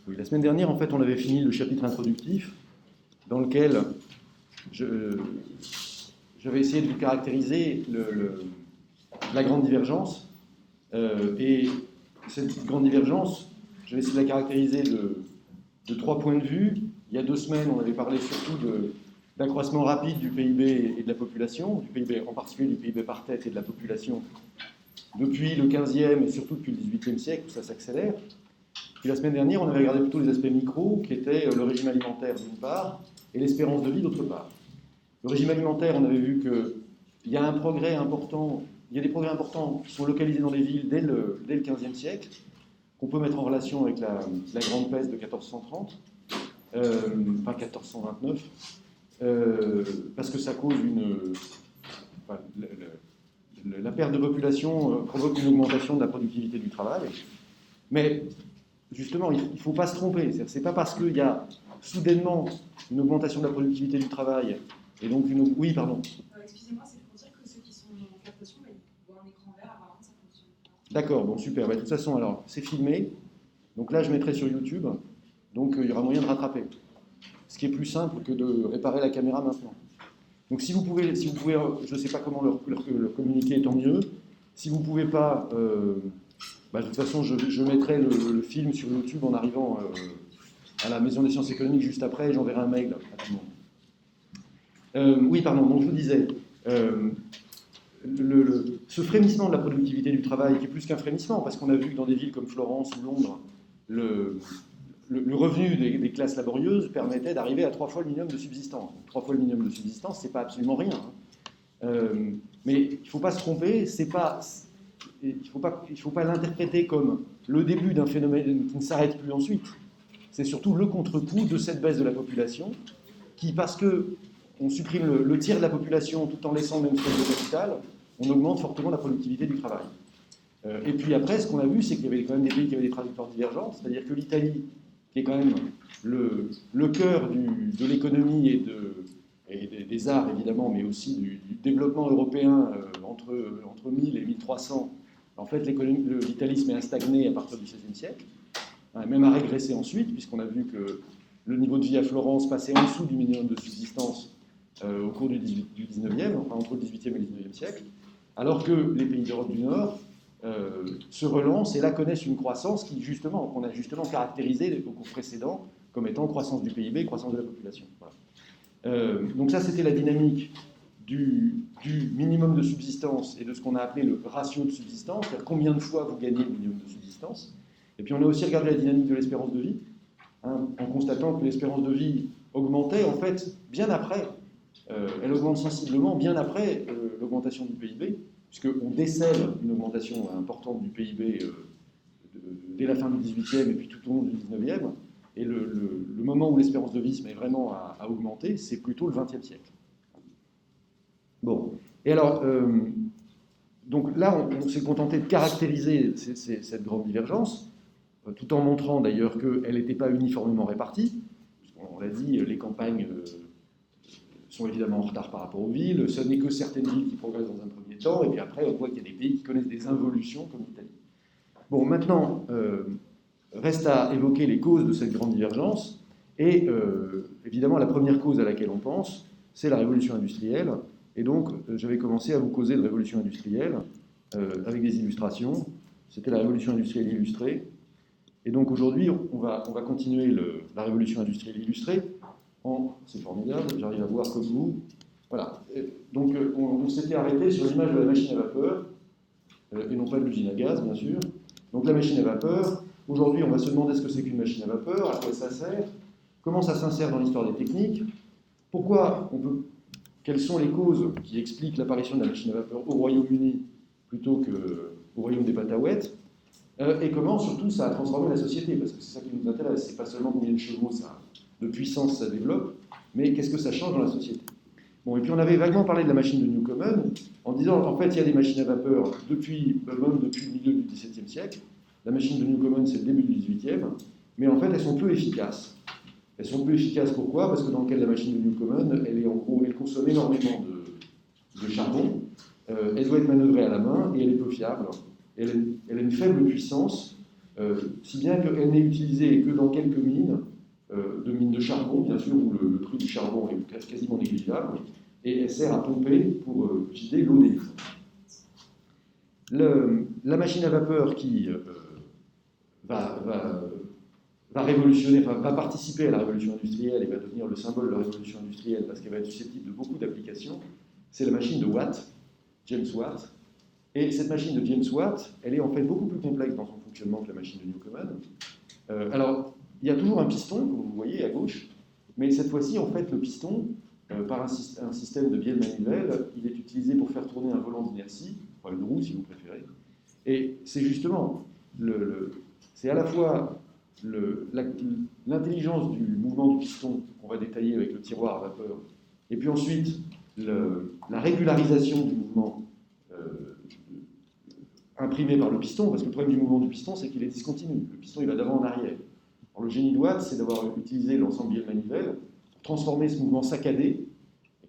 Oui, la semaine dernière, en fait, on avait fini le chapitre introductif dans lequel j'avais essayé de vous caractériser la grande divergence. Et cette grande divergence, j'avais essayé de la caractériser de 3 points de vue. Il y a 2 semaines, on avait parlé surtout d'accroissement rapide du PIB et de la population, du PIB, en particulier du PIB par tête et de la population, depuis le 15e et surtout depuis le 18e siècle, où ça s'accélère. Puis la semaine dernière, on avait regardé plutôt les aspects micro, qui étaient le régime alimentaire d'une part, et l'espérance de vie d'autre part. Le régime alimentaire, on avait vu qu'il y a un progrès important, il y a des progrès importants qui sont localisés dans les villes dès le 15e siècle, qu'on peut mettre en relation avec la grande peste de 1430, enfin 1429, parce que ça cause la perte de population provoque une augmentation de la productivité du travail. Mais justement, il ne faut pas se tromper. Ce n'est pas parce qu'il y a soudainement une augmentation de la productivité du travail et donc une... Oui, pardon. Excusez-moi, c'est pour dire que ceux qui sont en captation, ils voient un écran vert, apparemment ça fonctionne. D'accord, bon super. De toute façon, alors, c'est filmé. Donc là, je mettrai sur YouTube. Donc il y aura moyen de rattraper. Ce qui est plus simple que de réparer la caméra maintenant. Donc si vous pouvez je ne sais pas comment leur communiquer, tant mieux. Si vous ne pouvez pas... de toute façon, je mettrai le film sur YouTube en arrivant à la Maison des sciences économiques juste après, et j'enverrai un mail à tout le monde. Oui, pardon, donc je vous disais, ce frémissement de la productivité du travail, qui est plus qu'un frémissement, parce qu'on a vu que dans des villes comme Florence ou Londres, le revenu des classes laborieuses permettait d'arriver à 3 fois le minimum de subsistance. 3 fois le minimum de subsistance, c'est pas absolument rien. Mais il ne faut pas se tromper, il ne faut pas l'interpréter comme le début d'un phénomène qui ne s'arrête plus ensuite. C'est surtout le contre-coup de cette baisse de la population qui, parce qu'on supprime le tiers de la population tout en laissant le même stock de capital, on augmente fortement la productivité du travail. Et puis après, ce qu'on a vu, c'est qu'il y avait quand même des pays qui avaient des trajectoires divergentes, c'est-à-dire que l'Italie, qui est quand même le cœur de l'économie et des arts évidemment, mais aussi du développement européen entre 1000 et 1300, en fait l'Italie se met à stagner à partir du XVIe siècle, même à régresser ensuite, puisqu'on a vu que le niveau de vie à Florence passait en dessous du minimum de subsistance au cours du XIXe, enfin entre le XVIIIe et le XIXe siècle, alors que les pays d'Europe du Nord se relancent et là connaissent une croissance qu'on a justement caractérisée au cours précédent comme étant croissance du PIB, croissance de la population. Voilà. Donc ça, c'était la dynamique du minimum de subsistance et de ce qu'on a appelé le ratio de subsistance, c'est-à-dire combien de fois vous gagnez le minimum de subsistance. Et puis on a aussi regardé la dynamique de l'espérance de vie, en constatant que l'espérance de vie augmentait en fait bien après, elle augmente sensiblement bien après l'augmentation du PIB, puisqu'on décèle une augmentation importante du PIB dès la fin du XVIIIe et puis tout au long du XIXe, et le moment où l'espérance de vie se met vraiment à augmenter, c'est plutôt le XXe siècle. Bon, et alors, donc là, on s'est contenté de caractériser cette grande divergence, tout en montrant d'ailleurs qu'elle n'était pas uniformément répartie. On l'a dit, les campagnes sont évidemment en retard par rapport aux villes, ce n'est que certaines villes qui progressent dans un premier temps, et puis après, on voit qu'il y a des pays qui connaissent des involutions comme l'Italie. Bon, maintenant, reste à évoquer les causes de cette grande divergence, et évidemment, la première cause à laquelle on pense, c'est la révolution industrielle, et donc j'avais commencé à vous causer de révolution industrielle avec des illustrations. C'était la révolution industrielle illustrée. Et donc aujourd'hui, on va continuer la révolution industrielle illustrée. C'est formidable, j'arrive à voir comme vous. Voilà. Donc on s'était arrêté sur l'image de la machine à vapeur, et non pas de l'usine à gaz, bien sûr. Donc la machine à vapeur, aujourd'hui on va se demander ce que c'est qu'une machine à vapeur, à quoi ça sert, comment ça s'insère dans l'histoire des techniques, quelles sont les causes qui expliquent l'apparition de la machine à vapeur au Royaume-Uni plutôt qu'au royaume des Bataouettes, et comment surtout ça a transformé la société, parce que c'est ça qui nous intéresse, c'est pas seulement combien de chevaux de puissance ça développe, mais qu'est-ce que ça change dans la société. Bon, et puis on avait vaguement parlé de la machine de Newcomen, en disant en fait il y a des machines à vapeur depuis le milieu du XVIIe siècle, la machine de Newcomen c'est le début du XVIIIe, mais en fait elles sont peu efficaces. Elles sont peu efficaces pourquoi ? Parce que dans le cas de la machine de Newcomen, elle consomme énormément de charbon, elle doit être manœuvrée à la main et elle est peu fiable. Elle a une faible puissance si bien qu'elle n'est utilisée que dans quelques mines, de mines de charbon, bien sûr, où le prix du charbon est quasiment négligeable, et elle sert à pomper pour vider l'eau des mines. La machine à vapeur qui va révolutionner, enfin, va participer à la révolution industrielle et va devenir le symbole de la révolution industrielle parce qu'elle va être susceptible de beaucoup d'applications, c'est la machine de Watt, James Watt. Et cette machine de James Watt, elle est en fait beaucoup plus complexe dans son fonctionnement que la machine de Newcomen. Alors, il y a toujours un piston, comme vous voyez à gauche, mais cette fois-ci, en fait, le piston, par un système de bielle manivelle, il est utilisé pour faire tourner un volant d'inertie, enfin une roue si vous préférez. Et c'est justement, c'est à la fois l'intelligence du mouvement du piston qu'on va détailler avec le tiroir à vapeur, et puis ensuite la régularisation du mouvement imprimé par le piston, parce que le problème du mouvement du piston, c'est qu'il est discontinu. Le piston, il va d'avant en arrière. Alors, le génie de Watt, c'est d'avoir utilisé l'ensemble bielle-manivelle pour transformer ce mouvement saccadé,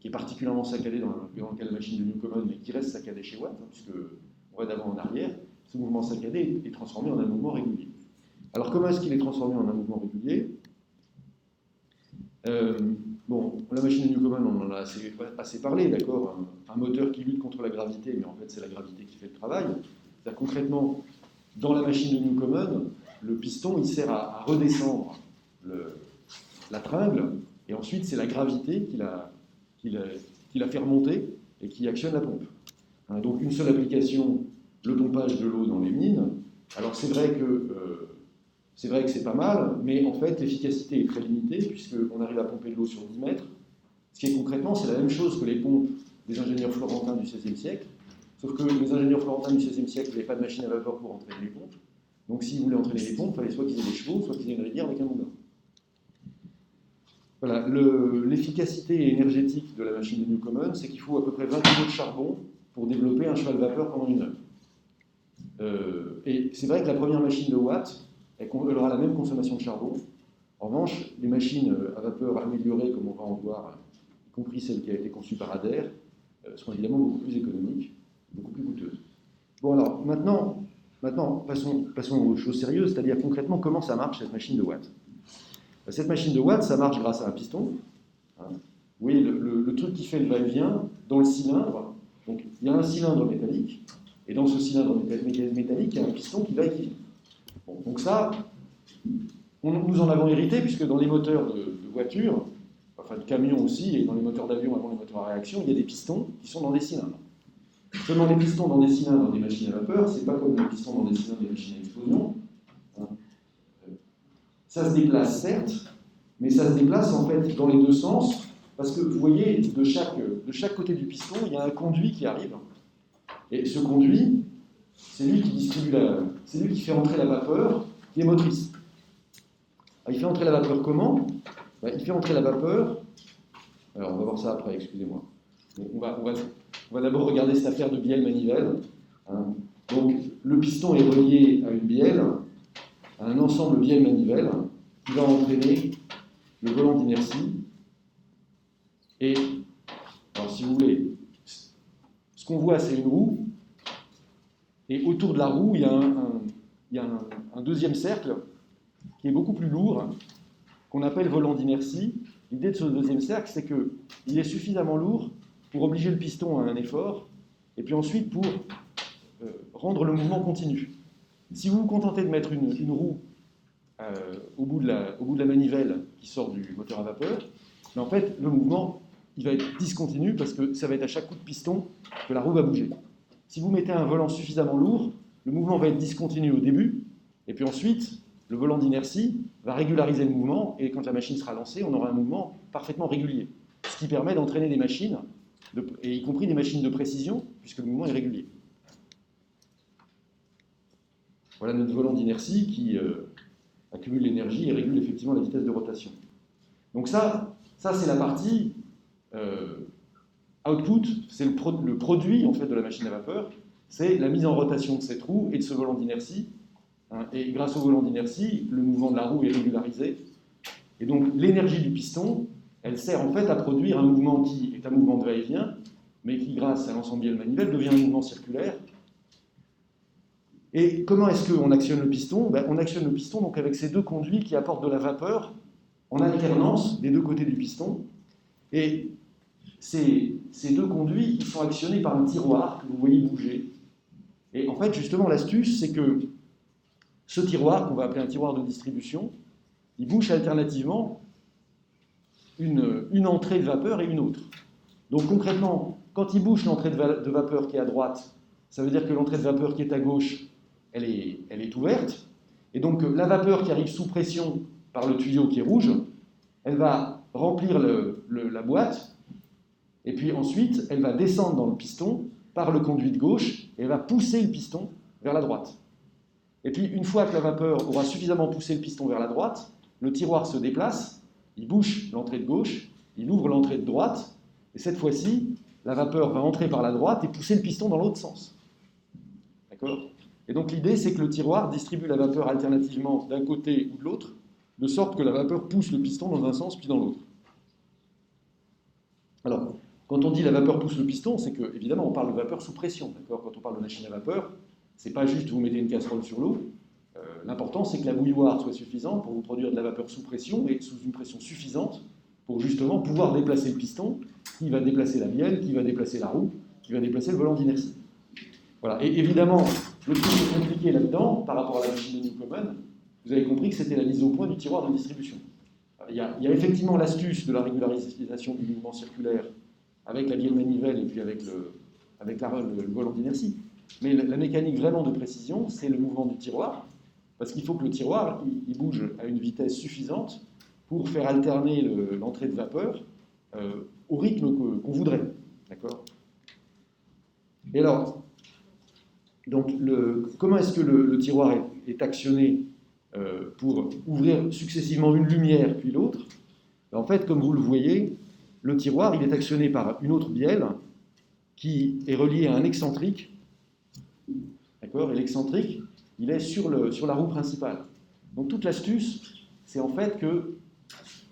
qui est particulièrement saccadé dans le cas de la machine de Newcomen, mais qui reste saccadé chez Watt, puisqu'on va d'avant en arrière. Ce mouvement saccadé est transformé en un mouvement régulier. Alors, comment est-ce qu'il est transformé en un mouvement régulier ? Bon, la machine de Newcomen, on en a assez parlé, d'accord ? Un moteur qui lutte contre la gravité, mais en fait, c'est la gravité qui fait le travail. C'est-à-dire, concrètement, dans la machine de Newcomen, le piston, il sert à redescendre la tringle, et ensuite, c'est la gravité qui la fait remonter et qui actionne la pompe. Donc, une seule application, le pompage de l'eau dans les mines. Alors, c'est vrai que c'est pas mal, mais en fait, l'efficacité est très limitée, puisqu'on arrive à pomper de l'eau sur 10 mètres. Ce qui est concrètement, c'est la même chose que les pompes des ingénieurs florentins du XVIe siècle, sauf que les ingénieurs florentins du XVIe siècle n'avaient pas de machine à vapeur pour entraîner les pompes. Donc, s'ils voulaient entraîner les pompes, il fallait soit qu'ils aient des chevaux, soit qu'ils aient une rivière avec un moulin. Voilà, l'efficacité énergétique de la machine de Newcomen, c'est qu'il faut à peu près 20 kg de charbon pour développer un cheval vapeur pendant une heure. Et c'est vrai que la première machine de Watt, elle aura la même consommation de charbon. En revanche, les machines à vapeur améliorées, comme on va en voir, y compris celle qui a été conçue par Adair, seront évidemment beaucoup plus économiques, beaucoup plus coûteuses. Bon alors, maintenant passons aux choses sérieuses, c'est-à-dire concrètement comment ça marche cette machine de Watt. Cette machine de Watt, ça marche grâce à un piston. Vous voyez, le truc qui fait le va-et-vient dans le cylindre, donc il y a un cylindre métallique, et dans ce cylindre métallique, il y a un piston qui va et qui vient. Bon, donc ça, nous en avons hérité, puisque dans les moteurs de voitures, enfin de camions aussi, et dans les moteurs d'avion avant les moteurs à réaction, il y a des pistons qui sont dans des cylindres. Seulement les pistons dans des cylindres des machines à vapeur, c'est pas comme les pistons dans des cylindres des machines à explosion. Ça se déplace certes, mais ça se déplace en fait dans les deux sens, parce que vous voyez, de chaque côté du piston, il y a un conduit qui arrive. Et ce conduit, c'est lui qui fait entrer la vapeur qui est motrice. Alors, il fait entrer la vapeur comment ? Il fait entrer la vapeur. Alors on va voir ça après, excusez-moi. On va d'abord regarder cette affaire de bielle manivelle. Donc le piston est relié à une bielle, à un ensemble bielle manivelle qui va entraîner le volant d'inertie. Et alors si vous voulez, ce qu'on voit c'est une roue. Et autour de la roue, il y a un deuxième cercle qui est beaucoup plus lourd, qu'on appelle volant d'inertie. L'idée de ce deuxième cercle, c'est qu'il est suffisamment lourd pour obliger le piston à un effort, et puis ensuite pour rendre le mouvement continu. Si vous vous contentez de mettre une roue au bout de la manivelle qui sort du moteur à vapeur, mais en fait, le mouvement il va être discontinu parce que ça va être à chaque coup de piston que la roue va bouger. Si vous mettez un volant suffisamment lourd, le mouvement va être discontinu au début, et puis ensuite, le volant d'inertie va régulariser le mouvement, et quand la machine sera lancée, on aura un mouvement parfaitement régulier. Ce qui permet d'entraîner des machines, et y compris des machines de précision, puisque le mouvement est régulier. Voilà notre volant d'inertie qui accumule l'énergie et régule effectivement la vitesse de rotation. Donc ça c'est la partie output, c'est le produit en fait de la machine à vapeur, c'est la mise en rotation de cette roue et de ce volant d'inertie. Et grâce au volant d'inertie, le mouvement de la roue est régularisé. Et donc l'énergie du piston, elle sert en fait à produire un mouvement qui est un mouvement de va-et-vient, mais qui grâce à l'ensemble bielle manivelle devient un mouvement circulaire. Et comment est-ce qu'on actionne le piston? On actionne le piston donc avec ces deux conduits qui apportent de la vapeur en alternance des deux côtés du piston. Et ces deux conduits, ils sont actionnés par un tiroir que vous voyez bouger. Et en fait, justement, l'astuce, c'est que ce tiroir, qu'on va appeler un tiroir de distribution, il bouge alternativement une entrée de vapeur et une autre. Donc concrètement, quand il bouge l'entrée de vapeur qui est à droite, ça veut dire que l'entrée de vapeur qui est à gauche, elle est ouverte. Et donc la vapeur qui arrive sous pression par le tuyau qui est rouge, elle va remplir la boîte, et puis ensuite, elle va descendre dans le piston par le conduit de gauche, et elle va pousser le piston vers la droite. Et puis, une fois que la vapeur aura suffisamment poussé le piston vers la droite, le tiroir se déplace, il bouche l'entrée de gauche, il ouvre l'entrée de droite, et cette fois-ci, la vapeur va entrer par la droite et pousser le piston dans l'autre sens. D'accord? Et donc l'idée, c'est que le tiroir distribue la vapeur alternativement d'un côté ou de l'autre, de sorte que la vapeur pousse le piston dans un sens puis dans l'autre. Alors, quand on dit la vapeur pousse le piston, c'est que, évidemment, on parle de vapeur sous pression. D'accord? Quand on parle de machine à vapeur, c'est pas juste vous mettez une casserole sur l'eau. L'important, c'est que la bouilloire soit suffisante pour vous produire de la vapeur sous pression et sous une pression suffisante pour justement pouvoir déplacer le piston, qui va déplacer la bielle, qui va déplacer la roue, qui va déplacer le volant d'inertie. Voilà. Et évidemment, le truc qui est compliqué là-dedans, par rapport à la machine de Newcomen, vous avez compris que c'était la mise au point du tiroir de distribution. Il y a effectivement l'astuce de la régularisation du mouvement circulaire avec la bielle manivelle et puis avec le volant d'inertie. Mais la mécanique vraiment de précision, c'est le mouvement du tiroir, parce qu'il faut que le tiroir il bouge à une vitesse suffisante pour faire alterner l'entrée de vapeur au rythme qu'on voudrait. D'accord? Et alors, donc comment est-ce que le tiroir est actionné pour ouvrir successivement une lumière puis l'autre? En fait, comme vous le voyez, le tiroir il est actionné par une autre bielle qui est reliée à un excentrique. D'accord? Et l'excentrique, il est sur la roue principale. Donc toute l'astuce, c'est en fait que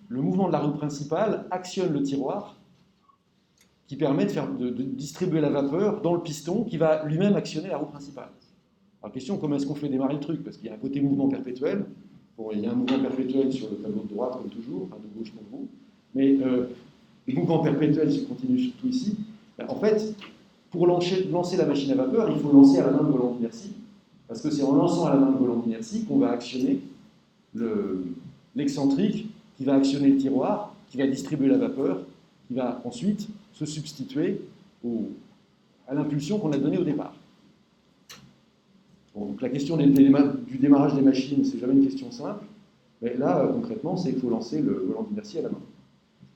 le mouvement de la roue principale actionne le tiroir qui permet de distribuer la vapeur dans le piston qui va lui-même actionner la roue principale. Alors question, comment est-ce qu'on fait démarrer le truc? Parce qu'il y a un côté mouvement perpétuel. Bon, il y a un mouvement perpétuel sur le tableau de droite, comme toujours, enfin de gauche pour vous. Mais le mouvement perpétuel se continue surtout ici. En fait, pour lancer la machine à vapeur, il faut lancer à la main le volant d'inertie. Parce que c'est en lançant à la main le volant d'inertie qu'on va actionner l'excentrique qui va actionner le tiroir, qui va distribuer la vapeur, qui va ensuite se substituer à l'impulsion qu'on a donnée au départ. Bon, donc la question du démarrage des machines, c'est jamais une question simple, mais là, concrètement, c'est qu'il faut lancer le volant d'inertie à la main.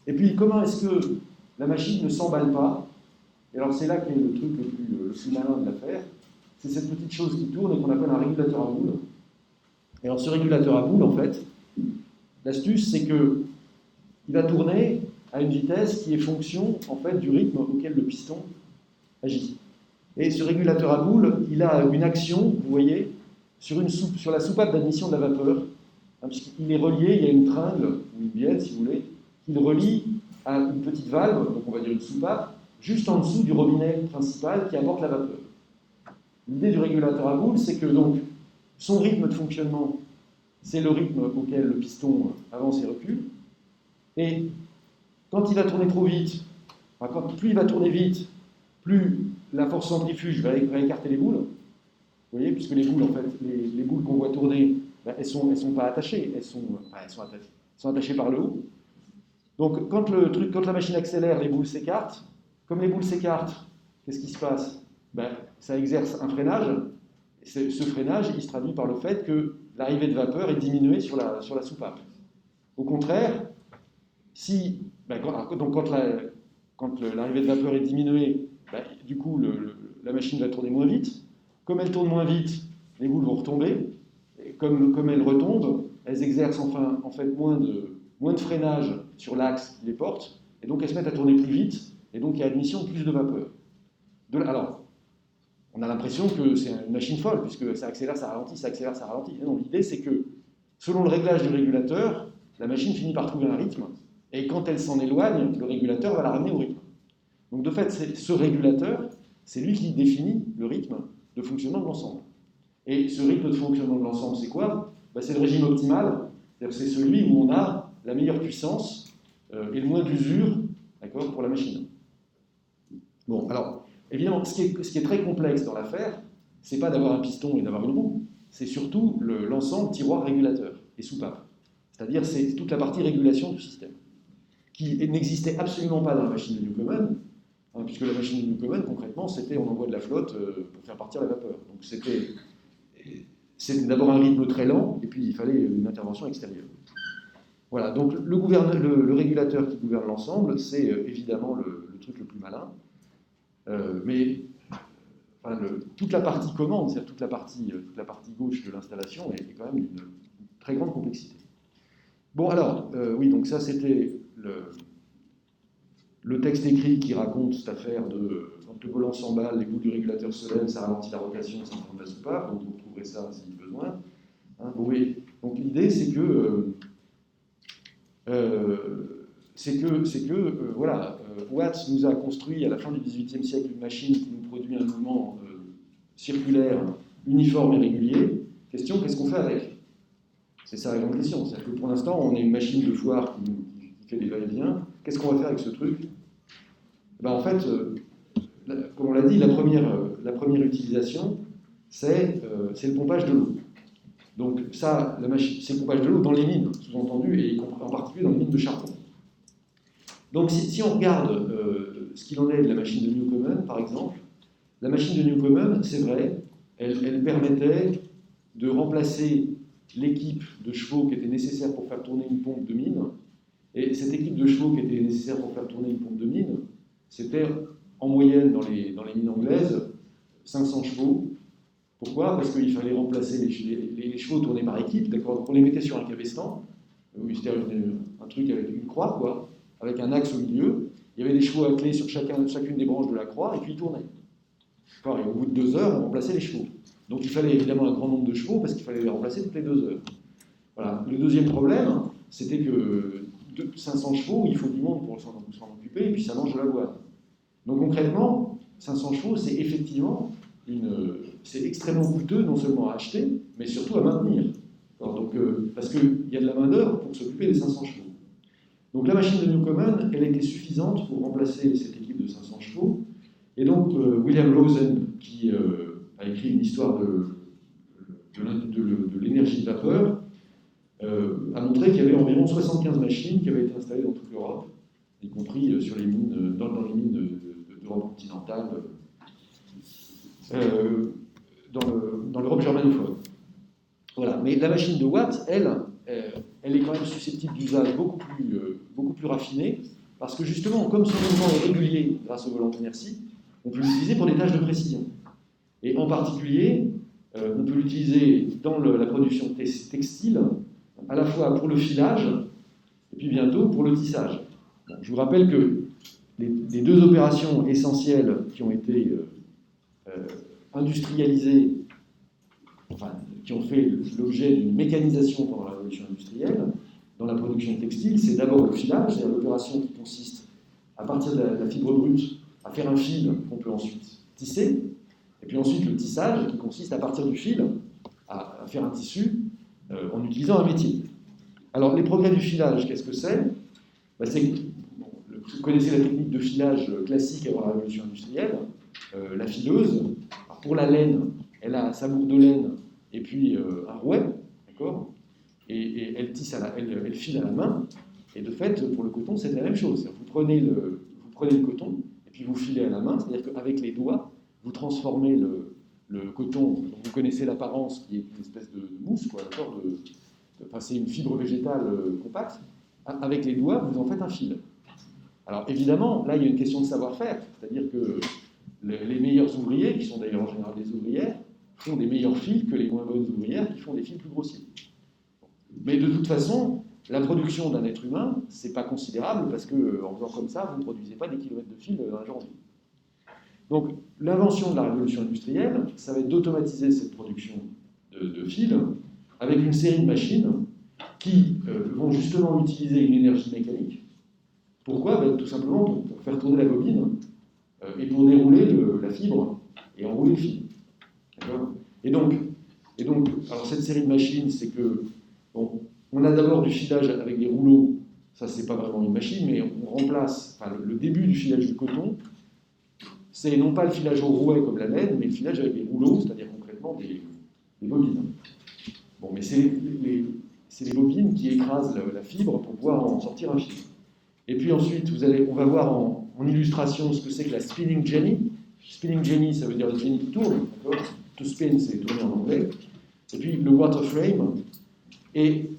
Et puis, comment est-ce que la machine ne s'emballe pas? Et alors, c'est là qu'est le truc le plus malin de l'affaire, c'est cette petite chose qui tourne et qu'on appelle un régulateur à boule. Et alors, ce régulateur à boule, en fait, l'astuce, c'est qu'il va tourner à une vitesse qui est fonction, en fait, du rythme auquel le piston agit. Et ce régulateur à boule, il a une action, vous voyez, sur la soupape d'admission de la vapeur, hein, puisqu'il est relié, il y a une tringle, ou une bielle, si vous voulez, qui le relie à une petite valve, donc on va dire une soupape, juste en dessous du robinet principal qui apporte la vapeur. L'idée du régulateur à boule, c'est que donc son rythme de fonctionnement, c'est le rythme auquel le piston avance et recule. Et quand il va tourner trop vite, plus il va tourner vite, plus la force centrifuge va écarter les boules. Vous voyez, puisque les boules, en fait, les boules qu'on voit tourner, elles sont pas attachées, elles sont attachées par le haut. Donc quand la machine accélère, les boules s'écartent. Comme les boules s'écartent, qu'est-ce qui se passe? Ça exerce un freinage. Et ce freinage, il se traduit par le fait que l'arrivée de vapeur est diminuée sur la soupape. Au contraire, quand l'arrivée de vapeur est diminuée, du coup, la machine va tourner moins vite. Comme elle tourne moins vite, les boules vont retomber. Et comme elles retombent, elles exercent en fait moins de freinage sur l'axe qui les porte, et donc elles se mettent à tourner plus vite, et donc il y a admission de plus de vapeur. Alors, on a l'impression que c'est une machine folle, puisque ça accélère, ça ralentit, ça accélère, ça ralentit. Non, l'idée c'est que, selon le réglage du régulateur, la machine finit par trouver un rythme, et quand elle s'en éloigne, le régulateur va la ramener au rythme. Donc de fait, ce régulateur, c'est lui qui définit le rythme de fonctionnement de l'ensemble. Et ce rythme de fonctionnement de l'ensemble, c'est quoi? C'est le régime optimal, c'est-à-dire c'est celui où on a la meilleure puissance et le moins d'usure, d'accord, pour la machine. Bon, alors, évidemment, ce qui est très complexe dans l'affaire, c'est pas d'avoir un piston et d'avoir une roue, c'est surtout l'ensemble tiroir régulateur et soupape. C'est-à-dire c'est toute la partie régulation du système, qui n'existait absolument pas dans la machine de Newcomen, puisque la machine de Newcomen, concrètement, c'était on envoie de la flotte pour faire partir la vapeur. Donc c'était d'abord un rythme très lent, et puis il fallait une intervention extérieure. Voilà, donc le régulateur qui gouverne l'ensemble, c'est évidemment le truc le plus malin, mais toute la partie commande, c'est-à-dire toute la partie gauche de l'installation, est quand même d'une très grande complexité. Bon, alors, oui, donc ça c'était le texte écrit qui raconte cette affaire de quand le volant s'emballe, les bouts du régulateur se lèvent, ça ralentit la rotation, ça informe la soupape, donc vous retrouverez ça si besoin. Hein, bon, oui. Donc l'idée c'est que Watt nous a construit à la fin du XVIIIe siècle une machine qui nous produit un mouvement circulaire, uniforme et régulier. Question, qu'est-ce qu'on fait avec? C'est ça la grande question. C'est-à-dire que pour l'instant, on est une machine de foire qui fait des va-et-vient. Qu'est-ce qu'on va faire avec ce truc? En fait, comme on l'a dit, la première utilisation, c'est le pompage de l'eau. Donc ça, c'est le pompage de l'eau dans les mines, sous-entendu, et en particulier dans les mines de charbon. Donc si on regarde ce qu'il en est de la machine de Newcomen, par exemple, la machine de Newcomen, c'est vrai, elle permettait de remplacer l'équipe de chevaux qui était nécessaire pour faire tourner une pompe de mine, et cette équipe de chevaux qui était nécessaire pour faire tourner une pompe de mine, c'était en moyenne dans les mines anglaises 500 chevaux. Pourquoi? Parce qu'il fallait remplacer les chevaux tournés par équipe, d'accord? On les mettait sur un cabestan, c'était un truc avec une croix, quoi, avec un axe au milieu. Il y avait des chevaux attelés sur chacune des branches de la croix, et puis ils tournaient. Et au bout de 2 heures, on remplaçait les chevaux. Donc il fallait évidemment un grand nombre de chevaux, parce qu'il fallait les remplacer toutes les 2 heures. Voilà. Le deuxième problème, c'était que 500 chevaux, il faut du monde pour s'en occuper, et puis ça mange de la boîte. Donc concrètement, 500 chevaux, c'est effectivement c'est extrêmement coûteux, non seulement à acheter, mais surtout à maintenir. Donc, parce qu'il y a de la main-d'œuvre pour s'occuper des 500 chevaux. Donc la machine de Newcomen, elle était suffisante pour remplacer cette équipe de 500 chevaux. Et donc William Rosen, qui a écrit une histoire de l'énergie de vapeur, a montré qu'il y avait environ 75 machines qui avaient été installées dans toute l'Europe, y compris sur les mines, dans les mines d'Europe continentale, dans l'Europe germanophone. Voilà. Mais la machine de Watt, elle est quand même susceptible d'usage beaucoup plus raffiné, parce que justement, comme son mouvement est régulier grâce au volant d'inertie, on peut l'utiliser pour des tâches de précision. Et en particulier, on peut l'utiliser dans la production textile, à la fois pour le filage, et puis bientôt pour le tissage. Bon, je vous rappelle que les 2 opérations essentielles qui ont été industrialisées, enfin, qui ont fait l'objet d'une mécanisation pendant la révolution industrielle, dans la production textile, c'est d'abord le filage, c'est-à-dire l'opération qui consiste, à partir de la fibre brute, à faire un fil qu'on peut ensuite tisser, et puis ensuite le tissage, qui consiste à partir du fil, à faire un tissu en utilisant un métier. Alors les progrès du filage, qu'est-ce que c'est? Vous connaissez la technique de filage classique avant la révolution industrielle, la fileuse. Alors, pour la laine, elle a sa bourre de laine et puis un rouet, d'accord, et elle file à la main. Et de fait, pour le coton, c'est la même chose. Vous prenez le coton et puis vous filez à la main, c'est-à-dire qu'avec les doigts, vous transformez le coton, dont vous connaissez l'apparence, qui est une espèce de mousse, quoi, d'accord, c'est une fibre végétale compacte. Avec les doigts, vous en faites un fil. Alors évidemment, là, il y a une question de savoir-faire, c'est-à-dire que les meilleurs ouvriers, qui sont d'ailleurs en général des ouvrières, font des meilleurs fils que les moins bonnes ouvrières qui font des fils plus grossiers. Mais de toute façon, la production d'un être humain, c'est pas considérable parce qu'en faisant comme ça, vous ne produisez pas des kilomètres de fil dans la journée. Donc l'invention de la révolution industrielle, ça va être d'automatiser cette production de fils avec une série de machines qui vont justement utiliser une énergie mécanique. Pourquoi? Tout simplement pour faire tourner la bobine et pour dérouler la fibre et enrouler le fil. D'accord? Et donc, Et donc, alors cette série de machines, c'est que, bon, on a d'abord du filage avec des rouleaux, ça c'est pas vraiment une machine, mais on remplace, enfin, le début du filage du coton, c'est non pas le filage au rouet comme la laine, mais le filage avec des rouleaux, c'est-à-dire concrètement des bobines. Bon, mais c'est les bobines qui écrasent la fibre pour pouvoir en sortir un fil. Et puis ensuite, on va voir en illustration ce que c'est que la spinning jenny. Spinning jenny, ça veut dire la jenny qui tourne, d'accord? To spin, c'est tourner en anglais. Et puis le water frame. Et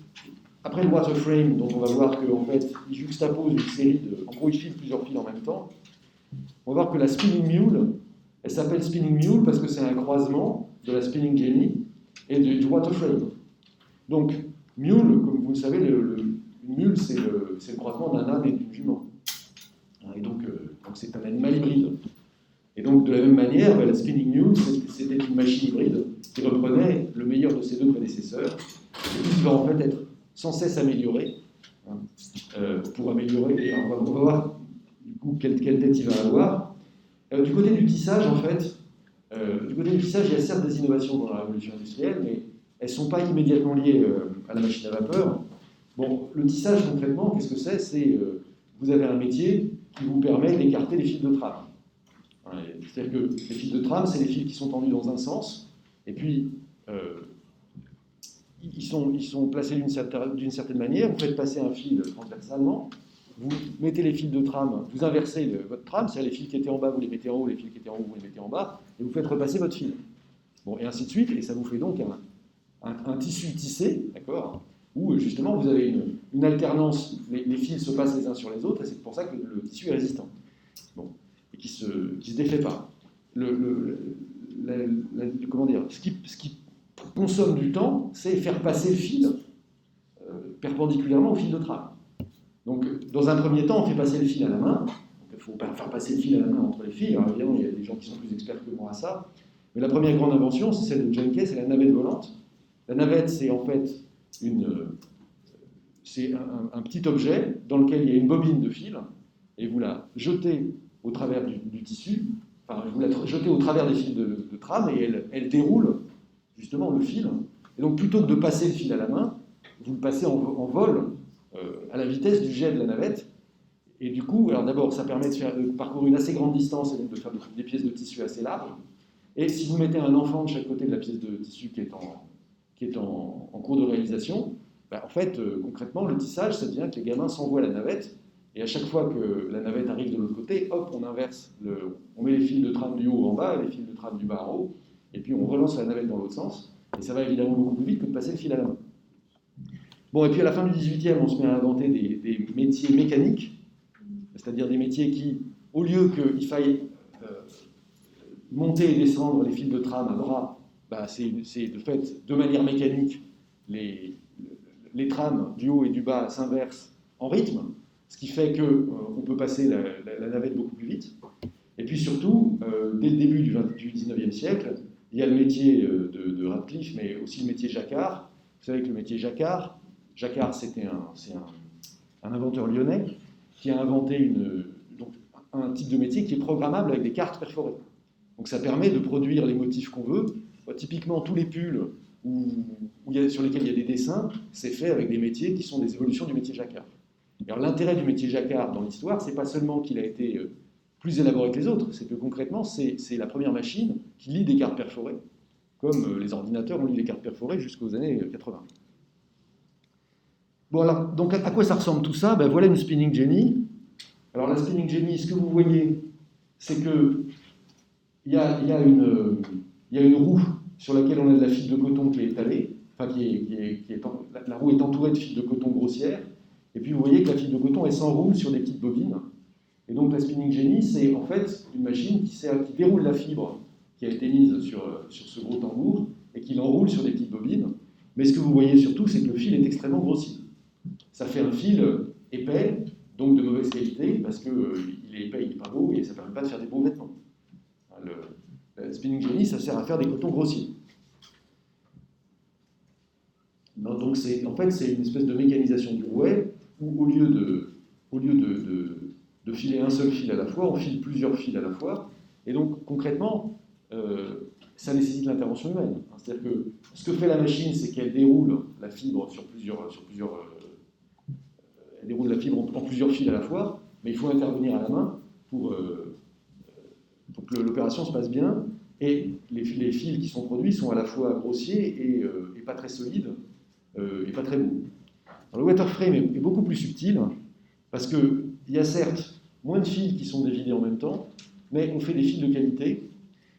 après le water frame, dont on va voir qu'en fait, il juxtapose une série de... En gros, il file plusieurs fils en même temps. On va voir que la spinning mule, elle s'appelle spinning mule parce que c'est un croisement de la spinning jenny et du water frame. Donc, mule, comme vous le savez, une mule, c'est le croisement d'un âne et d'une jument. Et donc c'est un animal hybride. Et donc, de la même manière, la spinning mule, c'était une machine hybride qui reprenait le meilleur de ses deux prédécesseurs, et qui va en fait être sans cesse améliorée, pour améliorer. Et on va voir du coup quelle tête il va avoir. Du côté du tissage, en fait, il y a certes des innovations dans la révolution industrielle, mais elles ne sont pas immédiatement liées à la machine à vapeur. Bon, le tissage, concrètement, qu'est-ce que c'est? C'est vous avez un métier qui vous permet d'écarter les fils de trame. C'est-à-dire que les fils de trame, c'est les fils qui sont tendus dans un sens, et puis ils sont placés d'une certaine manière. Vous faites passer un fil transversalement, vous mettez les fils de trame, vous inversez votre trame, c'est-à-dire les fils qui étaient en bas, vous les mettez en haut, les fils qui étaient en haut, vous les mettez en bas, et vous faites repasser votre fil. Bon, et ainsi de suite, et ça vous fait donc un tissu tissé, d'accord, où justement vous avez une alternance, les fils se passent les uns sur les autres, et c'est pour ça que le tissu est résistant. Bon, et qui se défait pas. Comment dire, ce qui consomme du temps, c'est faire passer le fil perpendiculairement au fil de trame. Donc, dans un premier temps, on fait passer le fil à la main. Il faut faire passer le fil à la main entre les fils. Alors, évidemment, il y a des gens qui sont plus experts que moi à ça. Mais la première grande invention, c'est celle de John Kay, c'est la navette volante. La navette, c'est en fait c'est un petit objet dans lequel il y a une bobine de fil, et vous la jetez au travers du tissu, enfin, vous la jetez au travers des fils de trame, et elle déroule justement le fil. Et donc, plutôt que de passer le fil à la main, vous le passez en vol, à la vitesse du jet de la navette. Et du coup, alors d'abord, ça permet de parcourir une assez grande distance et donc de faire des pièces de tissu assez larges. Et si vous mettez un enfant de chaque côté de la pièce de tissu qui est en cours de réalisation, en fait, concrètement, le tissage, ça devient que les gamins s'envoient la navette, et à chaque fois que la navette arrive de l'autre côté, hop, on inverse, on met les fils de trame du haut en bas, et les fils de trame du bas en haut, et puis on relance la navette dans l'autre sens, et ça va évidemment beaucoup plus vite que de passer le fil à la main. Bon, et puis à la fin du 18e, on se met à inventer des métiers mécaniques, c'est-à-dire des métiers qui, au lieu qu'il faille monter et descendre les fils de trame à bras, c'est de fait, de manière mécanique, les trames du haut et du bas s'inversent en rythme, ce qui fait qu'on peut passer la navette beaucoup plus vite. Et puis surtout, dès le début du 19e siècle, il y a le métier de Radcliffe, mais aussi le métier jacquard. Vous savez que le métier jacquard, c'est un inventeur lyonnais qui a inventé un type de métier qui est programmable avec des cartes perforées. Donc ça permet de produire les motifs qu'on veut. Typiquement, tous les pulls sur lesquels il y a des dessins, c'est fait avec des métiers qui sont des évolutions du métier jacquard. Alors l'intérêt du métier jacquard dans l'histoire, c'est pas seulement qu'il a été plus élaboré que les autres, c'est que concrètement, c'est la première machine qui lit des cartes perforées, comme les ordinateurs ont lu des cartes perforées jusqu'aux années 80. Bon, alors, donc à quoi ça ressemble tout ça? Voilà une spinning jenny. Alors la spinning jenny, ce que vous voyez, c'est que il y a une roue sur laquelle on a de la fibre de coton qui est étalée, enfin la roue est entourée de fibres de coton grossières, et puis vous voyez que la fibre de coton elle s'enroule sur des petites bobines. Et donc la spinning jenny, c'est en fait une machine qui déroule la fibre qui a été mise sur ce gros tambour et qui l'enroule sur des petites bobines. Mais ce que vous voyez surtout, c'est que le fil est extrêmement grossier. Ça fait un fil épais, donc de mauvaise qualité, parce qu'il est épais, il n'est pas beau, et ça ne permet pas de faire des beaux vêtements. La spinning jenny, ça sert à faire des cotons grossiers. Donc en fait, c'est une espèce de mécanisation du rouet, où au lieu de filer un seul fil à la fois, on file plusieurs fils à la fois, et donc concrètement, ça nécessite l'intervention humaine. C'est-à-dire que ce que fait la machine, c'est qu'elle déroule la fibre elle déroule la fibre en plusieurs fils à la fois, mais il faut intervenir à la main pour que l'opération se passe bien. Et les fils qui sont produits sont à la fois grossiers et pas très solides et pas très beaux. Alors, le waterframe est beaucoup plus subtil parce qu'il y a certes moins de fils qui sont dévidés en même temps, mais on fait des fils de qualité.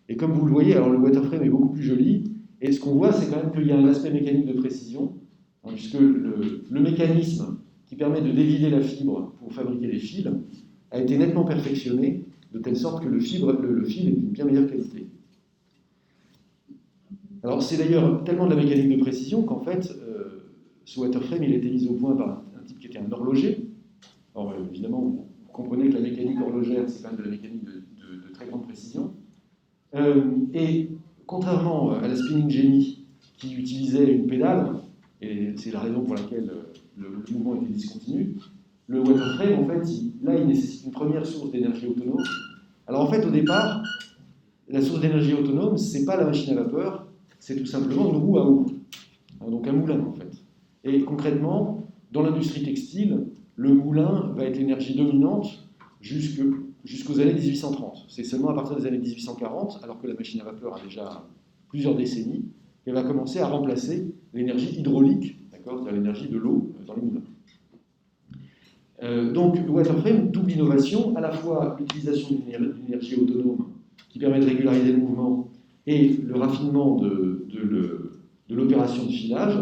Et comme vous le voyez, alors le waterframe est beaucoup plus joli. Et ce qu'on voit, c'est quand même qu'il y a un aspect mécanique de précision, hein, puisque le mécanisme qui permet de dévider la fibre pour fabriquer les fils a été nettement perfectionné, de telle sorte que le fil est d'une bien meilleure qualité. Alors c'est d'ailleurs tellement de la mécanique de précision qu'en fait, ce waterframe il a été mis au point par un type qui était un horloger. Alors évidemment, vous comprenez que la mécanique horlogère, c'est quand même de la mécanique de très grande précision. Et contrairement à la spinning jenny qui utilisait une pédale, et c'est la raison pour laquelle le mouvement était discontinu, le waterframe, en fait, il nécessite une première source d'énergie autonome. Alors en fait, au départ, la source d'énergie autonome, c'est pas la machine à vapeur, c'est tout simplement une roue à eau, donc un moulin en fait. Et concrètement, dans l'industrie textile, le moulin va être l'énergie dominante jusqu'aux années 1830. C'est seulement à partir des années 1840, alors que la machine à vapeur a déjà plusieurs décennies, qu'elle va commencer à remplacer l'énergie hydraulique, c'est-à-dire l'énergie de l'eau dans les moulins. Donc le waterframe, double innovation, à la fois l'utilisation d'une énergie autonome qui permet de régulariser le mouvement et le raffinement de l'opération de filage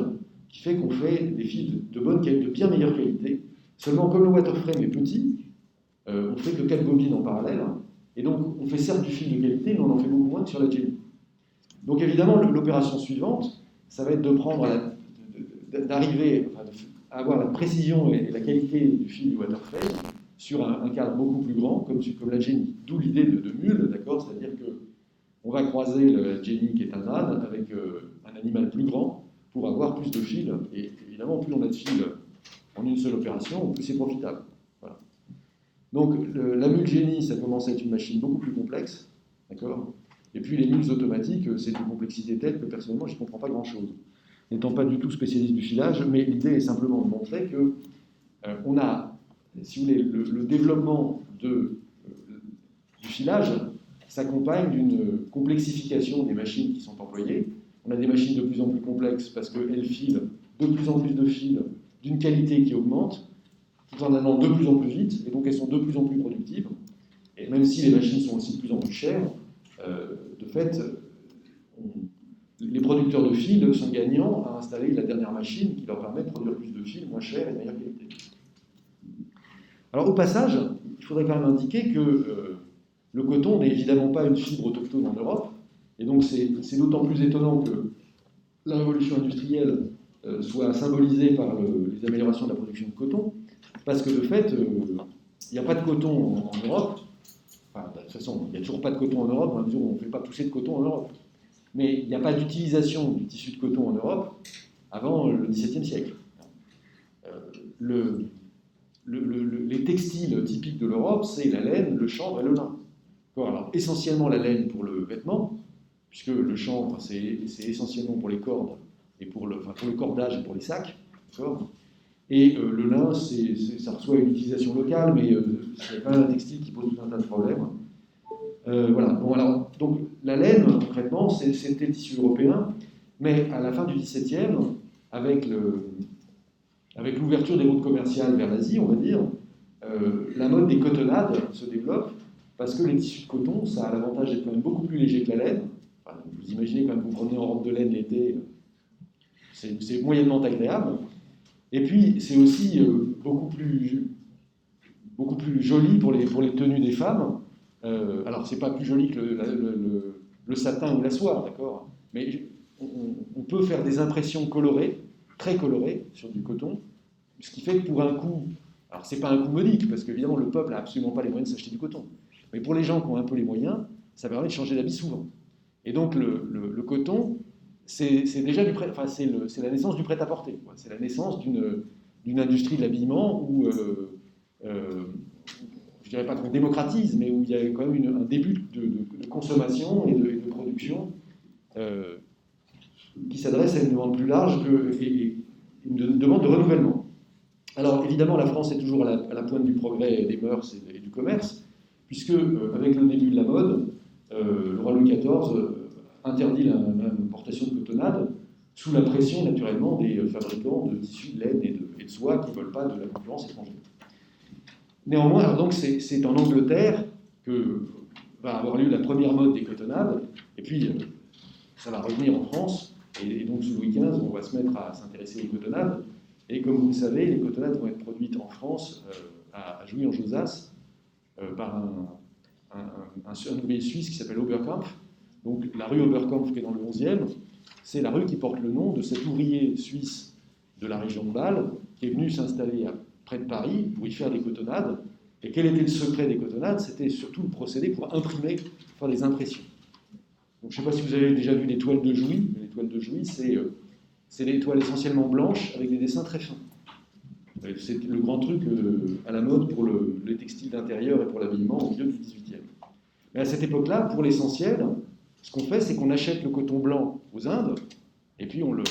qui fait qu'on fait des fils de bien meilleure qualité. Seulement, comme le waterframe est petit, on fait que 4 bobines en parallèle, et donc on fait certes du fil de qualité, mais on en fait beaucoup moins que sur la Jenny. Donc évidemment, l'opération suivante, ça va être d'arriver à avoir la précision et la qualité du fil du waterframe sur un cadre beaucoup plus grand, comme la Jenny. D'où l'idée de mule, d'accord, c'est-à-dire qu'on va croiser la Jenny qui est un âne avec un animal plus grand pour avoir plus de fils. Et évidemment, plus on a de fils en une seule opération, plus c'est profitable. Voilà. Donc la mule Jenny, ça commence à être une machine beaucoup plus complexe, d'accord. Et puis les mules automatiques, c'est d'une complexité telle que personnellement, je n'y comprends pas grand-chose. N'étant pas du tout spécialiste du filage, mais l'idée est simplement de montrer que on a, si vous voulez, le développement du filage s'accompagne d'une complexification des machines qui sont employées. On a des machines de plus en plus complexes parce qu'elles filent de plus en plus de fils d'une qualité qui augmente, tout en allant de plus en plus vite, et donc elles sont de plus en plus productives. Et même si les machines sont aussi de plus en plus chères, de fait, les producteurs de fils sont gagnants à installer la dernière machine qui leur permet de produire plus de fils, moins cher et de meilleure qualité. Alors au passage, il faudrait quand même indiquer que le coton n'est évidemment pas une fibre autochtone en Europe, et donc c'est d'autant plus étonnant que la révolution industrielle soit symbolisée par les améliorations de la production de coton, parce que de fait, il n'y a pas de coton en Europe. Enfin, de toute façon, il n'y a toujours pas de coton en Europe, dans la mesure où on ne fait pas pousser de coton en Europe. Mais il n'y a pas d'utilisation du tissu de coton en Europe avant le XVIIe siècle. Les textiles typiques de l'Europe, c'est la laine, le chanvre et le lin. Alors, essentiellement la laine pour le vêtement, puisque le chanvre, c'est essentiellement pour les cordes, et pour le cordage et pour les sacs. Et le lin, ça reçoit une utilisation locale, mais c'est quand même un textile qui pose tout un tas de problèmes. Voilà. Bon, alors, donc la laine, concrètement, c'était le tissu européen, mais à la fin du XVIIe, avec l'ouverture des routes commerciales vers l'Asie, on va dire, la mode des cotonnades se développe, parce que les tissus de coton, ça a l'avantage d'être quand même beaucoup plus léger que la laine. Enfin, vous imaginez quand même vous prenez en robe de laine l'été, c'est moyennement agréable. Et puis, c'est aussi beaucoup plus joli pour les tenues des femmes. Alors, c'est pas plus joli que le satin ou la soie, d'accord, mais on peut faire des impressions colorées, très colorées, sur du coton, ce qui fait que pour un coût, alors c'est pas un coût modique, parce qu'évidemment le peuple n'a absolument pas les moyens de s'acheter du coton, mais pour les gens qui ont un peu les moyens, ça permet de changer d'habit souvent. Et donc le coton, c'est déjà c'est la naissance du prêt-à-porter, quoi. C'est la naissance d'une industrie de l'habillement où je dirais pas qu'on démocratise, mais où il y a quand même un début de consommation et de production qui s'adresse à une demande plus large et une demande de renouvellement. Alors évidemment, la France est toujours à la pointe du progrès des mœurs et du commerce, puisque avec le début de la mode, le roi Louis XIV interdit l'importation de cotonnade sous la pression naturellement des fabricants de tissus de laine et de soie qui ne veulent pas de la concurrence étrangère. Néanmoins, alors donc c'est en Angleterre que va avoir lieu la première mode des cotonnades, et puis ça va revenir en France, et donc sous Louis XV, on va se mettre à s'intéresser aux cotonnades, et comme vous le savez, les cotonnades vont être produites en France, à Jouy-en-Josas, par un ouvrier suisse qui s'appelle Oberkampf. Donc la rue Oberkampf qui est dans le 11e, c'est la rue qui porte le nom de cet ouvrier suisse de la région de Bâle, qui est venu s'installer près de Paris pour y faire des cotonnades. Et quel était le secret des cotonnades? C'était surtout le procédé pour imprimer, faire des impressions. Donc, je ne sais pas si vous avez déjà vu les toiles de Jouy. Les toiles de Jouy, c'est des toiles essentiellement blanches avec des dessins très fins. C'est le grand truc à la mode pour les textiles d'intérieur et pour l'habillement au milieu du XVIIIe. Mais à cette époque-là, pour l'essentiel, ce qu'on fait, c'est qu'on achète le coton blanc aux Indes, et puis on le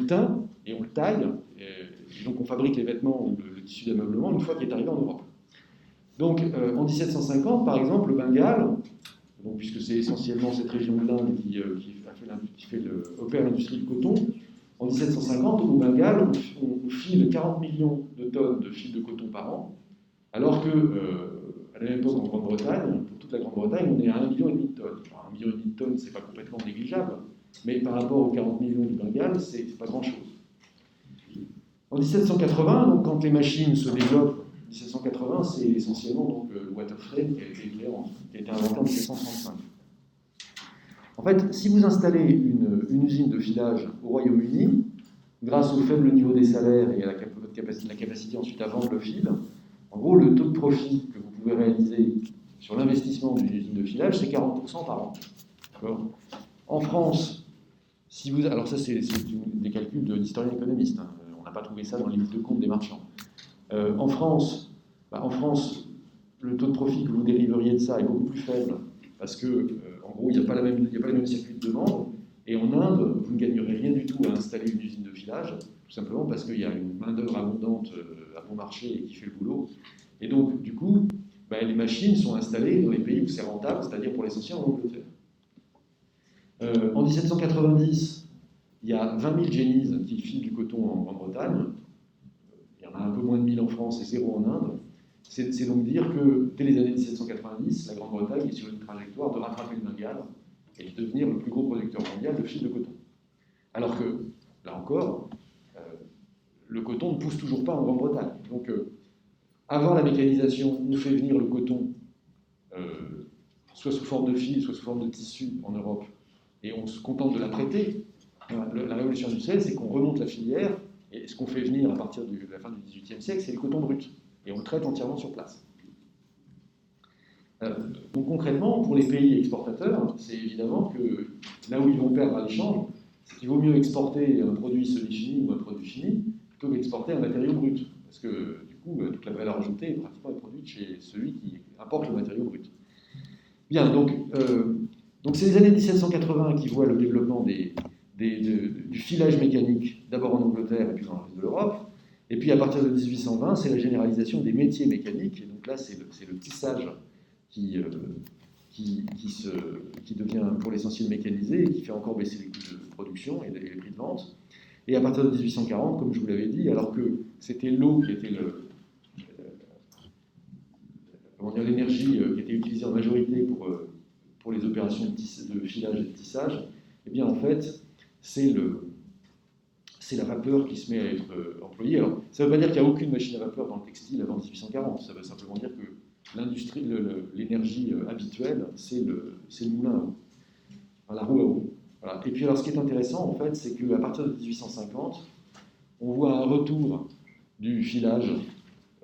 teint et on le taille, et donc on fabrique les vêtements ou le tissu d'ameublement une fois qu'il est arrivé en Europe. Donc en 1750, par exemple, le Bengale, donc, puisque c'est essentiellement cette région de l'Inde qui opère l'industrie du coton, en 1750, au Bengale, on file 40 millions de tonnes de fil de coton par an, alors que à la même époque en Grande-Bretagne, pour toute la Grande-Bretagne, on est à 1,5 million de tonnes. Alors, 1,5 million de tonnes, c'est pas complètement négligeable, mais par rapport aux 40 millions du Bengale, c'est pas grand-chose. En 1780, donc, quand les machines se développent, 1780, c'est essentiellement donc, le waterframe qui a été inventé en 1735. En fait, si vous installez une usine de filage au Royaume-Uni, grâce au faible niveau des salaires et à la capacité ensuite à vendre le fil, en gros, le taux de profit que vous pouvez réaliser sur l'investissement d'une usine de filage, c'est 40% par an. En France, alors ça c'est des calculs d'historiens économistes, hein. On n'a pas trouvé ça dans les livres de compte des marchands. En France, le taux de profit que vous dériveriez de ça est beaucoup plus faible, parce que, en gros, il n'y a pas le même circuit de demande, et en Inde, vous ne gagnerez rien du tout à installer une usine de filage, tout simplement parce qu'il y a une main-d'œuvre abondante à bon marché et qui fait le boulot. Et donc, du coup, les machines sont installées dans les pays où c'est rentable, c'est-à-dire pour l'essentiel en Angleterre. En 1790, il y a 20 000 génies qui filent du coton en Grande-Bretagne. Il y en a un peu moins de 1000 en France et 0 en Inde. C'est donc dire que dès les années 1790, la Grande-Bretagne est sur une trajectoire de rattraper le Bengale et de devenir le plus gros producteur mondial de fil de coton. Alors que, là encore, le coton ne pousse toujours pas en Grande-Bretagne. Donc, avant la mécanisation, on fait venir le coton soit sous forme de fil, soit sous forme de tissu en Europe, et on se contente de la traiter. La révolution industrielle, c'est qu'on remonte la filière, et ce qu'on fait venir à partir de la fin du XVIIIe siècle, c'est le coton brut, et on le traite entièrement sur place. Donc concrètement, pour les pays exportateurs, c'est évidemment que là où ils vont perdre à l'échange, c'est qu'il vaut mieux exporter un produit semi-fini ou un produit fini, plutôt qu'exporter un matériau brut, parce que du coup, toute la valeur ajoutée est pratiquement produite chez celui qui importe le matériau brut. Bien, donc c'est les années 1780 qui voient le développement du filage mécanique, d'abord en Angleterre et puis dans le reste de l'Europe. Et puis à partir de 1820, c'est la généralisation des métiers mécaniques. Et donc là, c'est le tissage qui devient pour l'essentiel mécanisé et qui fait encore baisser les coûts de production et les prix de vente. Et à partir de 1840, comme je vous l'avais dit, alors que c'était l'eau qui était l'énergie qui était utilisée en majorité pour les opérations de filage et de tissage, eh bien en fait, c'est la vapeur qui se met à être employée. Alors, ça ne veut pas dire qu'il n'y a aucune machine à vapeur dans le textile avant 1840, ça veut simplement dire que l'industrie, l'énergie habituelle, c'est le moulin à eau, enfin, la roue à eau. Voilà. Et puis alors, ce qui est intéressant, en fait, c'est qu'à partir de 1850, on voit un retour du filage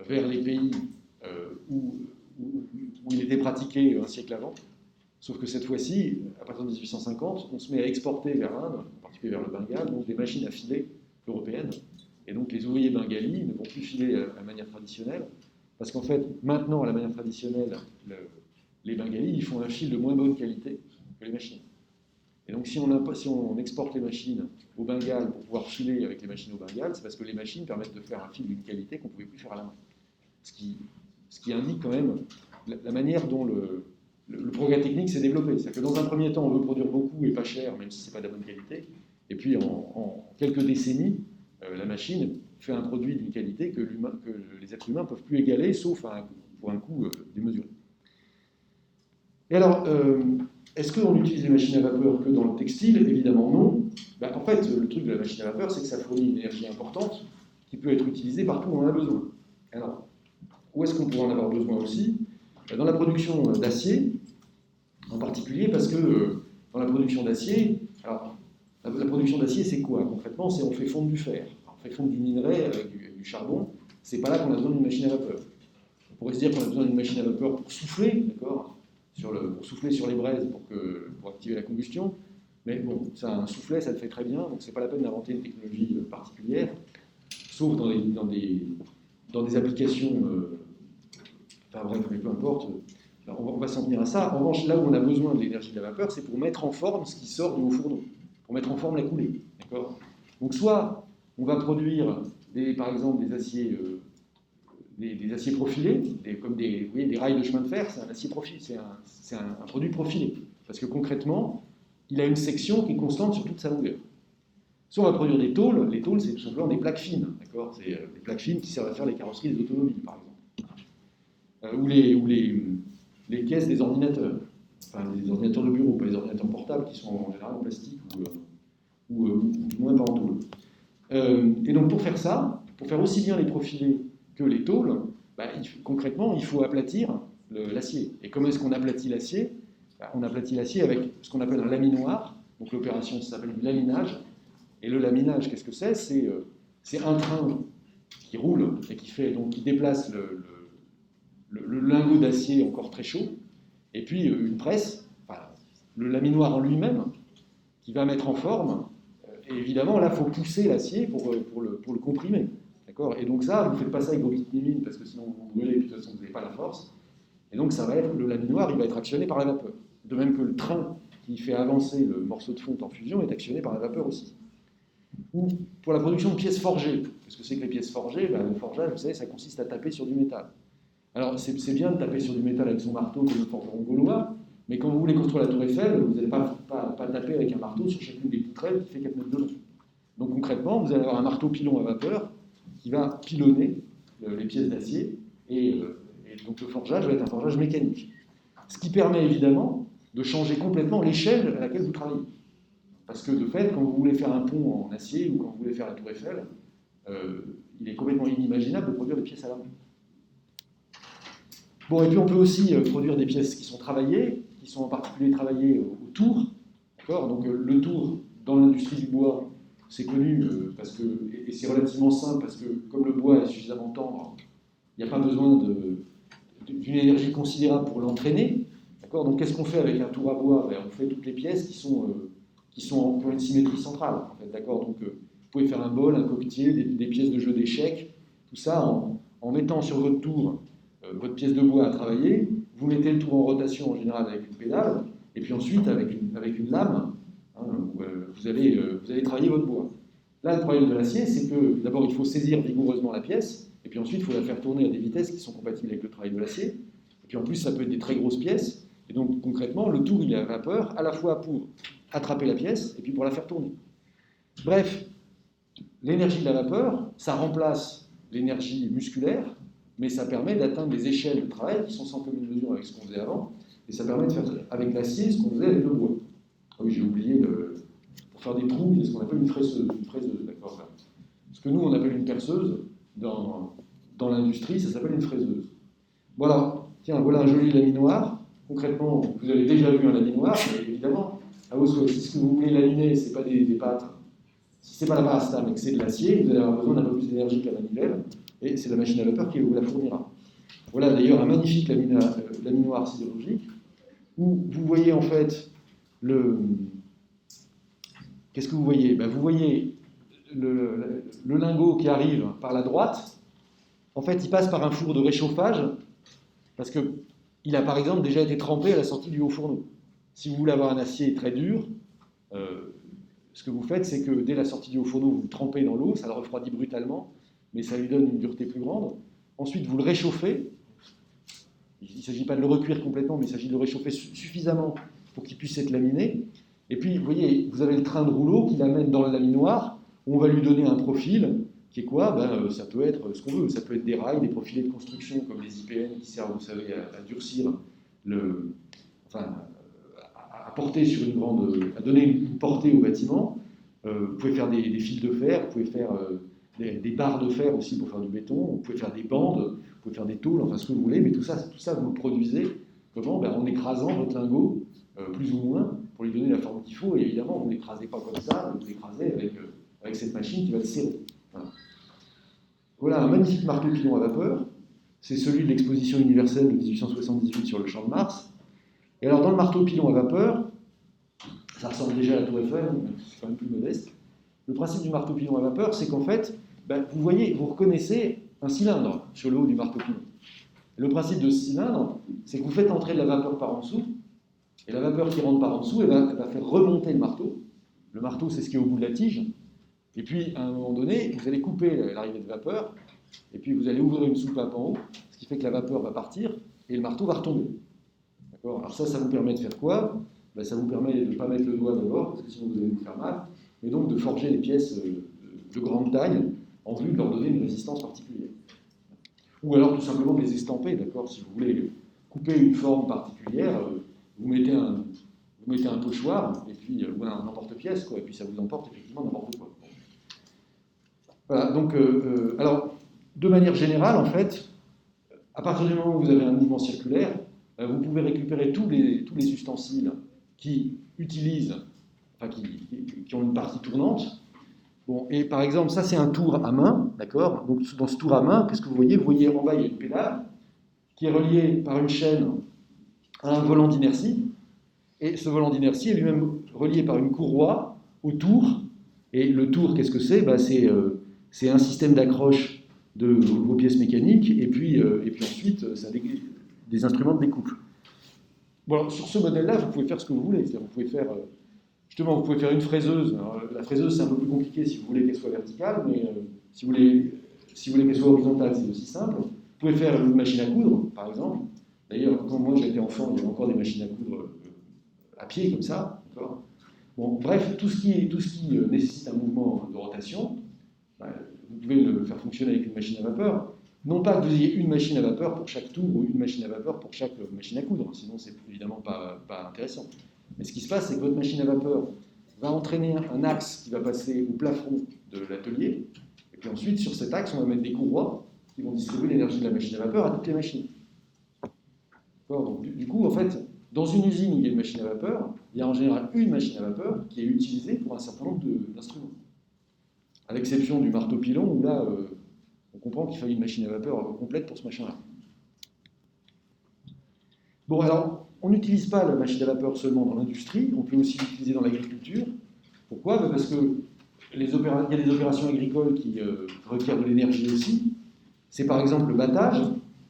vers les pays où il était pratiqué un siècle avant. Sauf que cette fois-ci, à partir de 1850, on se met à exporter vers l'Inde, en particulier vers le Bengale, donc des machines à filer européennes. Et donc les ouvriers bengalis ne vont plus filer à la manière traditionnelle, parce qu'en fait, maintenant, à la manière traditionnelle, les bengalis, ils font un fil de moins bonne qualité, que les machines. Et donc si on exporte les machines au Bengale pour pouvoir filer avec les machines au Bengale, c'est parce que les machines permettent de faire un fil d'une qualité qu'on ne pouvait plus faire à la main. Ce qui indique quand même la manière dont le progrès technique s'est développé. C'est-à-dire que dans un premier temps, on veut produire beaucoup et pas cher, même si ce n'est pas de la bonne qualité. Et puis en quelques décennies, la machine fait un produit d'une qualité que les êtres humains ne peuvent plus égaler, sauf pour un coût démesuré. Et alors, est-ce qu'on utilise les machines à vapeur que dans le textile? Évidemment non. En fait, le truc de la machine à vapeur, c'est que ça fournit une énergie importante qui peut être utilisée partout où on en a besoin. Alors, où est-ce qu'on pourrait en avoir besoin aussi? Dans la production d'acier, en particulier, parce que dans la production d'acier, alors, la production d'acier, c'est quoi? Concrètement, c'est on fait fondre du fer. On fait fondre du minerai avec du charbon. C'est pas là qu'on a besoin d'une machine à vapeur. On pourrait se dire qu'on a besoin d'une machine à vapeur pour souffler, d'accord, pour souffler sur les braises pour activer la combustion. Mais bon, ça, un soufflet, ça le fait très bien, donc c'est pas la peine d'inventer une technologie particulière, sauf dans des applications. Enfin bref, mais peu importe. On va s'en tenir à ça. En revanche, là où on a besoin de l'énergie de la vapeur, c'est pour mettre en forme ce qui sort du haut fourneau, pour mettre en forme la coulée. D'accord ? Donc soit on va produire par exemple des aciers profilés, comme vous voyez, des rails de chemin de fer, c'est un acier profilé, c'est un produit profilé. Parce que concrètement, il a une section qui est constante sur toute sa longueur. Soit on va produire des tôles, les tôles c'est tout simplement des plaques fines, d'accord ? C'est des plaques fines qui servent à faire les carrosseries des automobiles, par exemple. Ou les caisses des ordinateurs, enfin les ordinateurs de bureau, pas les ordinateurs portables qui sont en général en plastique ou du moins pas en tôle. Et donc pour faire ça, pour faire aussi bien les profilés que les tôles, concrètement il faut aplatir l'acier. Et comment est-ce qu'on aplatit l'acier? On aplatit l'acier avec ce qu'on appelle un laminoir, donc l'opération s'appelle du laminage. Et le laminage, qu'est-ce que c'est? C'est un train qui roule et qui déplace le lingot d'acier encore très chaud, et puis une presse, le laminoir en lui-même, qui va mettre en forme, et évidemment là il faut pousser l'acier pour le comprimer. D'accord ? Et donc ça, vous ne faites pas ça avec vos petites mines, parce que sinon vous vous brûlez, et puis de toute façon vous n'avez pas la force. Et donc le laminoir, il va être actionné par la vapeur. De même que le train qui fait avancer le morceau de fonte en fusion est actionné par la vapeur aussi. Ou pour la production de pièces forgées. Qu'est-ce que c'est que les pièces forgées? Le forgeage, vous savez, ça consiste à taper sur du métal. Alors, c'est bien de taper sur du métal avec son marteau comme le forgeron gaulois, mais quand vous voulez construire la tour Eiffel, vous n'allez pas taper avec un marteau sur chacune des poutrelles qui fait 4 mètres de long. Donc concrètement, vous allez avoir un marteau pilon à vapeur qui va pilonner les pièces d'acier, et donc le forgeage va être un forgeage mécanique. Ce qui permet évidemment de changer complètement l'échelle à laquelle vous travaillez. Parce que de fait, quand vous voulez faire un pont en acier ou quand vous voulez faire la tour Eiffel, il est complètement inimaginable de produire des pièces à la main. Bon, et puis on peut aussi produire des pièces qui sont travaillées, qui sont en particulier travaillées au tour. D'accord ? Donc le tour, dans l'industrie du bois, c'est connu et c'est relativement simple parce que comme le bois est suffisamment tendre, il n'y a pas besoin d'une énergie considérable pour l'entraîner. D'accord ? Donc qu'est-ce qu'on fait avec un tour à bois? On fait toutes les pièces qui ont une symétrie centrale. En fait, d'accord ? Donc vous pouvez faire un bol, un coquetier, des pièces de jeu d'échecs, tout ça en mettant sur votre tour votre pièce de bois à travailler, vous mettez le tour en rotation en général avec une pédale, et puis ensuite avec une lame, vous allez travailler votre bois. Là, le problème de l'acier, c'est que d'abord il faut saisir vigoureusement la pièce, et puis ensuite il faut la faire tourner à des vitesses qui sont compatibles avec le travail de l'acier, et puis en plus ça peut être des très grosses pièces, et donc concrètement le tour il est à vapeur, à la fois pour attraper la pièce, et puis pour la faire tourner. Bref, l'énergie de la vapeur, ça remplace l'énergie musculaire, mais ça permet d'atteindre des échelles de travail qui sont sans commune mesure avec ce qu'on faisait avant, et ça permet de faire avec l'acier ce qu'on faisait avec le bois. Ah oui, j'ai oublié, pour faire des trous, il y a ce qu'on appelle une fresseuse, d'accord. Ce que nous, on appelle une perceuse, dans l'industrie, ça s'appelle une fraiseuse. Voilà, tiens, voilà un joli laminoir. Concrètement, vous avez déjà vu un laminoir, mais évidemment, si ce que vous voulez laminer, ce n'est pas des pâtes, si ce n'est pas la parastam, mais que c'est de l'acier, vous allez avoir besoin d'un peu plus d'énergie que la manivelle, et c'est la machine à vapeur qui vous la fournira. Voilà d'ailleurs un magnifique laminoir sidérurgique, où vous voyez en fait Qu'est-ce que vous voyez? Vous voyez le lingot qui arrive par la droite. En fait, il passe par un four de réchauffage, parce qu'il a par exemple déjà été trempé à la sortie du haut fourneau. Si vous voulez avoir un acier très dur, ce que vous faites, c'est que dès la sortie du haut fourneau, vous le trempez dans l'eau, ça le refroidit brutalement, mais ça lui donne une dureté plus grande. Ensuite, vous le réchauffez. Il ne s'agit pas de le recuire complètement, mais il s'agit de le réchauffer suffisamment pour qu'il puisse être laminé. Et puis, vous voyez, vous avez le train de rouleau qui l'amène dans le laminoir, où on va lui donner un profil, qui est quoi? Ça peut être ce qu'on veut. Ça peut être des rails, des profilés de construction, comme les IPN, qui servent, vous savez, à durcir à porter sur une grande, à donner une portée au bâtiment. Vous pouvez faire des fils de fer, vous pouvez faire des barres de fer aussi pour faire du béton, vous pouvez faire des bandes, vous pouvez faire des tôles, enfin ce que vous voulez, mais tout ça vous le produisez comment? En écrasant votre lingot, plus ou moins, pour lui donner la forme qu'il faut, et évidemment, vous ne l'écrasez pas comme ça, vous l'écrasez avec cette machine qui va le serrer. Voilà un magnifique marteau pilon à vapeur, c'est celui de l'exposition universelle de 1878 sur le Champ de Mars. Et alors, dans le marteau pilon à vapeur, ça ressemble déjà à la Tour Eiffel, mais c'est quand même plus modeste. Le principe du marteau pilon à vapeur, c'est qu'en fait, vous voyez, vous reconnaissez un cylindre sur le haut du marteau pilon. Et le principe de ce cylindre, c'est que vous faites entrer de la vapeur par en dessous, et la vapeur qui rentre par en dessous, elle va faire remonter le marteau. Le marteau, c'est ce qui est au bout de la tige. Et puis, à un moment donné, vous allez couper l'arrivée de vapeur, et puis vous allez ouvrir une soupape en haut, ce qui fait que la vapeur va partir, et le marteau va retomber. D'accord ? Alors ça vous permet de faire quoi ? Ça vous permet de ne pas mettre le doigt d'abord, parce que sinon vous allez vous faire mal, mais donc de forger des pièces de grande taille, en vue de leur donner une résistance particulière. Ou alors tout simplement de les estamper, d'accord ? Si vous voulez couper une forme particulière, vous mettez un pochoir, et puis, ou un emporte-pièce, quoi, et puis ça vous emporte effectivement n'importe quoi. Voilà, donc, alors, de manière générale, en fait, à partir du moment où vous avez un mouvement circulaire, vous pouvez récupérer tous les ustensiles qui utilisent, enfin qui ont une partie tournante. Bon, et par exemple, ça c'est un tour à main, d'accord ? Donc dans ce tour à main, qu'est-ce que vous voyez ? Vous voyez en bas, il y a une pédale qui est reliée par une chaîne à un volant d'inertie, et ce volant d'inertie est lui-même relié par une courroie au tour, et le tour, qu'est-ce que c'est ? C'est un système d'accroche de vos pièces mécaniques, et puis ensuite, ça a des instruments de découpe. Bon, alors, sur ce modèle-là, vous pouvez faire ce que vous voulez. C'est-à-dire, vous pouvez faire, justement, vous pouvez faire une fraiseuse. Alors, la fraiseuse, c'est un peu plus compliqué si vous voulez qu'elle soit verticale, mais si vous voulez qu'elle soit horizontale, c'est aussi simple. Vous pouvez faire une machine à coudre, par exemple. D'ailleurs, quand moi j'étais enfant, il y avait encore des machines à coudre à pied, comme ça. D'accord ? Bon, bref, tout ce qui nécessite un mouvement de rotation, vous pouvez le faire fonctionner avec une machine à vapeur. Non pas que vous ayez une machine à vapeur pour chaque tour ou une machine à vapeur pour chaque machine à coudre, sinon c'est évidemment pas intéressant. Mais ce qui se passe, c'est que votre machine à vapeur va entraîner un axe qui va passer au plafond de l'atelier, et puis ensuite, sur cet axe, on va mettre des courroies qui vont distribuer l'énergie de la machine à vapeur à toutes les machines. Donc, du coup, en fait, dans une usine où il y a une machine à vapeur, il y a en général une machine à vapeur qui est utilisée pour un certain nombre d'instruments. À l'exception du marteau pilon, où là, on comprend qu'il fallait une machine à vapeur complète pour ce machin-là. Bon, alors, on n'utilise pas la machine à vapeur seulement dans l'industrie, on peut aussi l'utiliser dans l'agriculture. Pourquoi ? Parce que il y a des opérations agricoles qui requièrent de l'énergie aussi. C'est par exemple le battage.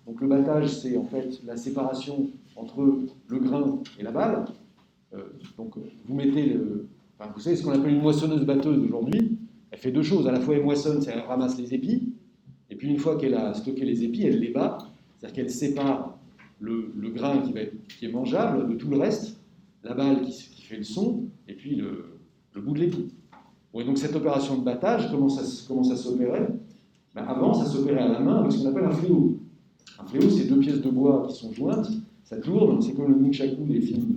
Donc le battage, c'est en fait la séparation entre le grain et la balle. Donc vous mettez vous savez ce qu'on appelle une moissonneuse-batteuse aujourd'hui. Elle fait deux choses. À la fois elle moissonne, c'est-à-dire elle ramasse les épis. Et puis une fois qu'elle a stocké les épis, elle les bat. C'est-à-dire qu'elle sépare le grain qui est mangeable de tout le reste, la balle qui fait le son, et puis le bout de l'épi. Bon, et donc cette opération de battage, comment ça s'opérait ? Avant, ça s'opérait à la main avec ce qu'on appelle un fléau. Un fléau, c'est deux pièces de bois qui sont jointes, ça tourne, c'est comme le nunchaku des films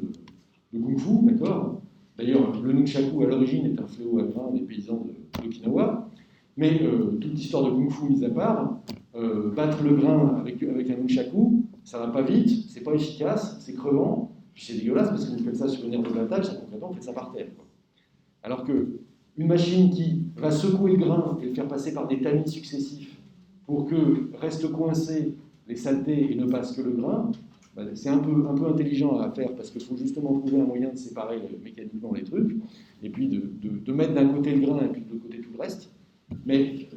de kung-fu, d'accord ? D'ailleurs, le nunchaku à l'origine est un fléau à grain des paysans d'Okinawa, mais toute l'histoire de kung-fu mise à part, battre le grain avec un nunchaku, ça va pas vite, c'est pas efficace, c'est crevant, puis c'est dégueulasse parce que vous faites ça sur une aire de battage, ça concrètement, vous faites ça par terre. Quoi. Alors que une machine qui va secouer le grain et le faire passer par des tamis successifs pour que restent coincés les saletés et ne passe que le grain, c'est un peu intelligent à faire parce qu'il faut justement trouver un moyen de séparer mécaniquement les trucs et puis de mettre d'un côté le grain et puis de l'autre côté tout le reste. Mais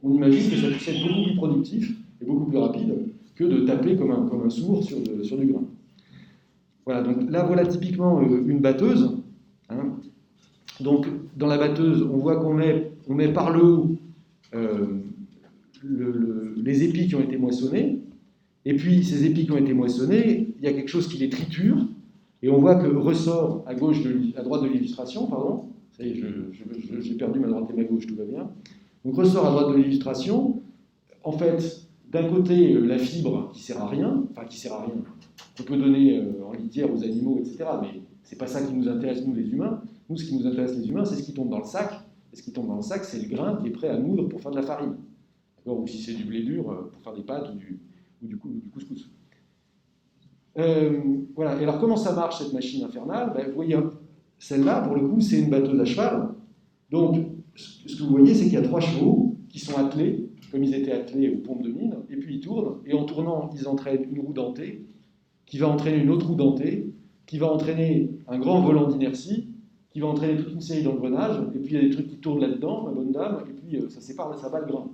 on imagine que ça puisse être beaucoup plus productif et beaucoup plus rapide que de taper comme un sourd sur du grain. Voilà, donc là, voilà typiquement une batteuse. Hein. Donc, dans la batteuse, on voit qu'on met par le haut les épis qui ont été moissonnés. Et puis, ces épis qui ont été moissonnés, il y a quelque chose qui les triture. Et on voit que ressort à droite de l'illustration, pardon. Ça y est, j'ai perdu ma droite et ma gauche, tout va bien. Donc, ressort à droite de l'illustration. En fait, d'un côté, la fibre qui sert à rien, qu'on peut donner en litière aux animaux, etc. Mais c'est pas ça qui nous intéresse, nous, les humains. Nous, ce qui nous intéresse, les humains, c'est ce qui tombe dans le sac. Et ce qui tombe dans le sac, c'est le grain qui est prêt à moudre pour faire de la farine. Ou si c'est du blé dur, pour faire des pâtes ou du couscous. Voilà. Et alors, comment ça marche, cette machine infernale? Vous voyez, celle-là, pour le coup, c'est une batteuse à cheval. Donc, ce que vous voyez, c'est qu'il y a 3 chevaux qui sont attelés, comme ils étaient attelés aux pompes de mine, et puis ils tournent, et en tournant, ils entraînent une roue dentée, qui va entraîner une autre roue dentée, qui va entraîner un grand volant d'inertie, qui va entraîner toute une série d'engrenages, et puis il y a des trucs qui tournent là-dedans, ma bonne dame, et puis ça bat le grain.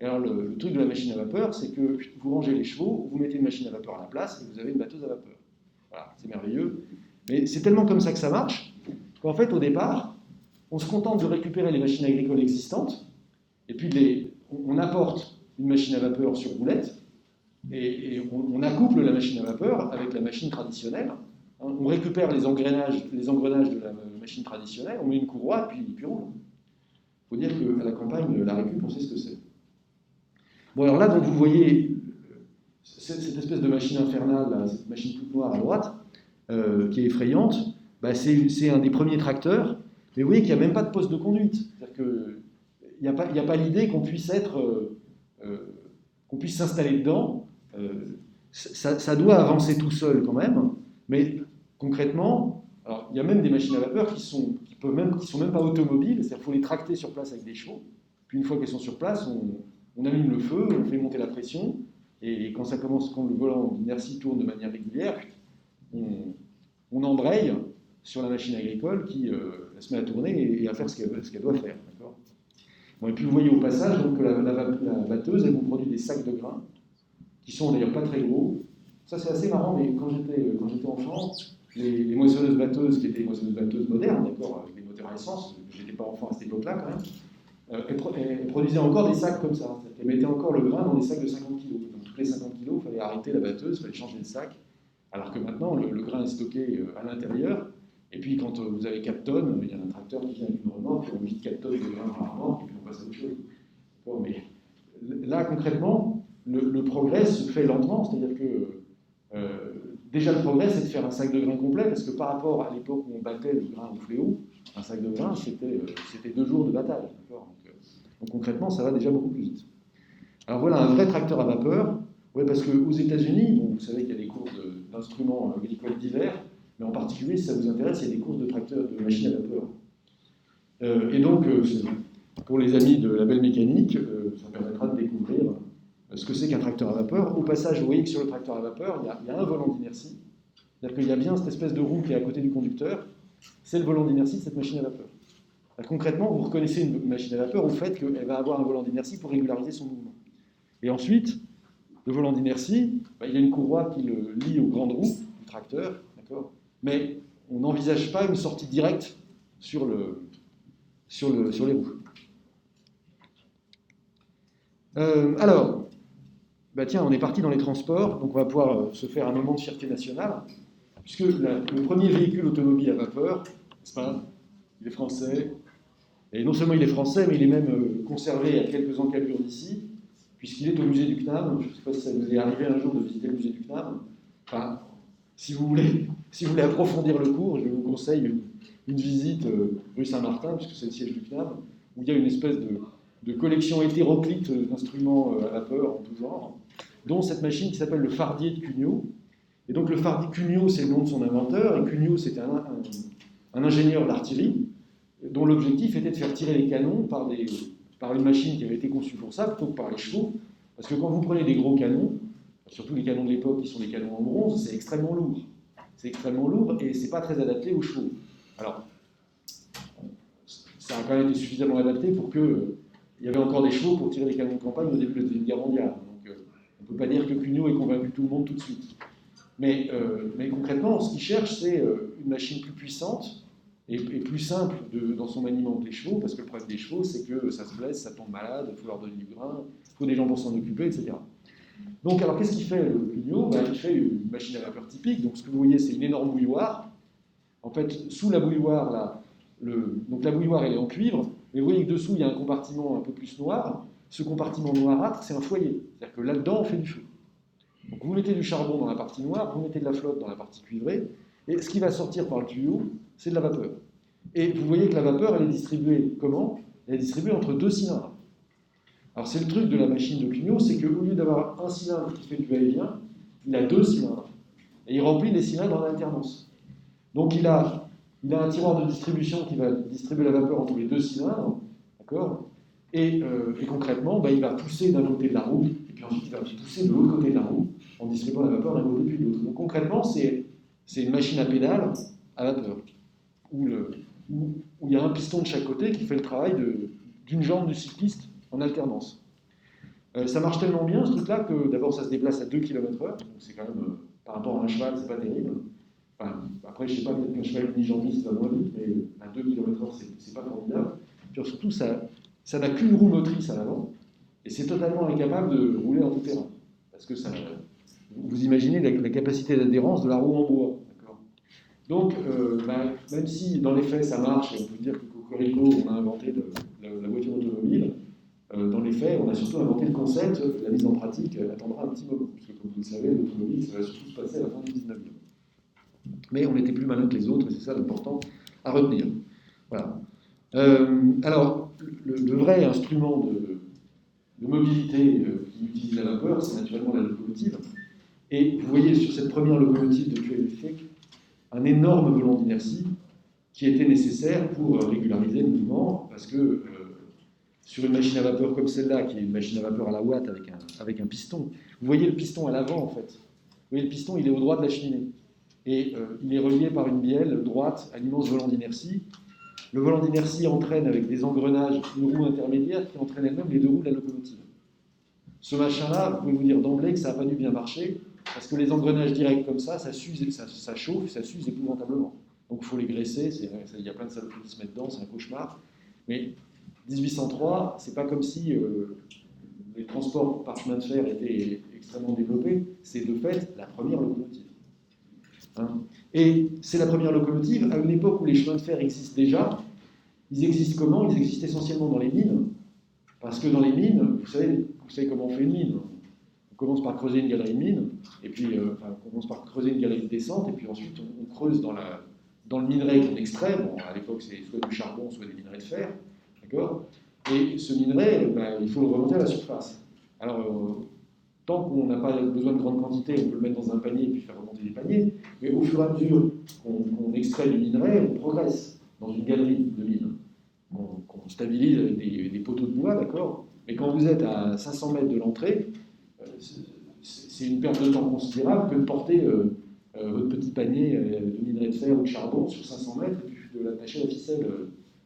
Et alors le truc de la machine à vapeur, c'est que vous rangez les chevaux, vous mettez une machine à vapeur à la place, et vous avez une batteuse à vapeur. Voilà, c'est merveilleux. Mais c'est tellement comme ça que ça marche, qu'en fait, au départ, on se contente de récupérer les machines agricoles existantes, et puis on apporte une machine à vapeur sur roulette, et on accouple la machine à vapeur avec la machine traditionnelle. On récupère les engrenages de la machine traditionnelle, on met une courroie, puis on roule. Il faut dire qu'à la campagne, la récup, on sait ce que c'est. Bon, alors là, donc, vous voyez cette espèce de machine infernale, là, cette machine toute noire à droite, qui est effrayante. C'est un des premiers tracteurs, mais vous voyez qu'il n'y a même pas de poste de conduite. C'est-à-dire qu'il n'y a pas l'idée qu'on puisse s'installer dedans. Ça doit avancer tout seul quand même, mais concrètement, alors, il y a même des machines à vapeur qui sont même pas automobiles, c'est-à-dire qu'il faut les tracter sur place avec des chevaux. Puis une fois qu'elles sont sur place, on allume le feu, on fait monter la pression, et quand le volant d'inertie tourne de manière régulière, on embraye sur la machine agricole qui se met à tourner et à faire ce qu'elle doit faire. Bon, et puis vous voyez au passage donc, que la batteuse, elle vous produit des sacs de grains, qui sont d'ailleurs pas très gros. Ça c'est assez marrant, mais quand j'étais enfant, les moissonneuses batteuses, qui étaient des moissonneuses batteuses modernes, d'accord, avec des moteurs à essence, j'étais pas enfant à cette époque-là quand même, elles produisaient encore des sacs comme ça. Elles mettaient encore le grain dans des sacs de 50 kg. Donc tous les 50 kg, il fallait arrêter la batteuse, il fallait changer le sac. Alors que maintenant, le grain est stocké à l'intérieur. Et puis quand vous avez 4 tonnes, il y a un tracteur qui vient avec une remorque, on vide 4 tonnes de grain par remorque, et puis on passe à autre chose. Bon, mais là, concrètement, le progrès se fait lentement, c'est-à-dire que déjà le progrès, c'est de faire un sac de grain complet, parce que par rapport à l'époque où on battait le grain au fléau, un sac de grain, c'était 2 jours de bataille. Donc concrètement, ça va déjà beaucoup plus vite. Alors voilà, un vrai tracteur à vapeur. Ouais, parce qu'aux États-Unis, vous savez qu'il y a des courses d'instruments agricoles divers, mais en particulier, si ça vous intéresse, il y a des courses de machines à vapeur. Et donc, pour les amis de la belle mécanique, ça permettra de découvrir ce que c'est qu'un tracteur à vapeur. Au passage, vous voyez que sur le tracteur à vapeur, il y a un volant d'inertie. C'est-à-dire qu'il y a bien cette espèce de roue qui est à côté du conducteur. C'est le volant d'inertie de cette machine à vapeur. Concrètement, vous reconnaissez une machine à vapeur au fait qu'elle va avoir un volant d'inertie pour régulariser son mouvement. Et ensuite, le volant d'inertie, il y a une courroie qui le lie aux grandes roues du tracteur, d'accord, mais on n'envisage pas une sortie directe sur les roues. Alors, tiens, on est parti dans les transports, donc on va pouvoir se faire un moment de fierté nationale, puisque le premier véhicule automobile à vapeur, n'est-ce pas, il est français, et non seulement il est français, mais il est même conservé à quelques encablures d'ici, puisqu'il est au musée du CNAM. Je ne sais pas si ça vous est arrivé un jour de visiter le musée du CNAM. Enfin, si vous voulez approfondir le cours, je vous conseille une visite rue Saint-Martin, puisque c'est le siège du CNAM, où il y a une espèce de collection hétéroclite d'instruments à vapeur en tout genre, dont cette machine qui s'appelle le fardier de Cugnot. Et donc le fardier Cugnot, c'est le nom de son inventeur, et Cugnot, c'était un ingénieur d'artillerie, dont l'objectif était de faire tirer les canons par une machine qui avait été conçue pour ça, plutôt que par les chevaux, parce que quand vous prenez des gros canons, surtout les canons de l'époque qui sont des canons en bronze, c'est extrêmement lourd. C'est extrêmement lourd et c'est pas très adapté aux chevaux. Alors, ça a quand même été suffisamment adapté pour qu'il y avait encore des chevaux pour tirer les canons de campagne au début de la Deuxième Guerre mondiale. Donc, on ne peut pas dire que Cugnot ait convaincu tout le monde tout de suite. Mais concrètement, ce qu'ils cherchent, c'est une machine plus puissante et plus simple dans son maniement que les chevaux, parce que le problème des chevaux, c'est que ça se blesse, ça tombe malade, il faut leur donner du grain, il faut des gens pour s'en occuper, etc. Donc, alors, qu'est-ce qu'il fait le Cugnot? Il fait une machine à vapeur typique. Donc, ce que vous voyez, c'est une énorme bouilloire. En fait, sous la bouilloire, là, donc la bouilloire, elle est en cuivre, mais vous voyez que dessous, il y a un compartiment un peu plus noir. Ce compartiment noirâtre, c'est un foyer. C'est-à-dire que là-dedans, on fait du feu. Donc, vous mettez du charbon dans la partie noire, vous mettez de la flotte dans la partie cuivrée, et ce qui va sortir par le tuyau, c'est de la vapeur. Et vous voyez que la vapeur, elle est distribuée comment? Elle est distribuée entre deux cylindres. Alors, c'est le truc de la machine de Cugnot, c'est qu'au lieu d'avoir un cylindre qui fait du va-et-vient, il a deux cylindres. Et il remplit les cylindres en alternance. Donc, il a un tiroir de distribution qui va distribuer la vapeur entre les deux cylindres, d'accord? Et concrètement, il va pousser d'un côté de la roue, et puis ensuite il va pousser de l'autre côté de la roue, en distribuant la vapeur d'un côté puis de l'autre. Donc concrètement, c'est une machine à pédale à vapeur, où il y a un piston de chaque côté qui fait le travail d'une jambe du cycliste en alternance. Ça marche tellement bien ce truc-là que d'abord ça se déplace à 2 km/h, donc c'est quand même, par rapport à un cheval, c'est pas terrible. Enfin, après, je sais pas, peut-être qu'un cheval unijambiste va moins vite, mais à 2 km/h, c'est pas formidable. Puis surtout, ça n'a qu'une roue motrice à l'avant, et c'est totalement incapable de rouler en tout terrain. Parce que vous imaginez la capacité d'adhérence de la roue en bois. Donc, même si dans les faits ça marche, et on peut dire que Cocorico, on a inventé la voiture automobile, dans les faits, on a surtout inventé le concept, la mise en pratique attendra un petit moment, puisque comme vous le savez, l'automobile, ça va surtout se passer à la fin du 19e. Mais on était plus malin que les autres, et c'est ça l'important à retenir. Voilà. Alors, le vrai instrument de mobilité qui utilise la vapeur, c'est naturellement la locomotive. Et vous voyez sur cette première locomotive de cuir électrique un énorme volant d'inertie qui était nécessaire pour régulariser le mouvement, parce que sur une machine à vapeur comme celle-là, qui est une machine à vapeur à la Watt avec un piston, vous voyez le piston à l'avant en fait. Vous voyez le piston, il est au droit de la cheminée. Et il est relié par une bielle droite à l'immense volant d'inertie. Le volant d'inertie entraîne avec des engrenages une roue intermédiaire qui entraîne elle-même les deux roues de la locomotive. Ce machin-là, vous pouvez vous dire d'emblée que ça n'a pas dû bien marcher, parce que les engrenages directs comme ça s'use, ça chauffe, ça s'use épouvantablement. Donc il faut les graisser, il y a plein de saloperies qui se mettent dedans, c'est un cauchemar. Mais 1803, c'est pas comme si les transports par chemin de fer étaient extrêmement développés, c'est de fait la première locomotive. Et c'est la première locomotive à une époque où les chemins de fer existent déjà. Ils existent comment? Ils existent essentiellement dans les mines, parce que dans les mines, vous savez comment on fait une mine. On commence par creuser une galerie de mine, et puis on commence par creuser une galerie de descente, et puis ensuite on creuse dans le minerai qu'on extrait. Bon, à l'époque, c'est soit du charbon, soit des minerais de fer, d'accord? Et ce minerai, il faut le remonter à la surface. Alors, tant qu'on n'a pas besoin de grandes quantités, on peut le mettre dans un panier et puis faire remonter des paniers. Mais au fur et à mesure qu'on extrait du minerai, on progresse dans une galerie de mine. On stabilise avec des poteaux de bois, d'accord? Mais quand vous êtes à 500 mètres de l'entrée, c'est une perte de temps considérable que de porter votre petit panier de minerai de fer ou de charbon sur 500 mètres et puis de l'attacher à la ficelle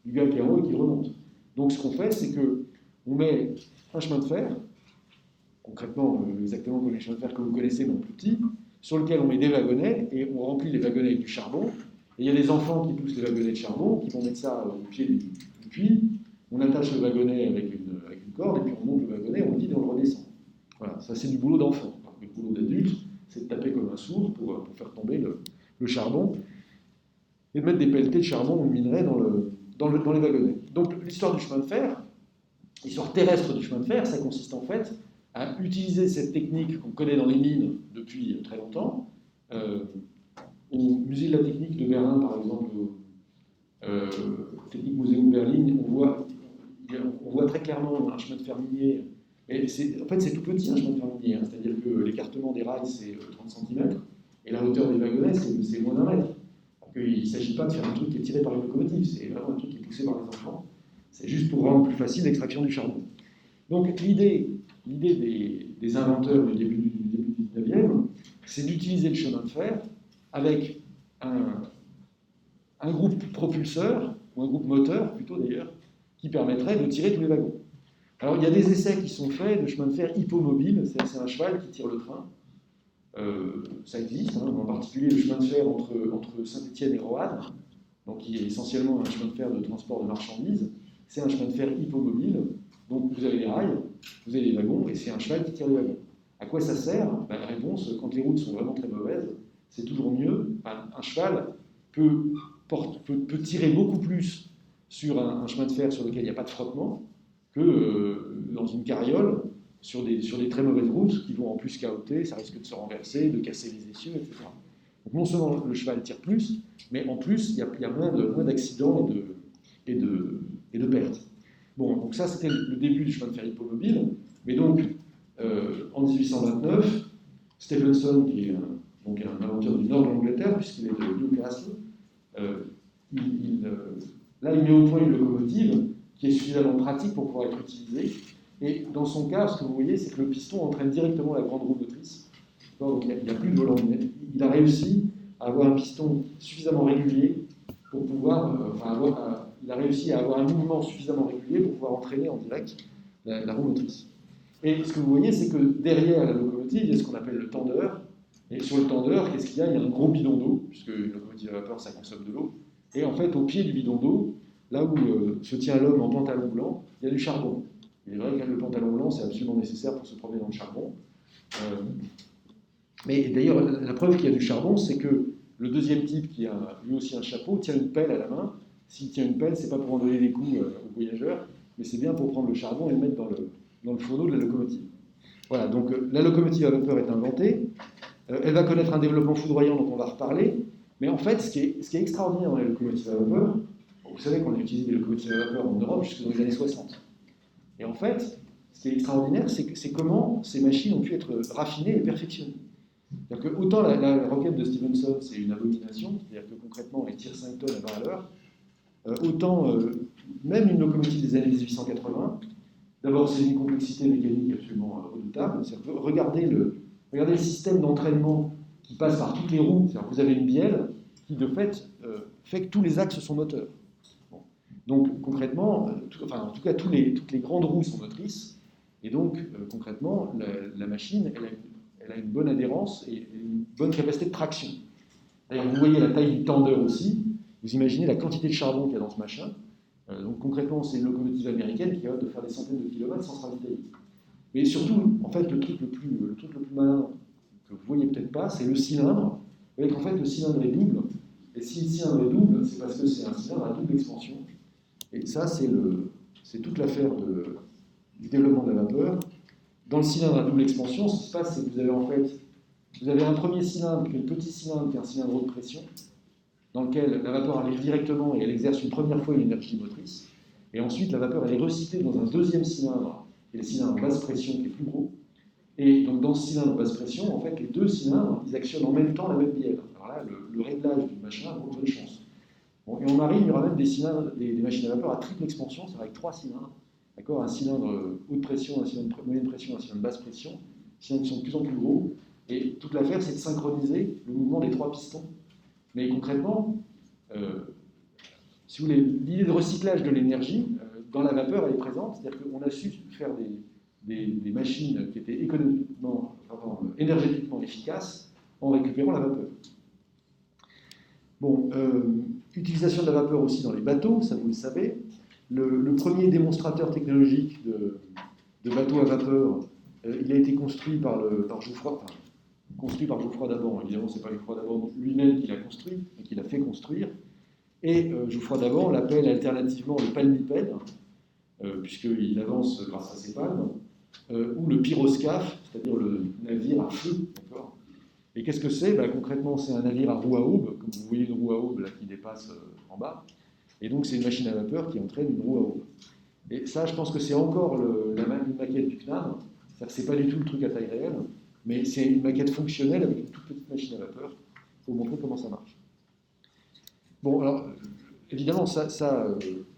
du gars qui est en haut et qui remonte. Donc ce qu'on fait, c'est qu'on met un chemin de fer, concrètement exactement comme les chemins de fer que vous connaissez, mais plus petits, sur lequel on met des wagonnets et on remplit les wagonnets avec du charbon. Et il y a des enfants qui poussent les wagonnets de charbon, qui vont mettre ça au pied du puits. On attache le wagonnet avec une corde et puis on monte le wagonnet, on le vide et on le redescend. Voilà, ça c'est du boulot d'enfant. Le boulot d'adulte, c'est de taper comme un sourd pour faire tomber le charbon et de mettre des pelletées de charbon ou de minerai dans les wagonnets. Donc l'histoire du chemin de fer, l'histoire terrestre du chemin de fer, ça consiste en fait à utiliser cette technique qu'on connaît dans les mines depuis très longtemps. Au musée de la technique de Berlin, par exemple, Technik Museum Berlin, on voit très clairement un chemin de fer minier. Et en fait, c'est tout petit un chemin de fer minier, c'est-à-dire que l'écartement des rails, c'est 30 cm, et la hauteur des wagonnets, c'est moins d'un mètre. Il ne s'agit pas de faire un truc qui est tiré par une locomotive, c'est vraiment un truc qui est poussé par les enfants. C'est juste pour rendre plus facile l'extraction du charbon. Donc l'idée des inventeurs du début du 19e, c'est d'utiliser le chemin de fer avec un groupe propulseur, ou un groupe moteur plutôt d'ailleurs, qui permettrait de tirer tous les wagons. Alors il y a des essais qui sont faits de chemin de fer hippomobile, c'est un cheval qui tire le train. Ça existe, hein, en particulier le chemin de fer entre Saint-Étienne et Roanne, donc qui est essentiellement un chemin de fer de transport de marchandises. C'est un chemin de fer hippomobile, donc vous avez les rails, vous avez les wagons, et c'est un cheval qui tire les wagons. À quoi ça sert? La réponse, quand les routes sont vraiment très mauvaises, c'est toujours mieux. Un cheval peut tirer beaucoup plus sur un chemin de fer sur lequel il n'y a pas de frottement que dans une carriole sur des très mauvaises routes qui vont en plus cahoter, ça risque de se renverser, de casser les essieux, etc. Donc non seulement le cheval tire plus, mais en plus il y a moins d'accidents et de pertes. Bon, donc ça c'était le début du chemin de fer hippomobile, mais donc en 1829, Stephenson, qui est donc un inventeur du nord de l'Angleterre, puisqu'il est de Newcastle, là il met au point une locomotive qui est suffisamment pratique pour pouvoir être utilisée. Et dans son cas, ce que vous voyez, c'est que le piston entraîne directement la grande roue motrice. Donc il n'y a plus de volant. Il a réussi à avoir un piston suffisamment régulier pour pouvoir, il a réussi à avoir un mouvement suffisamment régulier pour pouvoir entraîner en direct la roue motrice. Et ce que vous voyez, c'est que derrière la locomotive, il y a ce qu'on appelle le tendeur. Et sur le tendeur, qu'est-ce qu'il y a? Il y a un gros bidon d'eau, puisque une locomotive à vapeur, ça consomme de l'eau. Et en fait, au pied du bidon d'eau, là où se tient l'homme en pantalon blanc, il y a du charbon. Il est vrai que le pantalon blanc, c'est absolument nécessaire pour se promener dans le charbon. Mais d'ailleurs, la preuve qu'il y a du charbon, c'est que le deuxième type, qui a lui aussi un chapeau, tient une pelle à la main. S'il tient une pelle, c'est pas pour en donner des coups aux voyageurs, mais c'est bien pour prendre le charbon et le mettre dans le fourneau de la locomotive. Voilà, donc la locomotive à vapeur est inventée. Elle va connaître un développement foudroyant dont on va reparler. Mais en fait, ce qui est extraordinaire dans les locomotives à vapeur, vous savez qu'on a utilisé des locomotives à vapeur en Europe jusque dans les années 60. Et en fait, ce qui est extraordinaire, c'est comment ces machines ont pu être raffinées et perfectionnées. C'est-à-dire que autant la roquette de Stephenson, c'est une abomination, c'est-à-dire que concrètement, elle tire 5 tonnes à 20 à l'heure, autant même une locomotive des années 1880, d'abord c'est une complexité mécanique absolument redoutable. Regardez le système d'entraînement qui passe par toutes les roues, c'est-à-dire que vous avez une bielle qui de fait fait que tous les axes sont moteurs. Donc concrètement, en tout cas toutes les grandes roues sont motrices, et donc concrètement la machine elle a une bonne adhérence et une bonne capacité de traction. D'ailleurs vous voyez la taille du tendeur aussi, vous imaginez la quantité de charbon qu'il y a dans ce machin. Donc concrètement c'est une locomotive américaine qui est capable de faire des centaines de kilomètres sans se ravitailler. Mais surtout, en fait, le truc le plus malin que vous voyez peut-être pas, c'est le cylindre. Vous voyez qu'en fait le cylindre est double, et si le cylindre est double, c'est parce que c'est un cylindre à double expansion. Et ça, c'est toute l'affaire du développement de la vapeur. Dans le cylindre à double expansion, ce qui se passe, c'est que vous avez un premier cylindre, qui est le petit cylindre, qui est un cylindre haute pression, dans lequel la vapeur arrive directement et elle exerce une première fois une énergie motrice. Et ensuite, la vapeur elle est recyclée dans un deuxième cylindre, qui est le cylindre en basse pression, qui est plus gros. Et donc, dans ce cylindre en basse pression, en fait, les deux cylindres, ils actionnent en même temps la même bielle. Alors là, le réglage du machin a beaucoup de chance. Bon, et en marine, il y aura même des machines à vapeur à triple expansion, c'est avec 3 cylindres. D'accord, un cylindre haute pression, un cylindre moyenne pression, un cylindre basse pression. Les cylindres sont de plus en plus gros. Et toute l'affaire, c'est de synchroniser le mouvement des 3 pistons. Mais concrètement, si vous voulez, l'idée de recyclage de l'énergie, dans la vapeur, elle est présente. C'est-à-dire qu'on a su faire des machines qui étaient énergétiquement efficaces en récupérant la vapeur. Bon, utilisation de la vapeur aussi dans les bateaux, ça vous le savez. Le premier démonstrateur technologique de bateaux à vapeur, il a été construit par Jouffroy, construit par Jouffroy d'Aban. Évidemment, ce n'est pas Jouffroy d'Aban lui-même qui l'a construit, mais qui l'a fait construire. Et Jouffroy d'Aban l'appelle alternativement le palmipède, puisqu'il avance grâce à ses palmes, ou le pyroscaphe, c'est-à-dire le navire à feu. D'accord. Et qu'est-ce que c'est? Concrètement, c'est un navire à roue à aube, comme vous voyez une roue à aube là, qui dépasse en bas. Et donc, c'est une machine à vapeur qui entraîne une roue à aube. Et ça, je pense que c'est encore une maquette du CNAM. C'est pas du tout le truc à taille réelle, mais c'est une maquette fonctionnelle avec une toute petite machine à vapeur pour montrer comment ça marche. Bon, alors, évidemment,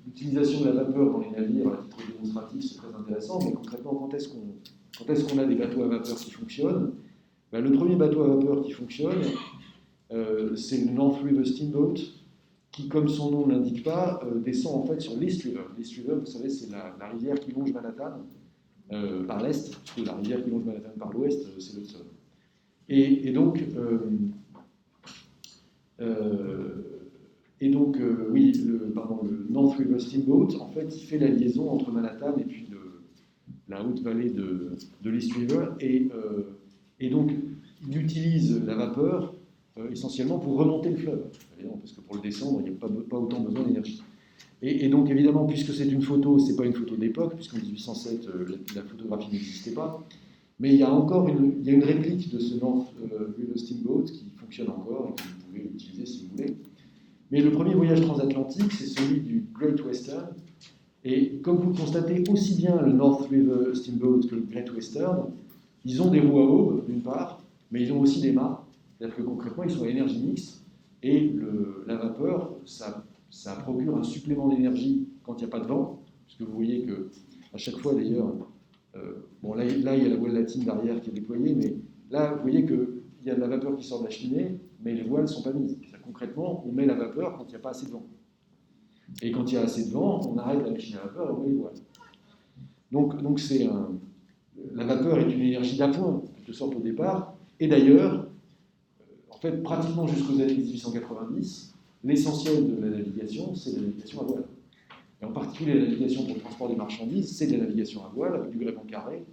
l'utilisation de la vapeur dans les navires à titre démonstratif, c'est très intéressant, mais concrètement, quand est-ce qu'on a des bateaux à vapeur qui fonctionnent? Le premier bateau à vapeur qui fonctionne, c'est le North River Steamboat, qui, comme son nom ne l'indique pas, descend en fait sur l'East River. L'East River, vous savez, c'est la rivière qui longe Manhattan par l'est, parce que la rivière qui longe Manhattan par l'ouest, c'est l'Hudson. Et donc, oui, le North River Steamboat, en fait, il fait la liaison entre Manhattan et puis la haute vallée de l'East River, et donc il utilise la vapeur essentiellement pour remonter le fleuve, évidemment, parce que pour le descendre, il n'y a pas autant besoin d'énergie. Et donc évidemment, puisque c'est une photo, c'est pas une photo d'époque, puisqu'en 1807 la photographie n'existait pas, mais il y a une réplique de ce North River Steamboat qui fonctionne encore et que vous pouvez utiliser si vous voulez. Mais le premier voyage transatlantique, c'est celui du Great Western. Et comme vous le constatez, aussi bien le North River Steamboat que le Great Western, ils ont des roues à aubes, d'une part, mais ils ont aussi des mâts. C'est-à-dire que concrètement, ils sont à énergie mixte. Et la vapeur, ça procure un supplément d'énergie quand il n'y a pas de vent. Puisque vous voyez qu'à chaque fois, d'ailleurs, bon, là, il y a la voile latine derrière qui est déployée, mais là, vous voyez qu'il y a de la vapeur qui sort de la cheminée, mais les voiles ne sont pas mises. Concrètement, on met la vapeur quand il n'y a pas assez de vent. Et quand il y a assez de vent, on arrête la machine à vapeur et on met les voiles. Donc la vapeur est une énergie d'appoint, en quelque sorte, au départ. Et d'ailleurs, en fait, pratiquement jusqu'aux années 1890, l'essentiel de la navigation, c'est la navigation à voile. Et en particulier, la navigation pour le transport des marchandises, c'est de la navigation à voile, avec du gréement carré.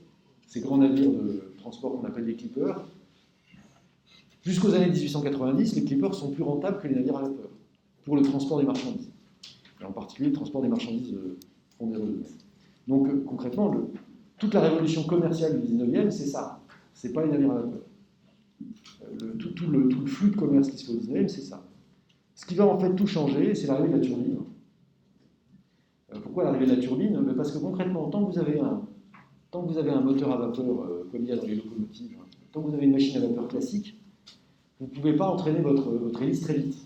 Ces grands navires de transport qu'on appelle des clippers. Jusqu'aux années 1890, les clippers sont plus rentables que les navires à vapeur, pour le transport des marchandises. Et en particulier le transport des marchandises pondéreuses. Donc concrètement, toute la révolution commerciale du 19e, c'est ça. C'est pas les navires à vapeur. Tout le flux de commerce qui se fait au 19e, c'est ça. Ce qui va en fait tout changer, c'est l'arrivée de la turbine. Pourquoi l'arrivée de la turbine? Parce que concrètement, tant que vous avez un moteur à vapeur, comme il y a dans les locomotives, tant que vous avez une machine à vapeur classique, vous ne pouvez pas entraîner votre hélice très vite.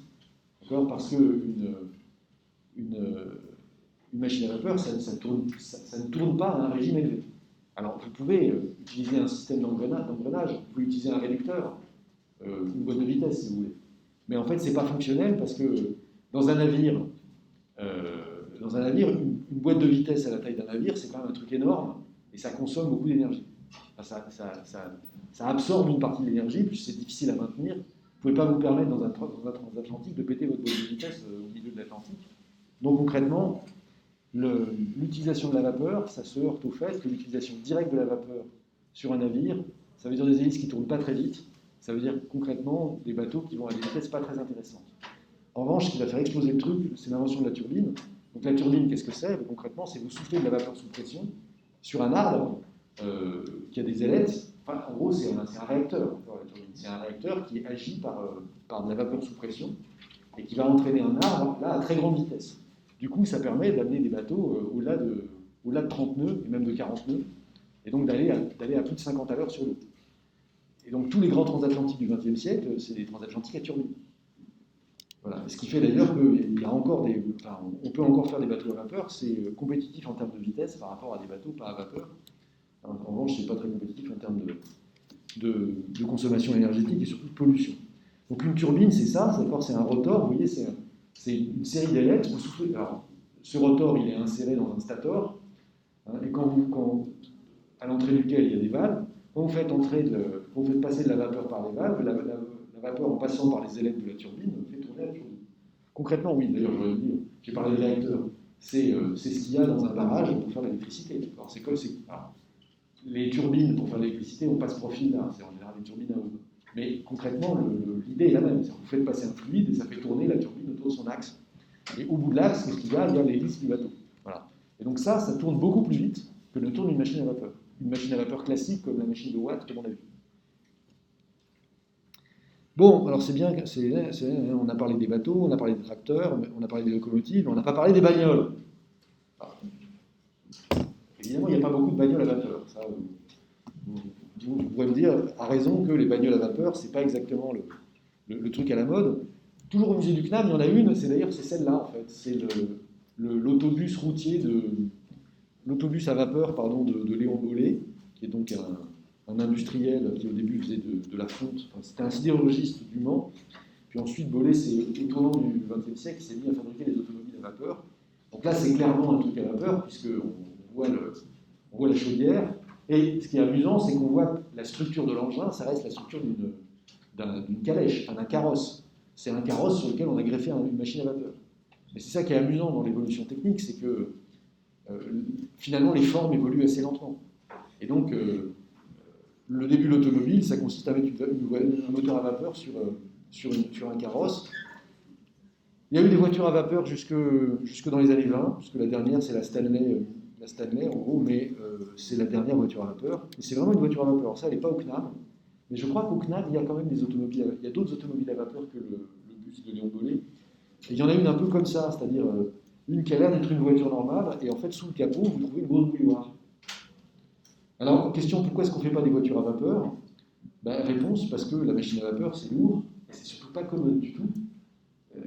D'accord? Parce qu'une machine à vapeur, ça ne tourne pas à un régime élevé. Alors, vous pouvez utiliser un système d'engrenage, vous pouvez utiliser un réducteur, une boîte de vitesse, si vous voulez. Mais en fait, ce n'est pas fonctionnel parce que dans un navire, une boîte de vitesse à la taille d'un navire, c'est quand même un truc énorme et ça consomme beaucoup d'énergie. Enfin, ça absorbe une partie de l'énergie, puis c'est difficile à maintenir. Vous ne pouvez pas vous permettre dans un transatlantique de péter votre boîte de vitesse au milieu de l'Atlantique. Donc concrètement, l'utilisation de la vapeur, ça se heurte au fait que l'utilisation directe de la vapeur sur un navire, ça veut dire des hélices qui ne tournent pas très vite, ça veut dire concrètement des bateaux qui vont à des vitesses pas très intéressantes. En revanche, ce qui va faire exploser le truc, c'est l'invention de la turbine. Donc la turbine, qu'est-ce que c'est? Concrètement, c'est vous souffler de la vapeur sous pression sur un arbre qui a des ailettes. Enfin, en gros, c'est un réacteur. C'est un réacteur qui agit par de la vapeur sous pression et qui va entraîner un arbre là à très grande vitesse. Du coup, ça permet d'amener des bateaux au-delà de 30 nœuds et même de 40 nœuds, et donc d'aller à plus de 50 à l'heure sur l'eau. Et donc tous les grands transatlantiques du XXe siècle, c'est des transatlantiques à turbine. Voilà. Ce qui fait d'ailleurs qu'il y a encore on peut encore faire des bateaux à vapeur, c'est compétitif en termes de vitesse par rapport à des bateaux pas à vapeur. En revanche, c'est pas très compétitif en termes de consommation énergétique et surtout de pollution. Donc une turbine, c'est ça, c'est un rotor, vous voyez, c'est une série d'ailettes. Vous soufflez. Alors, ce rotor, il est inséré dans un stator, hein, et à l'entrée duquel il y a des valves, quand vous faites passer de la vapeur par les valves, la vapeur en passant par les ailettes de la turbine fait tourner la turbine. Concrètement, oui, d'ailleurs, j'ai parlé de réacteur. C'est ce qu'il y a dans un barrage pour faire l'électricité. Alors, les turbines pour faire l'électricité n'ont pas ce profil-là, c'est en général des turbines à aube. Mais concrètement, l'idée est la même. Vous faites passer un fluide et ça fait tourner la turbine autour de son axe. Et au bout de l'axe, qu'est-ce qu'il y a? Il y a l'hélice du bateau. Voilà. Et donc ça tourne beaucoup plus vite que ne tourne une machine à vapeur. Une machine à vapeur classique comme la machine de Watt, comme on a vu. Bon, alors c'est bien, on a parlé des bateaux, on a parlé des tracteurs, on a parlé des locomotives, mais on n'a pas parlé des bagnoles. Alors, évidemment, il n'y a pas beaucoup de bagnoles à vapeur. Ça, vous pourrez me dire, à raison, que les bagnoles à vapeur, c'est pas exactement le truc à la mode. Toujours au musée du CNAM, il y en a une, c'est celle-là en fait. C'est l'autobus routier l'autobus à vapeur de Léon Bollé, qui est donc un industriel qui au début faisait de la fonte. Enfin, c'était un sidérurgiste du Mans. Puis ensuite, Bollé, au tournant du XXe siècle, s'est mis à fabriquer des automobiles à vapeur. Donc là, c'est clairement un truc à vapeur, puisqu'on voit la chaudière. Et ce qui est amusant, c'est qu'on voit la structure de l'engin, ça reste la structure d'une calèche, d'un carrosse. C'est un carrosse sur lequel on a greffé une machine à vapeur. Et c'est ça qui est amusant dans l'évolution technique, c'est que finalement les formes évoluent assez lentement. Et donc, le début de l'automobile, ça consiste à mettre un moteur à vapeur sur un carrosse. Il y a eu des voitures à vapeur jusque dans les années 20, puisque la dernière, c'est la Stanley en gros, mais c'est la dernière voiture à vapeur. Et c'est vraiment une voiture à vapeur. Alors ça, elle n'est pas au CNAM, mais je crois qu'au CNAM, il y a quand même il y a d'autres automobiles à vapeur que le bus de Léon Bollet. Et il y en a une un peu comme ça, c'est-à-dire une qui a l'air d'être une voiture normale, et en fait, sous le capot, vous trouvez une grosse bouilloire. Alors, question, pourquoi est-ce qu'on ne fait pas des voitures à vapeur? Réponse, parce que la machine à vapeur, c'est lourd, et c'est surtout pas commode du tout.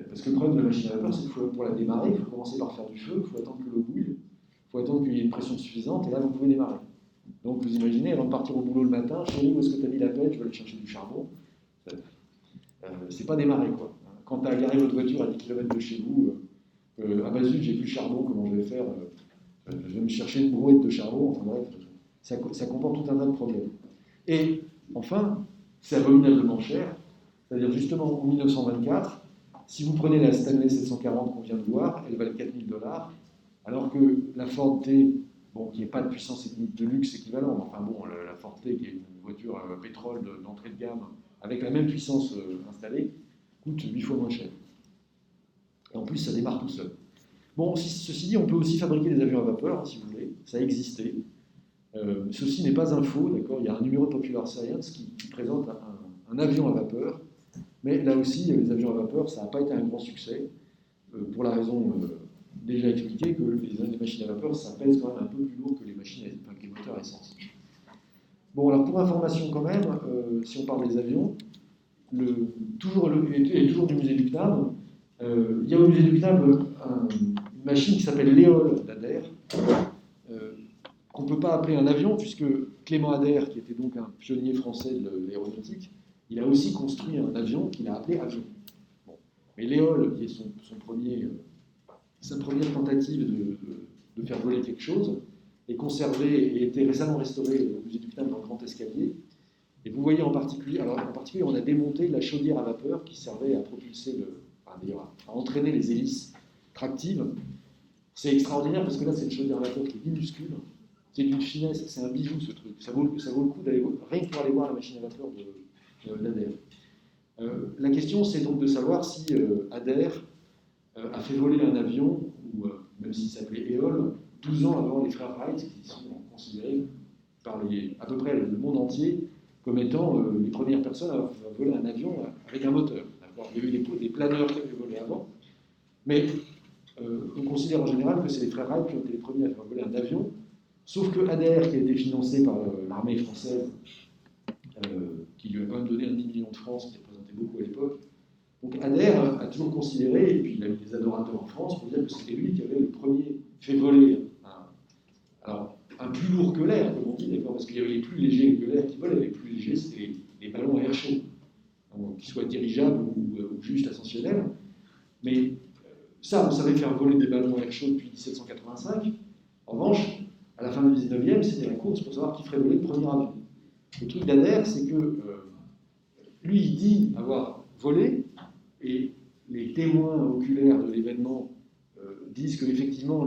Parce que le problème de la machine à vapeur, c'est qu'il faut, pour la démarrer, il faut commencer par faire du feu, il faut attendre que l'eau bouille, il faut attendre qu'il y ait une pression suffisante, et là, vous pouvez démarrer. Donc, vous imaginez, avant de partir au boulot le matin, chérie, où est-ce que tu as mis la pelle? Je vais aller chercher du charbon. C'est pas démarrer, quoi. Quand tu as garé votre voiture à 10 km de chez vous, ah bah zut, j'ai plus de charbon, comment je vais faire? Je vais me chercher une brouette de charbon, enfin bref, ça comporte tout un tas de problèmes. Et enfin, c'est abominablement cher, c'est-à-dire justement en 1924, si vous prenez la Stanley 740 qu'on vient de voir, elle valait $4 000, alors que la Ford T, bon, qui n'est pas de puissance de luxe équivalent, enfin bon, la Ford T, qui est une voiture à pétrole d'entrée de gamme, avec la même puissance installée, coûte 8 fois moins cher. Et en plus, ça démarre tout seul. Bon, ceci dit, on peut aussi fabriquer des avions à vapeur, hein, si vous voulez, ça existait. Ceci n'est pas un faux, d'accord. Il y a un numéro de Popular Science qui présente un avion à vapeur, mais là aussi, les avions à vapeur, ça n'a pas été un grand succès, pour la raison déjà expliquée que les machines à vapeur, ça pèse quand même un peu plus lourd que les moteurs à essence. Bon, alors pour information quand même, si on parle des avions, toujours du musée du CNAM, il y a au musée du CNAM une machine qui s'appelle l'Éole d'Adair, qu'on ne peut pas appeler un avion, puisque Clément Adair, qui était donc un pionnier français de l'aéronautique, il a aussi construit un avion qu'il a appelé avion. Bon. Mais l'Éole, qui est sa première tentative de faire voler quelque chose, est conservée et a été récemment restaurée au musée du CNAM dans le Grand Escalier. Et vous voyez en particulier, on a démonté la chaudière à vapeur qui servait à propulser à entraîner les hélices tractives. C'est extraordinaire parce que là, c'est une chaudière à vapeur qui est minuscule. C'est d'une finesse, c'est un bijou ce truc. Ça vaut le coup d'aller rien que pour aller voir la machine à vapeur d'Adair. La question, c'est donc de savoir si Adair a fait voler un avion, ou même s'il s'appelait Éole, 12 ans avant les frères Wright, qui sont considérés par à peu près le monde entier comme étant les premières personnes à voler un avion avec un moteur. Il y a eu des planeurs qui avaient volé avant, mais on considère en général que c'est les frères Wright qui ont été les premiers à faire voler un avion, sauf que Adair, qui a été financé par l'armée française, qui lui a quand même donné 10 millions de francs, ce qui représentait beaucoup à l'époque. Donc Adair a toujours considéré, et puis il a eu des adorateurs en France, pour dire que c'était lui qui avait le premier fait voler un plus lourd que l'air, comme on dit, d'accord, parce qu'il y avait les plus légers que l'air qui volaient, les plus légers, c'était les ballons à air chaud, qu'ils soient dirigeables ou juste ascensionnels. Mais ça, on savait faire voler des ballons à air chaud depuis 1785. En revanche, à la fin du 19e, c'était la course pour savoir qui ferait voler le premier avion. Le truc d'Adair, c'est que lui, il dit avoir volé, et les témoins oculaires de l'événement disent qu'effectivement,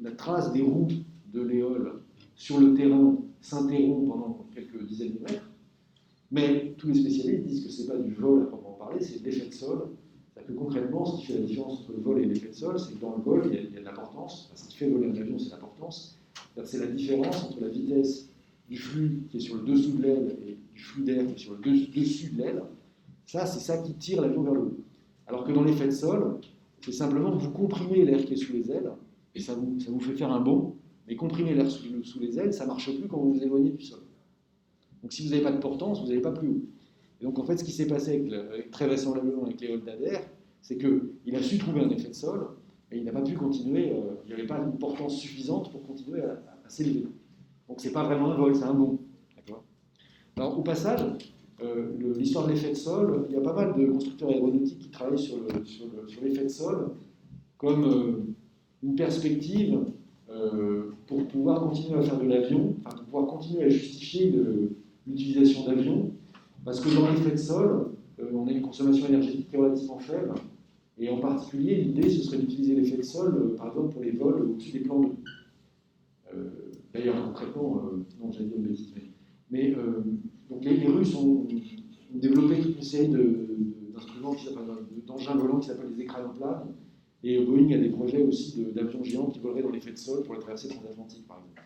la trace des roues de l'Éole sur le terrain s'interrompt pendant quelques dizaines de mètres, mais tous les spécialistes disent que ce n'est pas du vol à proprement parler, c'est de l'effet de sol. C'est-à-dire que concrètement, ce qui fait la différence entre le vol et l'effet de sol, c'est que dans le vol, il y a de l'importance. Enfin, ce qui fait voler un avion, c'est l'importance. C'est la différence entre la vitesse du flux qui est sur le dessous de l'aile et du flux d'air qui est sur le dessus de l'aile. Ça, c'est ça qui tire l'avion vers le haut. Alors que dans l'effet de sol, c'est simplement que vous comprimez l'air qui est sous les ailes, et ça vous fait faire un bond, mais comprimer l'air sous les ailes, ça ne marche plus quand vous vous éloignez du sol. Donc si vous n'avez pas de portance, vous n'allez pas plus haut. Et donc en fait, ce qui s'est passé très vraisemblablement avec l'Éole d'Adair, c'est qu'il a su trouver un effet de sol, et il n'a pas pu continuer, il n'y avait pas une portance suffisante pour continuer à s'élever. Donc c'est pas vraiment un vol, c'est un bond. D'accord. Alors au passage, l'histoire de l'effet de sol, il y a pas mal de constructeurs aéronautiques qui travaillent sur l'effet de sol comme une perspective pour pouvoir continuer à faire de l'avion, enfin, pour pouvoir continuer à justifier l'utilisation d'avions, parce que dans l'effet de sol, on a une consommation énergétique qui est relativement faible, et en particulier, l'idée, ce serait d'utiliser l'effet de sol, par exemple, pour les vols au-dessus des plans d'eau. D'ailleurs, concrètement, non, j'allais dire une bêtise, mais donc les Russes ont développé toute une série d'instruments, d'engins volants qui s'appellent les écrans planes, et Boeing a des projets aussi d'avions géants qui voleraient dans l'effet de sol pour les traversées transatlantiques, par exemple.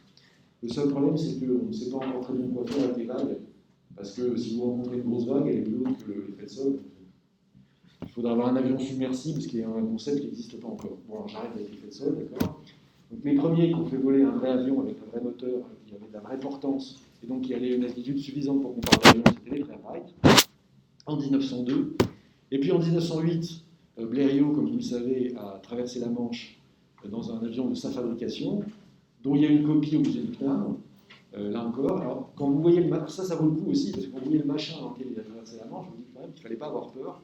Le seul problème, c'est qu'on ne sait pas encore très bien quoi faire avec les vagues, parce que si vous rencontrez une grosse vague, elle est plus haute que l'effet de sol. Il faudra avoir un avion submersible, ce qui est un concept qui n'existe pas encore. Bon, alors j'arrête avec l'effet de sol, d'accord. Donc les premiers qui ont fait voler un vrai avion avec un vrai moteur, qui avait de la vraie portance, et donc qui allait à une altitude suffisante pour qu'on parle d'avion, c'était les frères Wright, en 1902. Et puis en 1908, Blériot, comme vous le savez, a traversé la Manche dans un avion de sa fabrication, dont il y a une copie au musée du CNAM, là encore. Alors, quand vous voyez ça vaut le coup aussi, parce que quand vous voyez le machin dans lequel il a traversé la Manche, je vous dis quand même qu'il ne fallait pas avoir peur.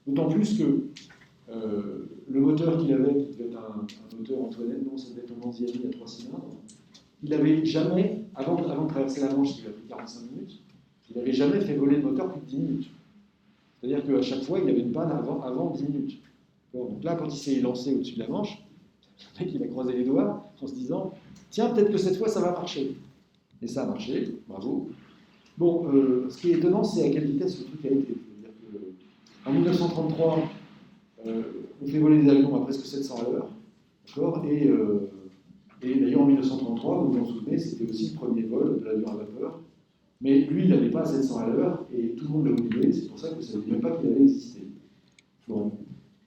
D'autant plus que le moteur qu'il avait, qui devait être un moteur Antoinette, non, ça devait être un Manziani à 3 cylindres, il n'avait jamais, avant de traverser la Manche, qui lui a pris 45 minutes, il n'avait jamais fait voler le moteur plus de 10 minutes. C'est-à-dire qu'à chaque fois, il avait une panne avant 10 minutes. Donc là, quand il s'est lancé au-dessus de la Manche, le mec, il a croisé les doigts en se disant « Tiens, peut-être que cette fois, ça va marcher. » Et ça a marché, bravo. Bon, ce qui est étonnant, c'est à quelle vitesse le truc a été. C'est-à-dire qu'en 1933, on fait voler des avions à presque 700 à l'heure. D'accord, et d'ailleurs, en 1933, vous vous en souvenez, c'était aussi le premier vol de l'avion à vapeur. Mais lui, il n'allait pas à 700 à l'heure, et tout le monde l'a oublié, c'est pour ça que ça ne dit même pas qu'il avait existé. Bon.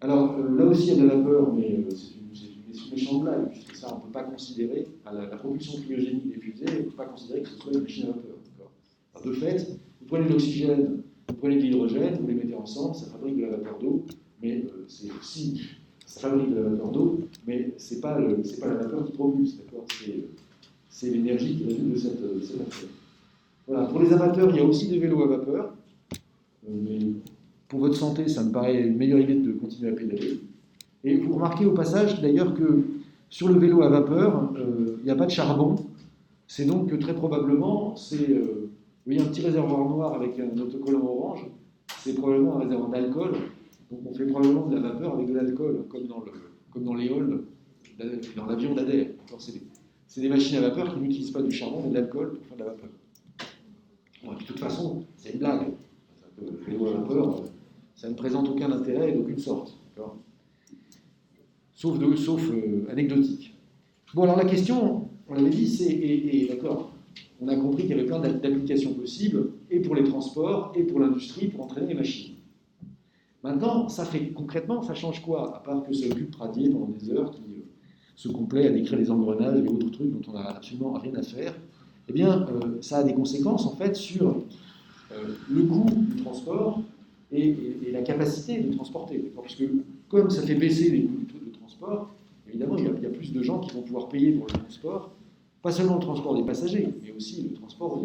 Alors, là aussi, il y a de la vapeur, mais c'est une méchante blague, puisque ça, on ne peut pas considérer, la propulsion cryogénique des fusées, on ne peut pas considérer que ce soit une machine à vapeur. Alors, de fait, vous prenez de l'oxygène, vous prenez de l'hydrogène, vous les mettez ensemble, ça fabrique de la vapeur d'eau, mais c'est aussi, ça fabrique de la vapeur d'eau, mais ce n'est pas la vapeur qui propulse, d'accord, c'est l'énergie qui résulte de cette affaire. Voilà, pour les amateurs, il y a aussi des vélos à vapeur, mais pour votre santé, ça me paraît une meilleure idée de continuer à pédaler. Et vous remarquez au passage d'ailleurs que sur le vélo à vapeur, il n'y a pas de charbon, c'est donc que très probablement, vous voyez un petit réservoir noir avec un autocollant orange, c'est probablement un réservoir d'alcool, donc on fait probablement de la vapeur avec de l'alcool, comme dans l'éole, dans l'avion d'Adair. C'est des machines à vapeur qui n'utilisent pas du charbon mais de l'alcool pour faire de la vapeur. Bon, de toute façon, c'est une blague. Le vélo à vapeur, ça ne présente aucun intérêt d'aucune sorte. Sauf anecdotique. Bon, alors la question, on l'avait dit, c'est, d'accord, on a compris qu'il y avait plein d'applications possibles, et pour les transports, et pour l'industrie, pour entraîner les machines. Maintenant, ça fait concrètement, ça change quoi? À part que ça occupe Pradier pendant des heures, qui se complaît à décrire les engrenages et autres trucs dont on n'a absolument rien à faire. Eh bien, ça a des conséquences, en fait, sur le coût du transport et la capacité de transporter. Puisque, comme ça fait baisser les coûts de transport, évidemment, il y a plus de gens qui vont pouvoir payer pour le transport, pas seulement le transport des passagers, mais aussi le transport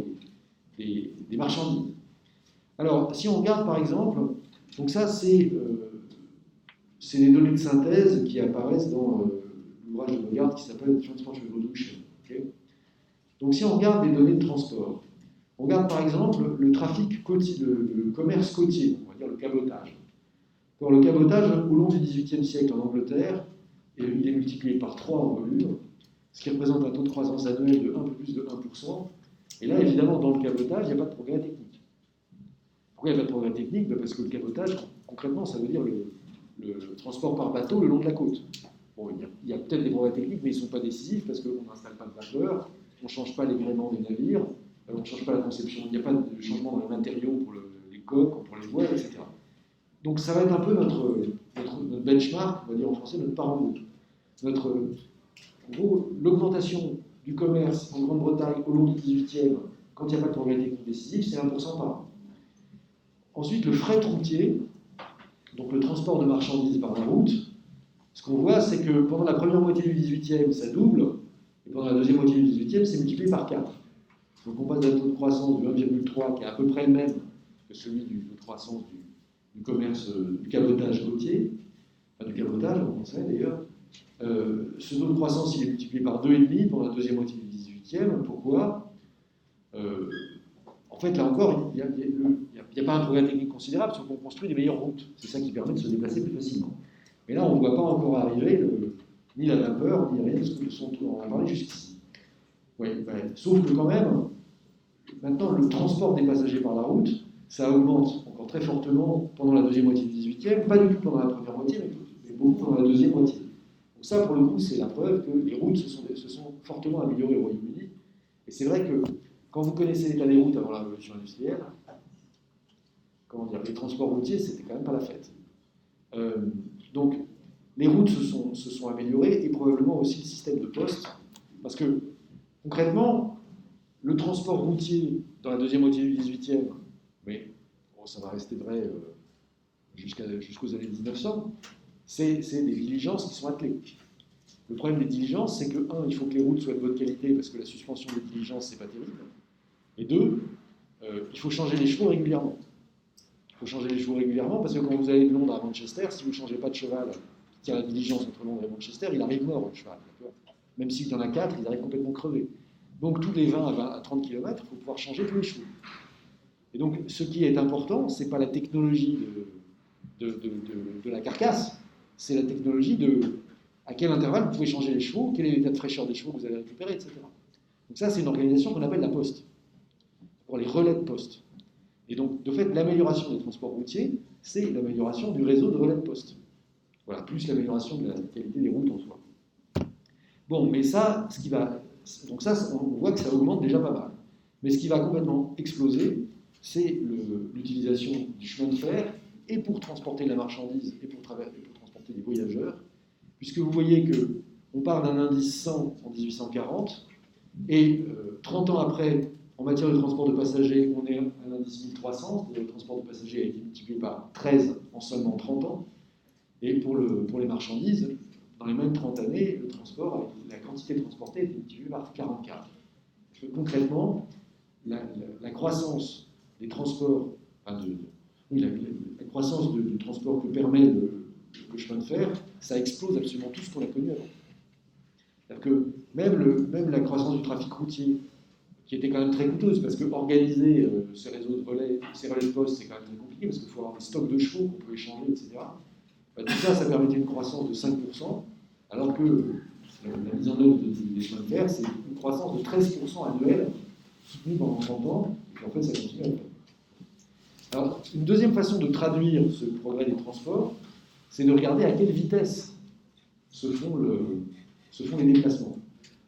des marchandises. Alors, si on regarde, par exemple, donc ça, c'est des données de synthèse qui apparaissent dans l'ouvrage de Bogart qui s'appelle Transport Revolution. Okay, donc si on regarde les données de transport, on regarde par exemple le trafic côtier, le commerce côtier, on va dire le cabotage. Pour le cabotage, au long du XVIIIe siècle en Angleterre, il est multiplié par 3 en volume, ce qui représente un taux de croissance annuel de un peu plus de 1%. Et là, évidemment, dans le cabotage, il n'y a pas de progrès technique. Pourquoi il n'y a pas de progrès technique? Parce que le cabotage, concrètement, ça veut dire le transport par bateau le long de la côte. Bon, il y a peut-être des progrès techniques, mais ils ne sont pas décisifs parce qu'on n'installe pas de vapeur, on ne change pas les gréements des navires, on ne change pas la conception, il n'y a pas de changement dans les matériaux pour les coques, pour les voiles, etc. Donc ça va être un peu notre benchmark, on va dire en français, notre parent route. En gros, l'augmentation du commerce en Grande-Bretagne au long du XVIIIe, quand il n'y a pas de progrès technique décisif, c'est 1% par an. Ensuite, le fret routier, donc le transport de marchandises par la route, ce qu'on voit, c'est que pendant la première moitié du XVIIIe, ça double, et pendant la deuxième moitié du XVIIIe, c'est multiplié par 4. Donc on passe d'un taux de croissance de 1,3, qui est à peu près le même que celui du taux de croissance du commerce, du cabotage côtier, enfin du cabotage en français d'ailleurs, Ce taux de croissance, il est multiplié par 2,5 pendant la deuxième moitié du 18e. Pourquoi? En fait, là encore, il n'y a pas un progrès technique considérable, sauf qu'on construit des meilleures routes. C'est ça qui permet de se déplacer plus facilement. Mais là, on ne voit pas encore arriver ni la vapeur, ni rien de ce dont on a parlé jusqu'ici. Ouais. Sauf que quand même, maintenant, le transport des passagers par la route, ça augmente encore très fortement pendant la deuxième moitié du 18e, pas du tout pendant la première moitié, mais beaucoup pendant la deuxième moitié. Donc ça, pour le coup, c'est la preuve que les routes se sont fortement améliorées au Royaume-Uni. Et c'est vrai que quand vous connaissez l'état des routes avant la révolution industrielle, les transports routiers, c'était quand même pas la fête. Donc, les routes se sont améliorées et probablement aussi le système de poste, parce que concrètement, le transport routier dans la deuxième moitié du 18e, mais bon, ça va rester vrai jusqu'aux années 1900, c'est des diligences qui sont attelées. Le problème des diligences, c'est que, un, il faut que les routes soient de bonne qualité, parce que la suspension des diligences, c'est pas terrible. Et deux, il faut changer les chevaux régulièrement. Il faut changer les chevaux régulièrement, parce que quand vous allez de Londres à Manchester, si vous ne changez pas de cheval qui tient la diligence entre Londres et Manchester, il arrive mort, le cheval. Même s'il y en a 4, ils arrivent complètement crevés. Donc, tous les 20 à 30 km, il faut pouvoir changer tous les chevaux. Et donc, ce qui est important, ce n'est pas la technologie de la carcasse, c'est la technologie à quel intervalle vous pouvez changer les chevaux, quel est l'état de fraîcheur des chevaux que vous allez récupérer, etc. Donc ça, c'est une organisation qu'on appelle la poste, pour les relais de poste. Et donc, de fait, l'amélioration des transports routiers, c'est l'amélioration du réseau de relais de poste. Voilà, plus l'amélioration de la qualité des routes en soi. Bon, mais ça, donc ça, on voit que ça augmente déjà pas mal. Mais ce qui va complètement exploser, c'est l'utilisation du chemin de fer, et pour transporter la marchandise, et pour transporter des voyageurs, puisque vous voyez qu'on part d'un indice 100 en 1840, et 30 ans après, en matière de transport de passagers, on est à l'indice 1300, c'est-à-dire le transport de passagers a été multiplié par 13 en seulement 30 ans, et pour les marchandises, dans les mêmes 30 années, la quantité transportée a été multipliée par 44. Parce que concrètement, la croissance des transports, la croissance du transport que permet le chemin de fer, ça explose absolument tout ce qu'on a connu avant. C'est-à-dire que même la croissance du trafic routier, qui était quand même très coûteuse, parce que organiser ces réseaux de relais, ces relais de poste, c'est quand même très compliqué, parce qu'il faut avoir des stocks de chevaux qu'on peut échanger, etc. Tout ça permettait une croissance de 5%, alors que la mise en œuvre des chemins de fer, c'est une croissance de 13% annuelle, soutenue pendant 30 ans, et en fait, ça continue après. Alors, une deuxième façon de traduire ce progrès des transports, c'est de regarder à quelle vitesse se font les déplacements.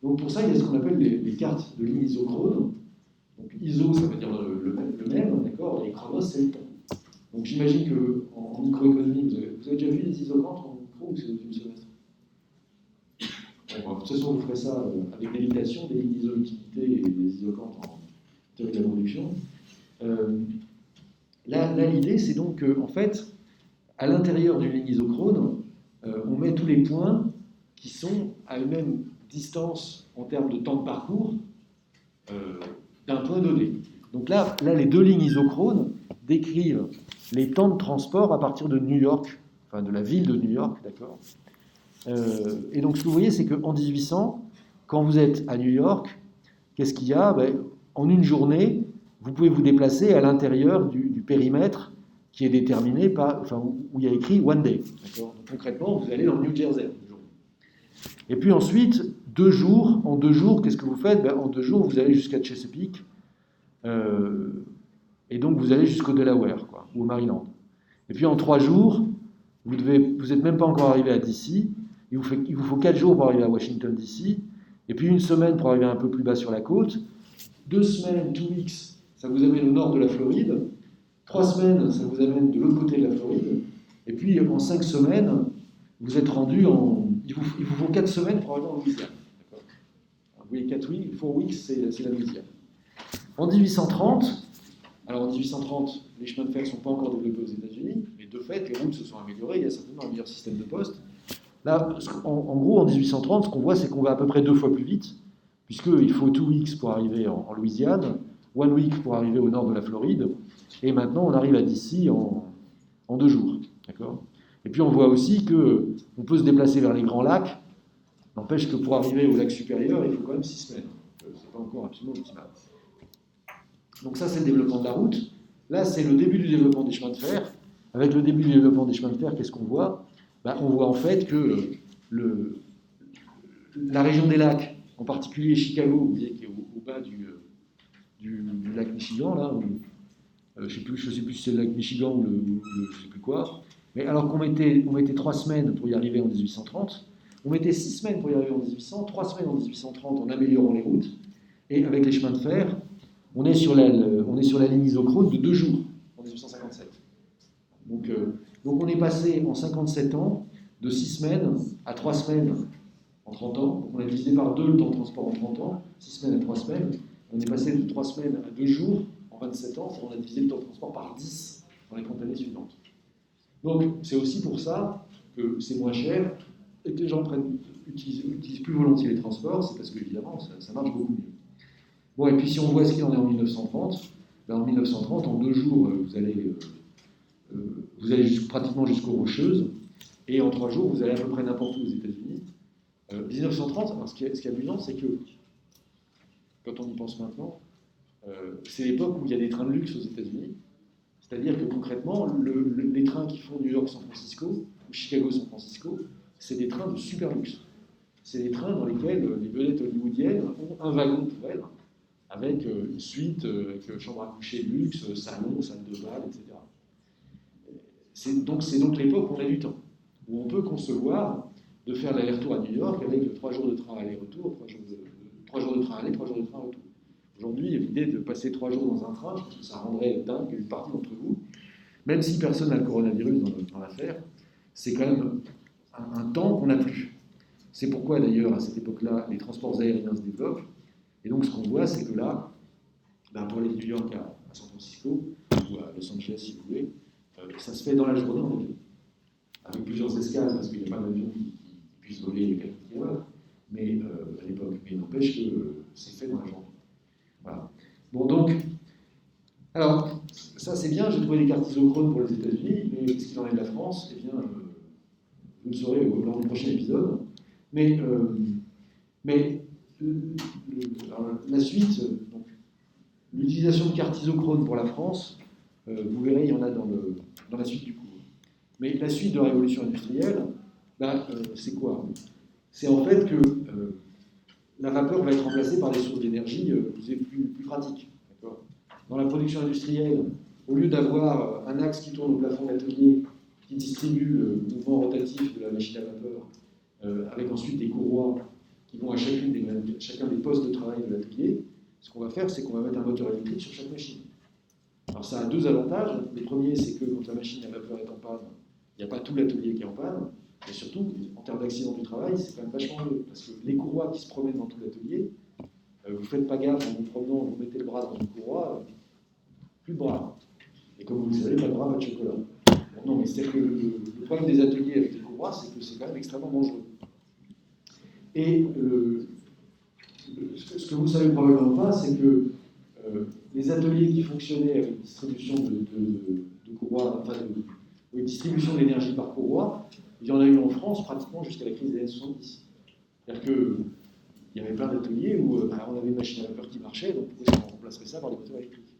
Donc pour ça, il y a ce qu'on appelle les cartes de lignes isochrones. Donc ISO, ça veut dire le même, d'accord, et chronos, c'est le temps. Donc j'imagine qu'en microéconomie, vous avez déjà vu les isochantes en micro ou c'est au deuxième semestre? Bon, de toute façon, vous ferez ça avec des limitations, des lignes iso-utilité et des isochantes en théorie de la production. Là, l'idée, c'est donc qu'en fait, à l'intérieur d'une ligne isochrone, on met tous les points qui sont à une même distance en termes de temps de parcours d'un point donné. Donc là, les deux lignes isochrones décrivent les temps de transport à partir de New York, enfin de la ville de New York, d'accord. Et donc ce que vous voyez, c'est qu'en 1800, quand vous êtes à New York, qu'est-ce qu'il y a? En une journée, vous pouvez vous déplacer à l'intérieur du périmètre qui est déterminé où il y a écrit One Day. D'accord. Donc, concrètement, vous allez dans le New Jersey. Et puis ensuite, en 2 jours, qu'est-ce que vous faites? En 2 jours, vous allez jusqu'à Chesapeake, et donc vous allez jusqu'au Delaware, ou au Maryland. Et puis en 3 jours, vous n'êtes même pas encore arrivé à DC, il vous faut 4 jours pour arriver à Washington DC, et puis 1 semaine pour arriver un peu plus bas sur la côte, 2 semaines, 2 weeks, ça vous amène au nord de la Floride, 3 semaines, ça vous amène de l'autre côté de la Floride, et puis en 5 semaines, vous êtes rendu il vous faut 4 semaines pour arriver en Louisiane. Vous voyez, 4 weeks, c'est la Louisiane. En 1830, les chemins de fer ne sont pas encore développés aux États-Unis, mais de fait, les routes se sont améliorées, il y a certainement un meilleur système de poste. Là, en gros, en 1830, ce qu'on voit, c'est qu'on va à peu près 2 fois plus vite, puisqu'il faut 2 weeks pour arriver en Louisiane, 1 week pour arriver au nord de la Floride, et maintenant, on arrive à DC en 2 jours. D'accord ? Et puis, on voit aussi qu'on peut se déplacer vers les Grands Lacs N'empêche que pour arriver au lac supérieur, il faut quand même 6 semaines. C'est pas encore absolument optimal. Donc ça, c'est le développement de la route. Là, c'est le début du développement des chemins de fer. Avec le début du développement des chemins de fer, qu'est-ce qu'on voit? On voit en fait que la région des lacs, en particulier Chicago, vous voyez, qui est au bas du lac Michigan, là, je ne sais plus si c'est le lac Michigan ou je ne sais plus quoi, mais alors qu'on mettait 3 semaines pour y arriver en 1830, on mettait 6 semaines pour y arriver en 1800, 3 semaines en 1830 en améliorant les routes, et avec les chemins de fer, on est sur la ligne isochrone de 2 jours en 1857. Donc on est passé en 57 ans de 6 semaines à 3 semaines en 30 ans. Donc on a divisé par 2 le temps de transport en 30 ans, 6 semaines à 3 semaines. On est passé de 3 semaines à 2 jours en 27 ans, on a divisé le temps de transport par 10 dans les 30 années suivantes. Donc c'est aussi pour ça que c'est moins cher et que les gens utilisent plus volontiers les transports, c'est parce que évidemment ça marche beaucoup mieux. Bon, et puis si on voit ce qu'il en est en 1930, en 1930, en 2 jours, vous allez pratiquement jusqu'aux Rocheuses, et en 3 jours, vous allez à peu près n'importe où aux États-Unis. 1930, alors ce qui est amusant, c'est que, quand on y pense maintenant, c'est l'époque où il y a des trains de luxe aux États-Unis, c'est-à-dire que concrètement, les trains qui font New York-San Francisco, ou Chicago-San Francisco, c'est des trains de super luxe. C'est des trains dans lesquels les vedettes hollywoodiennes ont un wagon pour elles, avec une suite, avec chambre à coucher de luxe, salon, salle de bal, etc. C'est donc l'époque où on a du temps, où on peut concevoir de faire l'aller-retour à New York avec 3 jours de train aller-retour, 3 jours de train aller, 3 jours de train retour. Aujourd'hui, l'idée de passer 3 jours dans un train, je pense que ça rendrait dingue une partie d'entre vous, même si personne n'a le coronavirus dans l'affaire, c'est quand même un temps qu'on n'a plus. C'est pourquoi d'ailleurs, à cette époque-là, les transports aériens se développent. Et donc ce qu'on voit, c'est que là, pour aller de New York à San Francisco, ou à Los Angeles si vous voulez, ça se fait dans la journée en avion. Avec plusieurs escales, parce qu'il n'y a pas d'avion qui puisse voler les 4 km, mais à l'époque. Mais il n'empêche que c'est fait dans la journée. Voilà. Bon, donc, alors, ça c'est bien, j'ai trouvé des cartes isochrones pour les États-Unis, mais ce qu'il en est de la France, eh bien, vous le saurez lors du prochain épisode. Mais la suite, donc, l'utilisation de cartes isochrones pour la France, vous verrez, il y en a dans la suite du cours. Mais la suite de la révolution industrielle, c'est quoi? C'est en fait que la vapeur va être remplacée par des sources d'énergie plus pratiques. Dans la production industrielle, au lieu d'avoir un axe qui tourne au plafond de l'atelier, qui distribue le mouvement rotatif de la machine à vapeur, avec ensuite des courroies qui vont à chacun des postes de travail de l'atelier, ce qu'on va faire, c'est qu'on va mettre un moteur électrique sur chaque machine. Alors ça a 2 avantages. Le premier, c'est que quand la machine à vapeur est en panne, il n'y a pas tout l'atelier qui est en panne. Et surtout, en termes d'accident du travail, c'est quand même vachement mieux. Parce que les courroies qui se promènent dans tout l'atelier, vous ne faites pas gaffe en vous promenant, vous mettez le bras dans une courroie, plus de bras. Et comme vous le savez, pas de bras, pas de chocolat. Bon, non, mais c'est que le problème des ateliers avec les courroies, c'est que c'est quand même extrêmement dangereux. Et ce que vous ne savez probablement pas, c'est que les ateliers qui fonctionnaient avec distribution de courroies, enfin distribution d'énergie par courroie, il y en a eu en France pratiquement jusqu'à la crise des années 70. C'est-à-dire qu'il y avait plein d'ateliers où on avait une machine à vapeur qui marchait, donc pourquoi est-ce qu'on remplacerait ça par des moteurs électriques?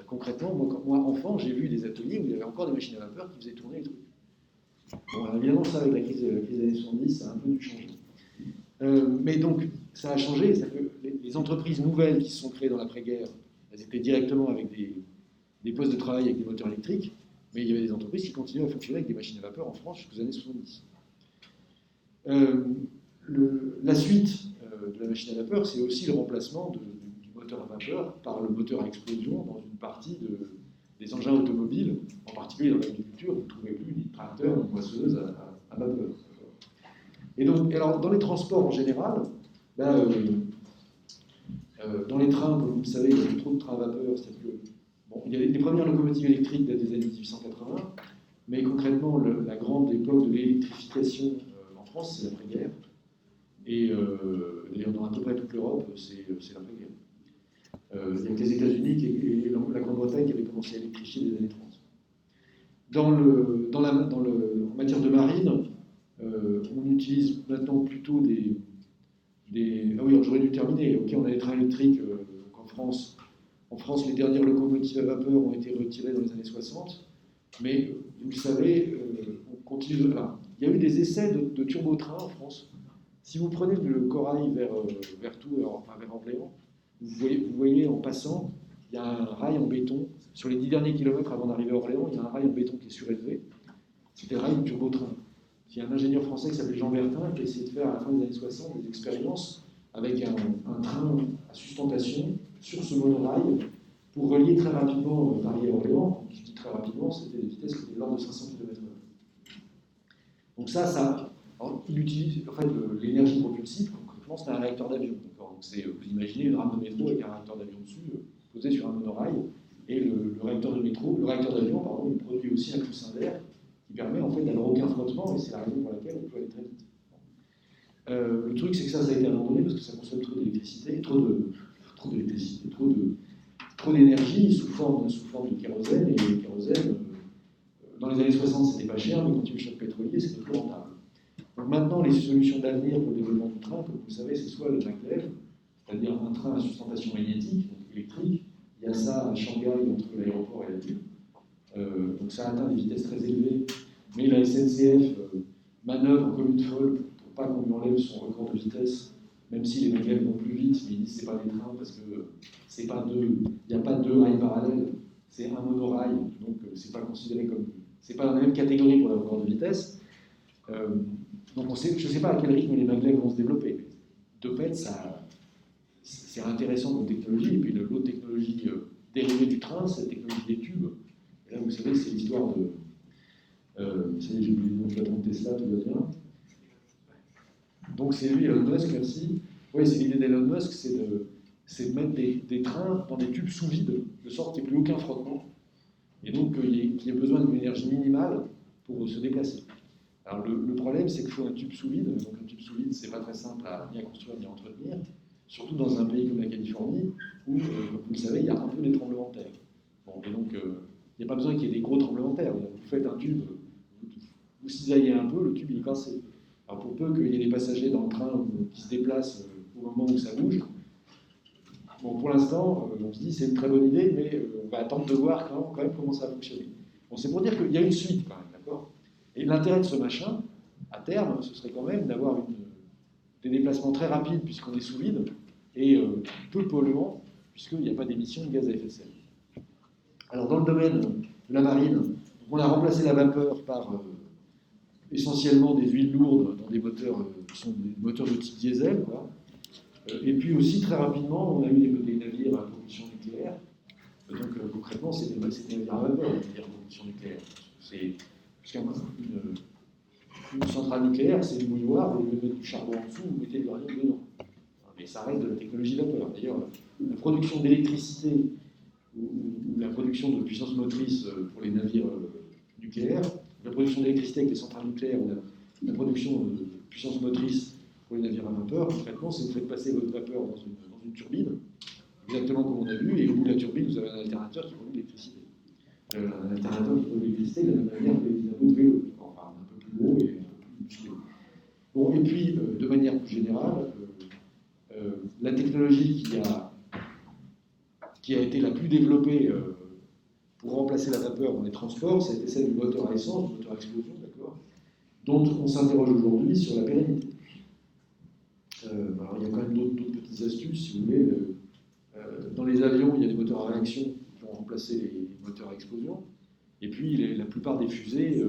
Concrètement, moi enfant, j'ai vu des ateliers où il y avait encore des machines à vapeur qui faisaient tourner les trucs. Bon, évidemment, ça, avec la crise des années 70, ça a un peu dû changer. Mais donc, ça a changé, c'est-à-dire que les entreprises nouvelles qui se sont créées dans l'après-guerre, elles étaient directement avec des postes de travail avec des moteurs électriques, mais il y avait des entreprises qui continuaient à fonctionner avec des machines à vapeur en France jusqu'aux années 70. La suite de la machine à vapeur, c'est aussi le remplacement du moteur à vapeur par le moteur à explosion dans une partie des engins automobiles, en particulier dans l'agriculture, vous ne trouvez plus ni de tracteurs ni de moissonneuses à vapeur. Et donc, alors, dans les transports en général, dans les trains, comme vous le savez, il y a plus trop de trains à vapeur, c'est-à-dire que il y a les premières locomotives électriques datent des années 1880, mais concrètement, la grande époque de l'électrification en France, c'est l'après-guerre. Et d'ailleurs, dans à peu près toute l'Europe, c'est l'après-guerre. Il y a que les États-Unis et la Grande-Bretagne qui avaient commencé à électrifier les années 30. En matière de marine, On utilise maintenant plutôt des... Ah oui, j'aurais dû terminer. Ok, on a les trains électriques donc en France. En France, les dernières locomotives à vapeur ont été retirées dans les années 60. Mais vous le savez, on continue de... Là. Il y a eu des essais de turbotrains en France. Si vous prenez le Corail vers Tours, enfin vers Orléans, vous voyez en passant, il y a un rail en béton. Sur les 10 derniers kilomètres avant d'arriver à Orléans, il y a un rail en béton qui est surélevé. C'était le rail du turbotrain. Il y a un ingénieur français qui s'appelait Jean Bertin qui a essayé de faire à la fin des années 60 des expériences avec un train à sustentation sur ce monorail pour relier très rapidement Paris à Orléans. Je dis très rapidement, c'était des vitesses qui étaient de l'ordre de 500 km/h. Donc alors, il utilise en fait l'énergie propulsive, concrètement c'est un réacteur d'avion. Donc vous imaginez une rame de métro avec un réacteur d'avion dessus, posé sur un monorail, et le réacteur d'avion, pardon, il produit aussi un coussin d'air qui permet en fait d'avoir aucun frottement, et c'est la raison pour laquelle on peut aller très vite. Le truc, c'est que ça a été abandonné parce que ça consomme trop d'électricité, trop d'énergie sous forme de kérosène, et le kérosène, dans les années 60, c'était pas cher, mais quand il y a eu le choc pétrolier, c'était plus rentable. Donc maintenant, les solutions d'avenir pour le développement du train, comme vous le savez, c'est soit le maglev, c'est-à-dire un train à sustentation magnétique, donc électrique. Il y a ça à Shanghai, entre l'aéroport et la ville. Donc ça atteint des vitesses très élevées, mais la SNCF manœuvre comme une folle pour pas qu'on lui enlève son record de vitesse, même si les maglevs vont plus vite, mais ils disent que ce n'est pas des trains parce que c'est pas il n'y a pas deux rails parallèles, c'est un monorail, donc c'est pas considéré comme, c'est pas dans la même catégorie pour le record de vitesse. Donc je ne sais pas à quel rythme les maglevs vont se développer. De fait, c'est intéressant comme technologie, et puis l'autre technologie dérivée du train, c'est la technologie des tubes. Et là, vous savez, c'est l'histoire de... ça y est, j'ai oublié le nom du patron de Tesla, tout va bien. Donc c'est lui, Elon Musk, merci. Oui, c'est l'idée d'Elon Musk, c'est de mettre des trains dans des tubes sous vide, de sorte qu'il n'y ait plus aucun frottement, et donc qu'il y ait besoin d'une énergie minimale pour se déplacer. Alors le problème, c'est qu'il faut un tube sous vide, donc un tube sous vide, c'est pas très simple ni à construire ni à entretenir, surtout dans un pays comme la Californie, où, comme vous le savez, il y a un peu des tremblements de terre. Bon, et donc, il n'y a pas besoin qu'il y ait des gros tremblements de terre. Vous faites un tube, vous cisaillez un peu, le tube il est cassé. Alors pour peu qu'il y ait des passagers dans le train qui se déplacent au moment où ça bouge, bon, pour l'instant, on se dit c'est une très bonne idée, mais on va attendre de voir quand même comment ça va fonctionner. Bon, c'est pour dire qu'il y a une suite quand même, d'accord ? Et l'intérêt de ce machin, à terme, ce serait quand même d'avoir des déplacements très rapides puisqu'on est sous vide, et peu polluants puisqu'il n'y a pas d'émissions de gaz à effet de serre. Alors dans le domaine de la marine, on a remplacé la vapeur par essentiellement des huiles lourdes dans des moteurs qui sont des moteurs de type diesel. Voilà. Et puis aussi très rapidement, on a eu des navires à propulsion nucléaire. Donc concrètement, c'est des navires à vapeur, des navires à propulsion nucléaire. Une centrale nucléaire, c'est du bouilloire, vous mettez du charbon en dessous, vous mettez de l'uranium dedans. Mais ça reste de la technologie vapeur. D'ailleurs, la production d'électricité ou la production de puissance motrice pour les navires nucléaires, la production d'électricité avec les centrales nucléaires, ou la production de puissance motrice pour les navires à vapeur, concrètement, c'est vous faites passer votre vapeur dans une turbine, exactement comme on a vu, et au bout de la turbine, vous avez un alternateur qui produit de l'électricité. Un alternateur qui produit de l'électricité de la même manière que les dynamos de vélo, enfin un peu plus gros et un peu plus musclé. Bon, et puis, de manière plus générale, la technologie qui a été la plus développée pour remplacer la vapeur dans les transports, c'était celle du moteur à essence, du moteur à explosion, d'accord, dont on s'interroge aujourd'hui sur la pérennité. Alors, il y a quand même d'autres petites astuces, si vous voulez. Dans les avions, il y a des moteurs à réaction qui vont remplacer les moteurs à explosion. Et puis, la plupart des fusées,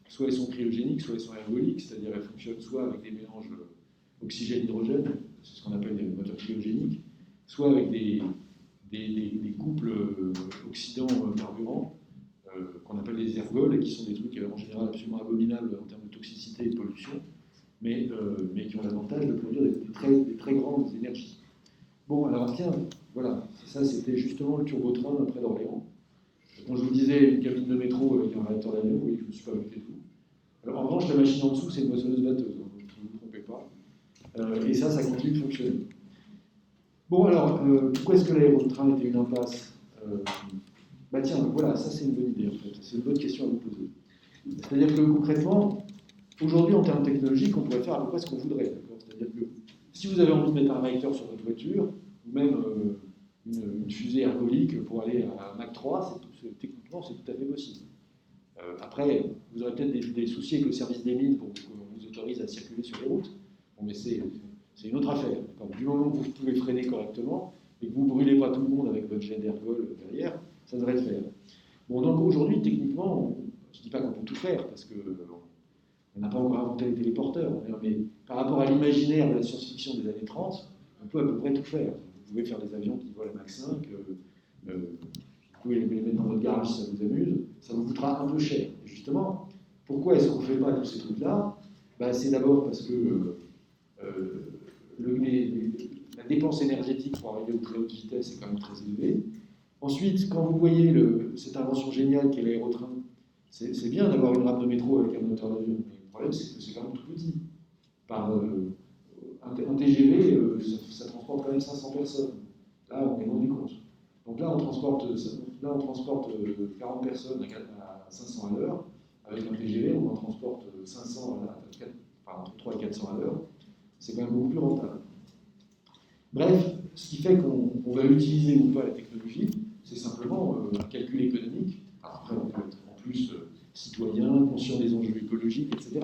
soit elles sont cryogéniques, soit elles sont ergoliques, c'est-à-dire elles fonctionnent soit avec des mélanges oxygène-hydrogène, c'est ce qu'on appelle des moteurs cryogéniques, soit avec des couples oxydant-carburant, qu'on appelle les ergols, et qui sont des trucs en général absolument abominables en termes de toxicité et de pollution, mais qui ont l'avantage de produire des très grandes énergies. Bon, alors tiens, voilà, ça c'était justement le turbotrain près d'Orléans. Quand je vous disais une cabine de métro avec un réacteur d'avion, oui, je ne me suis pas moqué de vous. Alors, en revanche, la machine en dessous, c'est une moissonneuse-batteuse, hein, ne vous trompez pas. Et ça continue de fonctionner. Bon, alors, pourquoi est-ce que l'aérotrain était une impasse tiens, voilà, ça c'est une bonne idée en fait. C'est une bonne question à vous poser. C'est-à-dire que concrètement, aujourd'hui, en termes technologiques, on pourrait faire à peu près ce qu'on voudrait. C'est-à-dire que si vous avez envie de mettre un réacteur sur votre voiture, ou même une fusée ergolique pour aller à Mach 3, techniquement, c'est tout à fait possible. Après, vous aurez peut-être des soucis avec le service des mines pour qu'on vous autorise à circuler sur les routes. Bon, mais c'est une autre affaire. Du moment que vous pouvez freiner correctement et que vous ne brûlez pas tout le monde avec votre jet d'ergol derrière, ça devrait le faire. Bon, donc aujourd'hui, techniquement, je ne dis pas qu'on peut tout faire, parce qu'on n'a pas encore inventé les téléporteurs, mais par rapport à l'imaginaire de la science-fiction des années 30, on peut à peu près tout faire. Vous pouvez faire des avions qui volent à Mach 5, vous pouvez les mettre dans votre garage si ça vous amuse, ça vous coûtera un peu cher. Et justement, pourquoi est-ce qu'on ne fait pas tous ces trucs-là? C'est d'abord parce que la dépense énergétique pour arriver aux très hautes vitesses est quand même très élevée. Ensuite, quand vous voyez cette invention géniale qu'est l'aérotrain, c'est bien d'avoir une rame de métro avec un moteur d'avion, mais le problème c'est que c'est quand même tout petit. Un TGV, ça transporte quand même 500 personnes. Là, on est loin du compte. Donc là, on transporte 40 personnes à 500 à l'heure. Avec un TGV, on en transporte 500 entre 3 et 400 à l'heure. C'est quand même beaucoup plus rentable. Bref, ce qui fait qu'on va utiliser ou pas la technologie, c'est simplement un calcul économique. Alors après, on peut être en plus citoyen, conscient des enjeux écologiques, etc.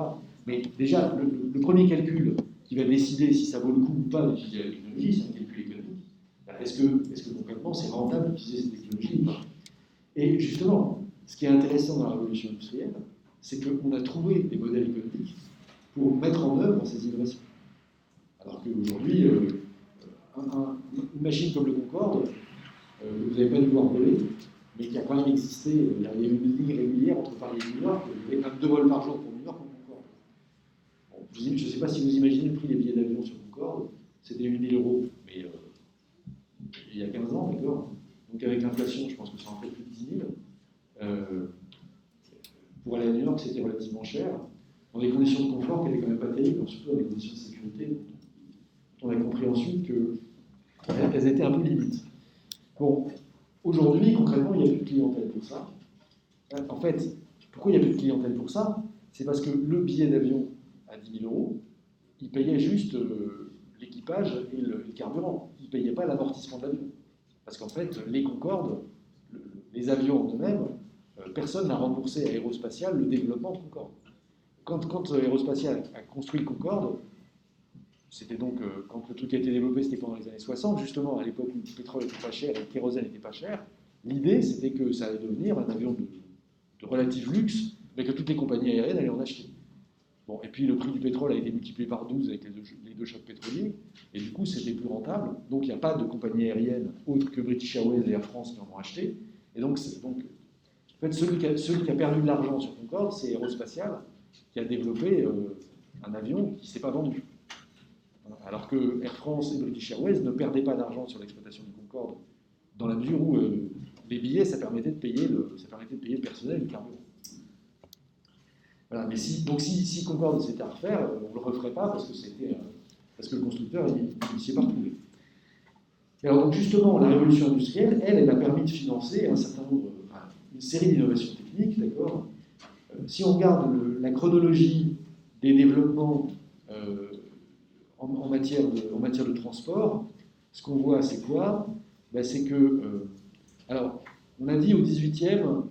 Mais déjà, le premier calcul qui va décider si ça vaut le coup ou pas d'utiliser la technologie, c'est un calcul économique. Est-ce que concrètement c'est rentable d'utiliser cette technologie ou pas? Et justement, ce qui est intéressant dans la révolution industrielle, c'est qu'on a trouvé des modèles économiques pour mettre en œuvre ces innovations. Alors qu'aujourd'hui, une machine comme le Concorde, vous n'avez pas dû voir voler, mais qui a quand même existé, il y a eu une ligne régulière entre Paris et New York, il y avait même 2 vols par jour pour New York en Concorde. Bon, je ne sais pas si vous imaginez le prix des billets d'avion sur Concorde, c'était 8 000 €, mais il y a 15 ans, d'accord. Donc avec l'inflation, je pense que ça en fait plus de 10 000. Pour aller à New York, c'était relativement cher, dans des conditions de confort qui n'étaient quand même pas terribles, surtout dans des conditions de sécurité. On a compris ensuite qu'elles étaient un peu limites. Bon, aujourd'hui, concrètement, il n'y a plus de clientèle pour ça. En fait, pourquoi il n'y a plus de clientèle pour ça? C'est parce que le billet d'avion à 10 000 €, il payait juste l'équipage et le carburant. Il ne payait pas l'amortissement de l'avion. Parce qu'en fait, les Concorde, les avions en eux-mêmes, personne n'a remboursé à Aérospatiale le développement de Concorde. Quand Aérospatiale a construit le Concorde, c'était donc, quand le truc a été développé, c'était pendant les années 60, justement, à l'époque où le pétrole n'était pas cher et le kérosène n'était pas cher. L'idée, c'était que ça allait devenir un avion de relatif luxe, mais que toutes les compagnies aériennes allaient en acheter. Bon, et puis le prix du pétrole a été multiplié par 12 avec les deux chocs pétroliers, et du coup, c'était plus rentable. Donc, il n'y a pas de compagnie aérienne autre que British Airways et Air France qui en ont acheté. Et donc en fait, celui qui a perdu de l'argent sur Concorde, c'est Aérospatiale, qui a développé un avion qui ne s'est pas vendu. Alors que Air France et British Airways ne perdaient pas d'argent sur l'exploitation du Concorde, dans la mesure où les billets, ça permettait de payer le personnel et le carburant. Voilà, mais si Concorde c'était à refaire, on ne le referait pas parce que le constructeur il s'y est pas retrouvé. Et alors donc justement, la révolution industrielle, elle a permis de financer une série d'innovations techniques, d'accord. Si on regarde la chronologie des développements en matière de transport, ce qu'on voit, c'est quoi? C'est que, alors, on a dit au 18e,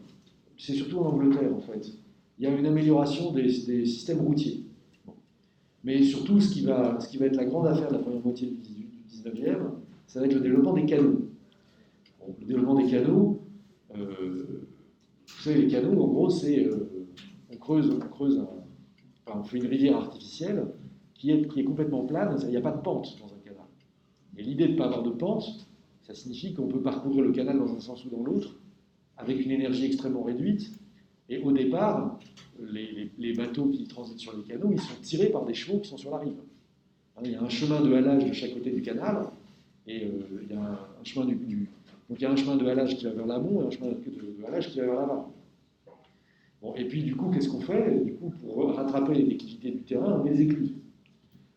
c'est surtout en Angleterre en fait, il y a une amélioration des systèmes routiers. Bon. Mais surtout, ce qui va être la grande affaire de la première moitié du 19e, ça va être le développement des canaux. Bon, le développement des canaux, vous savez, les canaux, en gros, c'est on fait une rivière artificielle qui est complètement plane, il n'y a pas de pente dans un canal. Et l'idée de ne pas avoir de pente, ça signifie qu'on peut parcourir le canal dans un sens ou dans l'autre, avec une énergie extrêmement réduite. Et au départ, les bateaux qui transitent sur les canaux, ils sont tirés par des chevaux qui sont sur la rive. Il y a un chemin de halage de chaque côté du canal, et il y a un chemin donc il y a un chemin de halage qui va vers l'amont et un chemin de halage qui va vers l'aval. Bon, et puis du coup, qu'est-ce qu'on fait? Du coup, pour rattraper les déclivités du terrain, on les écluse.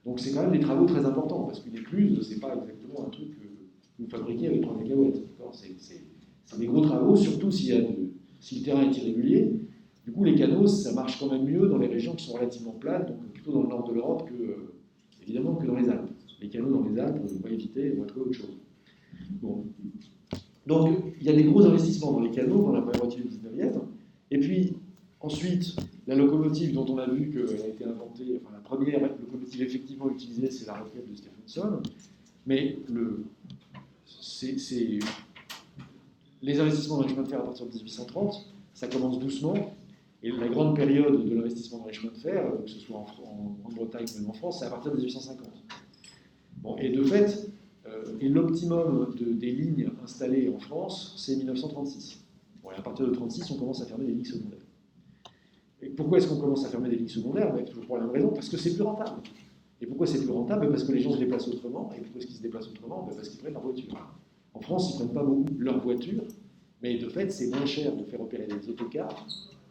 Donc c'est quand même des travaux très importants, parce qu'une écluse, c'est pas exactement un truc que vous fabriquez avec 3 mégawatts. C'est des gros travaux, surtout si le terrain est irrégulier. Du coup, les canaux, ça marche quand même mieux dans les régions qui sont relativement plates, donc plutôt dans le nord de l'Europe évidemment que dans les Alpes. Les canaux dans les Alpes, on va éviter, on va trouver autre chose. Bon. Donc, il y a des gros investissements dans les canaux dans la première moitié du 19e. Et puis, ensuite, la locomotive dont on a vu qu'elle a été inventée, enfin la première locomotive effectivement utilisée, c'est la roquette de Stephenson. Mais les investissements dans les chemins de fer à partir de 1830, ça commence doucement. Et la grande période de l'investissement dans les chemins de fer, que ce soit en Grande-Bretagne ou même en France, c'est à partir de 1850. Bon, et de fait, l'optimum des lignes installées en France, c'est 1936. Bon, et à partir de 1936, on commence à fermer des lignes secondaires. Et pourquoi est-ce qu'on commence à fermer des lignes secondaires? Toujours pour la même raison, parce que c'est plus rentable. Et pourquoi c'est plus rentable? Parce que les gens se déplacent autrement. Et pourquoi est-ce qu'ils se déplacent autrement? Parce qu'ils prennent leur voiture. En France, ils ne prennent pas beaucoup leur voiture, mais de fait, c'est moins cher de faire opérer des autocars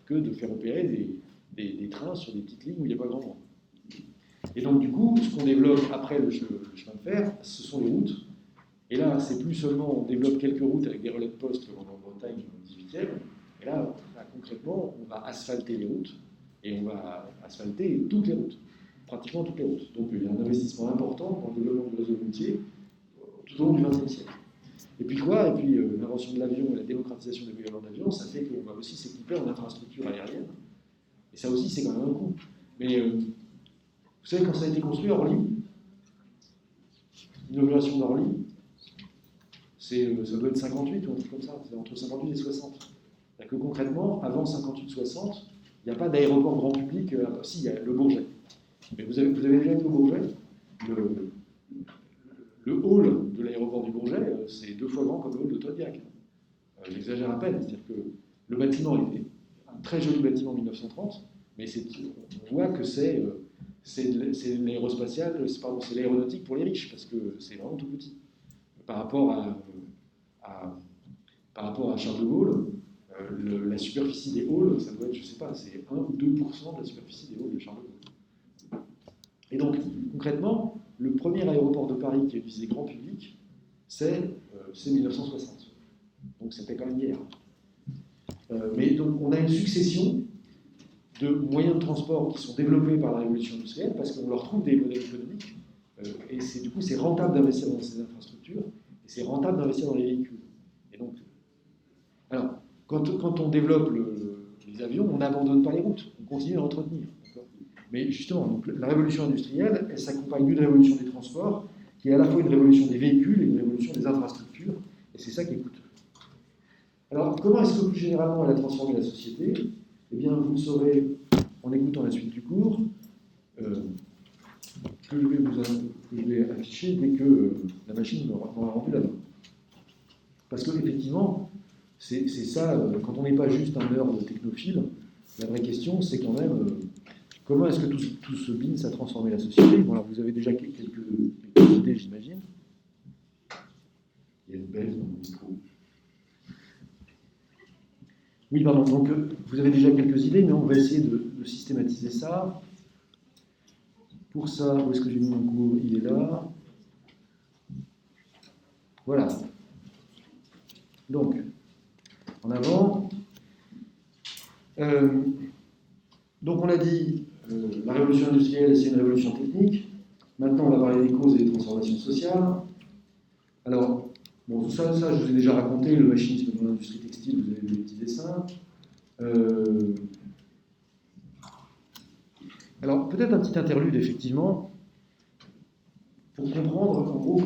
que de faire opérer des trains sur des petites lignes où il n'y a pas grand monde. Et donc, du coup, ce qu'on développe après le chemin de fer, ce sont les routes. Et là, c'est plus seulement on développe quelques routes avec des relais de poste comme en Bretagne au 18e. Et là, concrètement, on va asphalter les routes. Et on va asphalter toutes les routes, pratiquement toutes les routes. Donc, il y a un investissement important dans le développement du réseau routier tout au long du XXe siècle. Et puis quoi? Et puis l'invention de l'avion et la démocratisation des moyens d'avion, ça fait qu'on va aussi s'équiper en infrastructure aérienne. Et ça aussi, c'est quand même un coût. Mais vous savez, quand ça a été construit, Orly, l'inauguration d'Orly, ça doit être 58 ou un truc comme ça, c'est entre 58 et 60. C'est-à-dire que concrètement, avant 58-60, il n'y a pas d'aéroport grand public. Si, il y a le Bourget. Mais vous avez déjà été au Bourget? Le hall de l'aéroport du Bourget, c'est 2 fois grand comme le hall de Todiac. J'exagère à peine, c'est-à-dire que le bâtiment est un très joli bâtiment 1930, mais on voit que c'est l'aérospatial, c'est l'aéronautique pour les riches, parce que c'est vraiment tout petit. Par rapport à Charles de Gaulle, la superficie des halls, ça doit être, je ne sais pas, c'est 1 ou 2% de la superficie des halls de Charles de Gaulle. Et donc, concrètement, le premier aéroport de Paris qui est visé grand public, c'est 1960. Donc c'était quand même hier. Mais donc on a une succession de moyens de transport qui sont développés par la révolution industrielle parce qu'on leur trouve des modèles économiques et du coup c'est rentable d'investir dans ces infrastructures et c'est rentable d'investir dans les véhicules. Et donc, alors, quand on développe les avions, on n'abandonne pas les routes, on continue à entretenir. Mais justement, donc, la révolution industrielle, elle s'accompagne d'une révolution des transports, qui est à la fois une révolution des véhicules et une révolution des infrastructures, et c'est ça qui est coûteux. Alors, comment est-ce que plus généralement elle a transformé la société? Eh bien, vous le saurez en écoutant la suite du cours, que je vais afficher dès que la machine m'aura rendu la main. Parce qu'effectivement, c'est ça, quand on n'est pas juste un nerd technophile, la vraie question, c'est quand même... comment est-ce que tout ce BINS a transformé la société? Bon, alors vous avez déjà quelques idées, j'imagine. Il y a une baisse dans mon micro. Oui, pardon. Donc, vous avez déjà quelques idées, mais on va essayer de systématiser ça. Pour ça, où est-ce que j'ai mis mon cours? Il est là. Voilà. Donc, en avant. Donc, on a dit... la révolution industrielle, c'est une révolution technique. Maintenant, on va parler des causes et des transformations sociales. Alors, bon, tout ça, je vous ai déjà raconté, le machinisme dans l'industrie textile, vous avez vu les petits dessins. Alors, peut-être un petit interlude, effectivement, pour comprendre, en gros,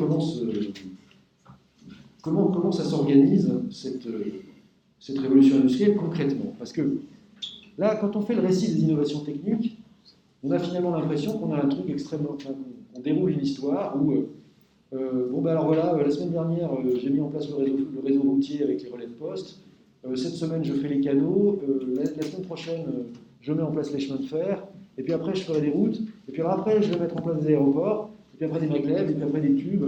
comment ça s'organise, cette révolution industrielle, concrètement. Parce que, là, quand on fait le récit des innovations techniques, on a finalement l'impression qu'on a un truc extrêmement... on déroule une histoire où... bon, ben alors voilà, la semaine dernière, j'ai mis en place le réseau routier avec les relais de poste. Cette semaine, je fais les canaux. La semaine prochaine, je mets en place les chemins de fer. Et puis après, je ferai des routes. Et puis alors après, je vais mettre en place des aéroports. Et puis après, des maglèves. Et puis après, des tubes.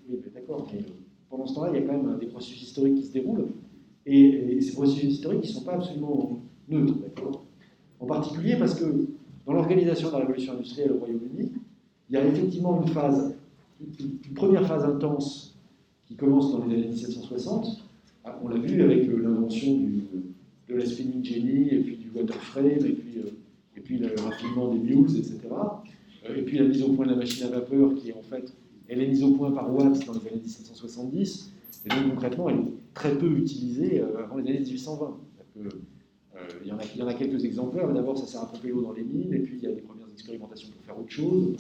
Oui, d'accord, mais pendant ce temps-là, il y a quand même des processus historiques qui se déroulent. Et ces processus historiques, ils ne sont pas absolument neutres, d'accord? En particulier parce que dans l'organisation de la révolution industrielle au Royaume-Uni, il y a effectivement une première phase intense qui commence dans les années 1760. On l'a vu avec l'invention de la spinning jenny et puis du water frame, et puis le raffinement des mules, etc. Et puis la mise au point de la machine à vapeur, qui en fait, elle est mise au point par Watt dans les années 1770, et donc concrètement, elle est très peu utilisée avant les années 1820. Il y en a quelques exemplaires, d'abord ça sert à pomper l'eau dans les mines, et puis il y a des premières expérimentations pour faire autre chose.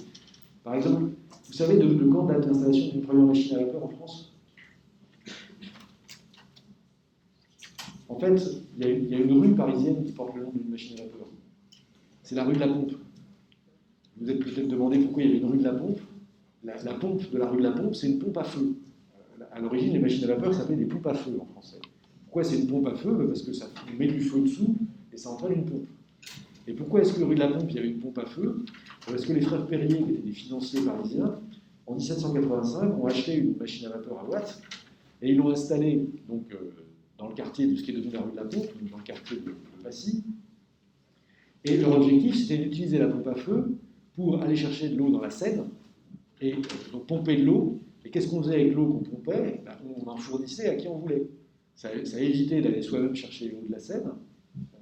Par exemple, vous savez de quand date l'installation d'une première machine à vapeur en France? En fait, il y a une rue parisienne qui porte le nom d'une machine à vapeur. C'est la rue de la Pompe. Vous êtes peut-être demandé pourquoi il y avait une rue de la Pompe. La pompe de la rue de la Pompe, c'est une pompe à feu. À l'origine, les machines à vapeur s'appelaient des pompes à feu en français. Pourquoi c'est une pompe à feu? Parce que ça met du feu dessous et ça entraîne une pompe. Et pourquoi est-ce que rue de la Pompe, il y avait une pompe à feu? Parce que les frères Perrier, qui étaient des financiers parisiens, en 1785, ont acheté une machine à vapeur à Watt et ils l'ont installée donc, dans le quartier de ce qui est devenu la rue de la Pompe, donc dans le quartier de Passy. Et leur objectif, c'était d'utiliser la pompe à feu pour aller chercher de l'eau dans la Seine et donc pomper de l'eau. Et qu'est-ce qu'on faisait avec l'eau qu'on pompait? On en fournissait à qui on voulait. Ça évitait d'aller soi-même chercher l'eau de la Seine,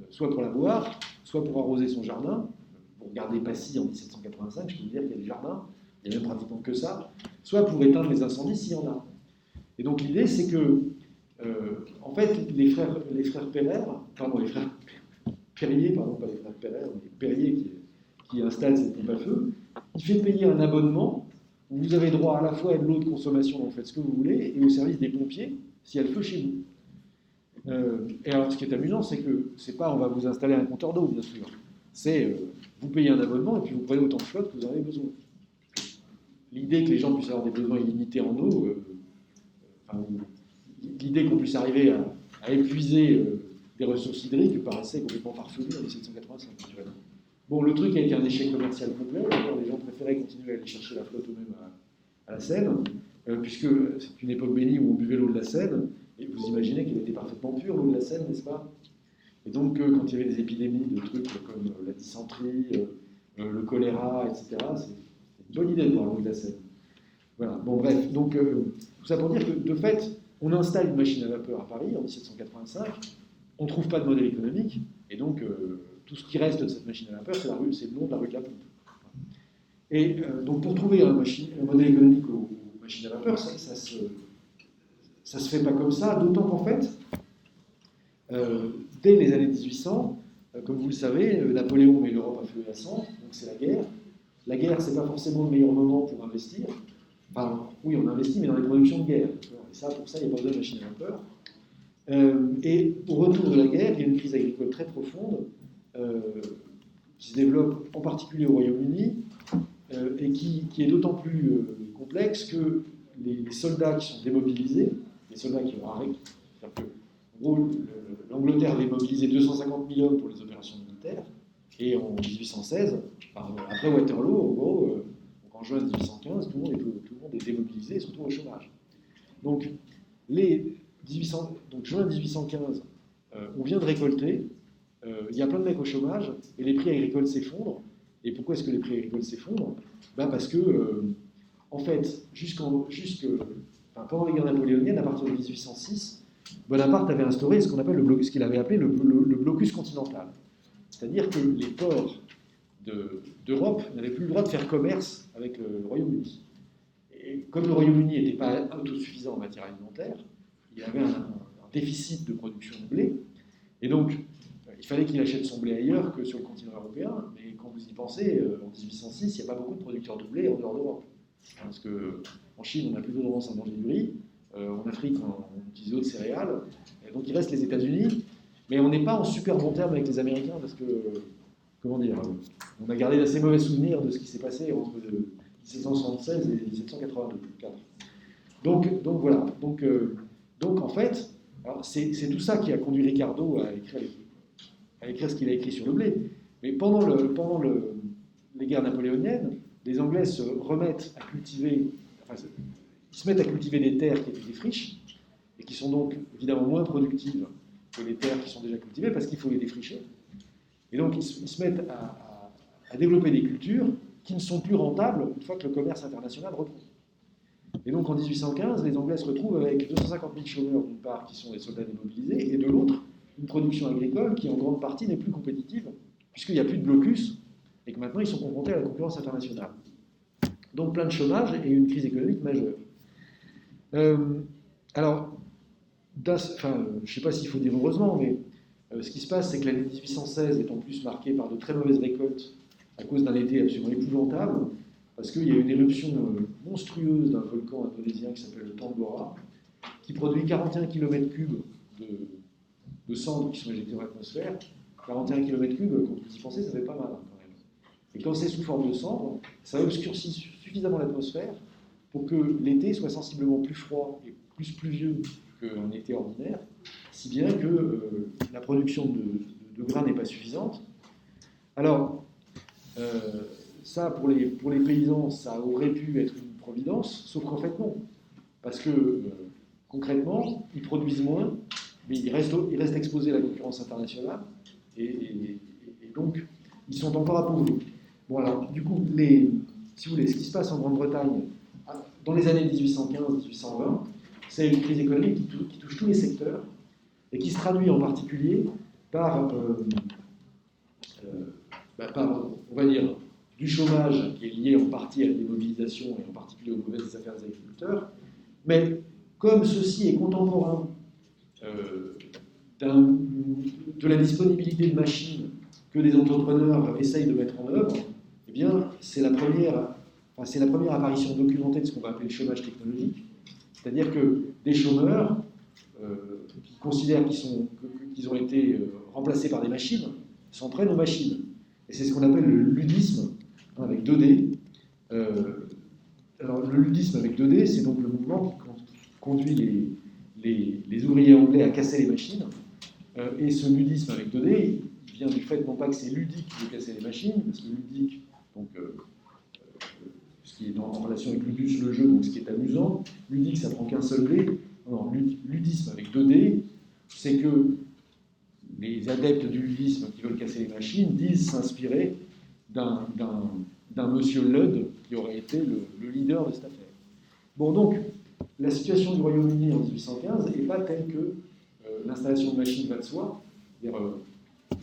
soit pour la boire, soit pour arroser son jardin. Pour regarder Passy en 1785, je peux vous dire qu'il y a des jardins, il n'y a même pratiquement que ça, soit pour éteindre les incendies s'il y en a. Et donc l'idée, c'est que, en fait, les frères Perrier, pardon, pas les frères Perret, mais Perrier qui installe cette pompe à feu, il fait payer un abonnement où vous avez droit à la fois à de l'eau de consommation, vous faites ce que vous voulez, et au service des pompiers, s'il y a le feu chez vous. Et alors, ce qui est amusant, c'est que c'est pas on va vous installer un compteur d'eau, bien sûr. C'est vous payez un abonnement et puis vous prenez autant de flotte que vous en avez besoin. L'idée que les gens puissent avoir des besoins illimités en eau, l'idée qu'on puisse arriver à épuiser des ressources hydriques paraissait complètement farfelue en 1785. Bon, le truc a été un échec commercial complet. Les gens préféraient continuer à aller chercher la flotte eux-mêmes à la Seine, puisque c'est une époque bénie où on buvait l'eau de la Seine, et vous imaginez qu'elle était parfaitement pure, l'eau de la Seine, n'est-ce pas? Et donc, quand il y avait des épidémies de trucs comme la dysenterie, le choléra, etc., c'est une bonne idée de boire l'eau de la Seine. Voilà, bon, bref. Donc, tout ça pour dire que, de fait, on installe une machine à vapeur à Paris en 1785, on ne trouve pas de modèle économique, et donc, tout ce qui reste de cette machine à vapeur, c'est le nom de la rue de la Pompe. Et donc, pour trouver un modèle économique aux machines à vapeur, ça se fait pas comme ça, d'autant qu'en fait, dès les années 1800, comme vous le savez, Napoléon met l'Europe à feu et à sang, donc c'est la guerre. La guerre, c'est pas forcément le meilleur moment pour investir. Enfin, oui, on investit, mais dans les productions de guerre. Et ça, pour ça, il n'y a pas besoin de machine à vapeur. Et au retour de la guerre, il y a une crise agricole très profonde qui se développe en particulier au Royaume-Uni et qui est d'autant plus complexe que les soldats qui sont démobilisés, les soldats qui ont arrêté, c'est-à-dire que en gros, l'Angleterre avait mobilisé 250 000 hommes pour les opérations militaires, et en 1816, après Waterloo, en gros, en juin 1815, tout le monde est démobilisé et se retrouve au chômage. Donc, juin 1815, on vient de récolter, il y a plein de mecs au chômage, et les prix agricoles s'effondrent. Et pourquoi est-ce que les prix agricoles s'effondrent? Parce que, en fait, pendant les guerres napoléoniennes, à partir de 1806, Bonaparte avait instauré ce qu'il avait appelé le blocus continental. C'est-à-dire que les ports d'Europe n'avaient plus le droit de faire commerce avec le Royaume-Uni. Et comme le Royaume-Uni n'était pas autosuffisant en matière alimentaire, il avait un déficit de production de blé, et donc il fallait qu'il achète son blé ailleurs que sur le continent européen, mais quand vous y pensez, en 1806, il n'y a pas beaucoup de producteurs de blé en dehors d'Europe. Parce qu'en Chine, on a plutôt tendance à manger du riz, en Afrique, on utilise d'autres céréales, et donc il reste les États-Unis, mais on n'est pas en super bon terme avec les Américains, parce que, comment dire, on a gardé d'assez mauvais souvenirs de ce qui s'est passé entre 1776 et 1784. Donc voilà, donc en fait, c'est tout ça qui a conduit Ricardo à écrire ce qu'il a écrit sur le blé. Mais pendant les guerres napoléoniennes, les Anglais se remettent à cultiver, ils se mettent à cultiver des terres qui étaient des friches, et qui sont donc évidemment moins productives que les terres qui sont déjà cultivées, parce qu'il faut les défricher. Et donc ils se mettent à développer des cultures qui ne sont plus rentables une fois que le commerce international reprend. Et donc en 1815, les Anglais se retrouvent avec 250 000 chômeurs d'une part qui sont des soldats démobilisés, et de l'autre, une production agricole qui en grande partie n'est plus compétitive, puisqu'il n'y a plus de blocus, et que maintenant ils sont confrontés à la concurrence internationale. Donc plein de chômage et une crise économique majeure. Alors, je ne sais pas s'il faut dire heureusement, mais ce qui se passe, c'est que l'année 1816 est en plus marquée par de très mauvaises récoltes à cause d'un été absolument épouvantable, parce qu'il y a eu une éruption monstrueuse d'un volcan indonésien qui s'appelle le Tambora, qui produit 41 km3 de cendres qui sont éjectées dans l'atmosphère. 41 km3, quand vous y pensez, ça fait pas mal quand même. Et quand c'est sous forme de cendres, ça obscurcit suffisamment l'atmosphère pour que l'été soit sensiblement plus froid et plus pluvieux qu'un été ordinaire, si bien que la production de grains n'est pas suffisante. Alors, ça, pour les paysans, ça aurait pu être une providence, sauf qu'en fait, non. Parce que, concrètement, ils produisent moins, mais ils restent exposés à la concurrence internationale, et donc, ils sont encore appauvris. Bon, alors, du coup, si vous voulez, ce qui se passe en Grande-Bretagne, dans les années 1815-1820, c'est une crise économique qui touche tous les secteurs, et qui se traduit en particulier par, on va dire, du chômage qui est lié en partie à la démobilisation et en particulier aux mauvaises affaires des agriculteurs. Mais comme ceci est contemporain de la disponibilité de machines que des entrepreneurs essayent de mettre en œuvre, eh bien, c'est la première apparition documentée de ce qu'on va appeler le chômage technologique. C'est-à-dire que des chômeurs qui considèrent qu'ils ont été remplacés par des machines s'en prennent aux machines. Et c'est ce qu'on appelle le ludisme, avec 2D. Alors, le ludisme avec 2D, c'est donc le mouvement qui conduit les ouvriers anglais à casser les machines. Et ce ludisme avec 2D, il vient du fait non pas que c'est ludique de casser les machines, parce que ludique, donc, ce qui est en relation avec ludus, le jeu, donc ce qui est amusant, ludique, ça prend qu'un seul dé. Non, ludisme avec 2D, c'est que les adeptes du ludisme qui veulent casser les machines disent s'inspirer d'un monsieur Ludd qui aurait été le leader de cette affaire. Bon, donc, la situation du Royaume-Uni en 1815 n'est pas telle que l'installation de machines va de soi. Il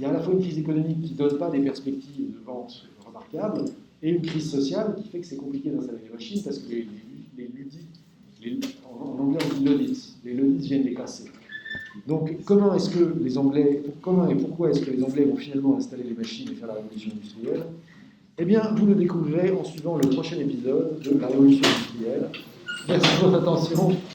y a à la fois une crise économique qui ne donne pas des perspectives de vente remarquables et une crise sociale qui fait que c'est compliqué d'installer des machines parce que les ludis, en anglais on dit les luddites viennent les casser. Donc, comment et pourquoi est-ce que les Anglais vont finalement installer les machines et faire la révolution industrielle? Eh bien, vous le découvrirez en suivant le prochain épisode de la révolution industrielle. Merci de votre attention.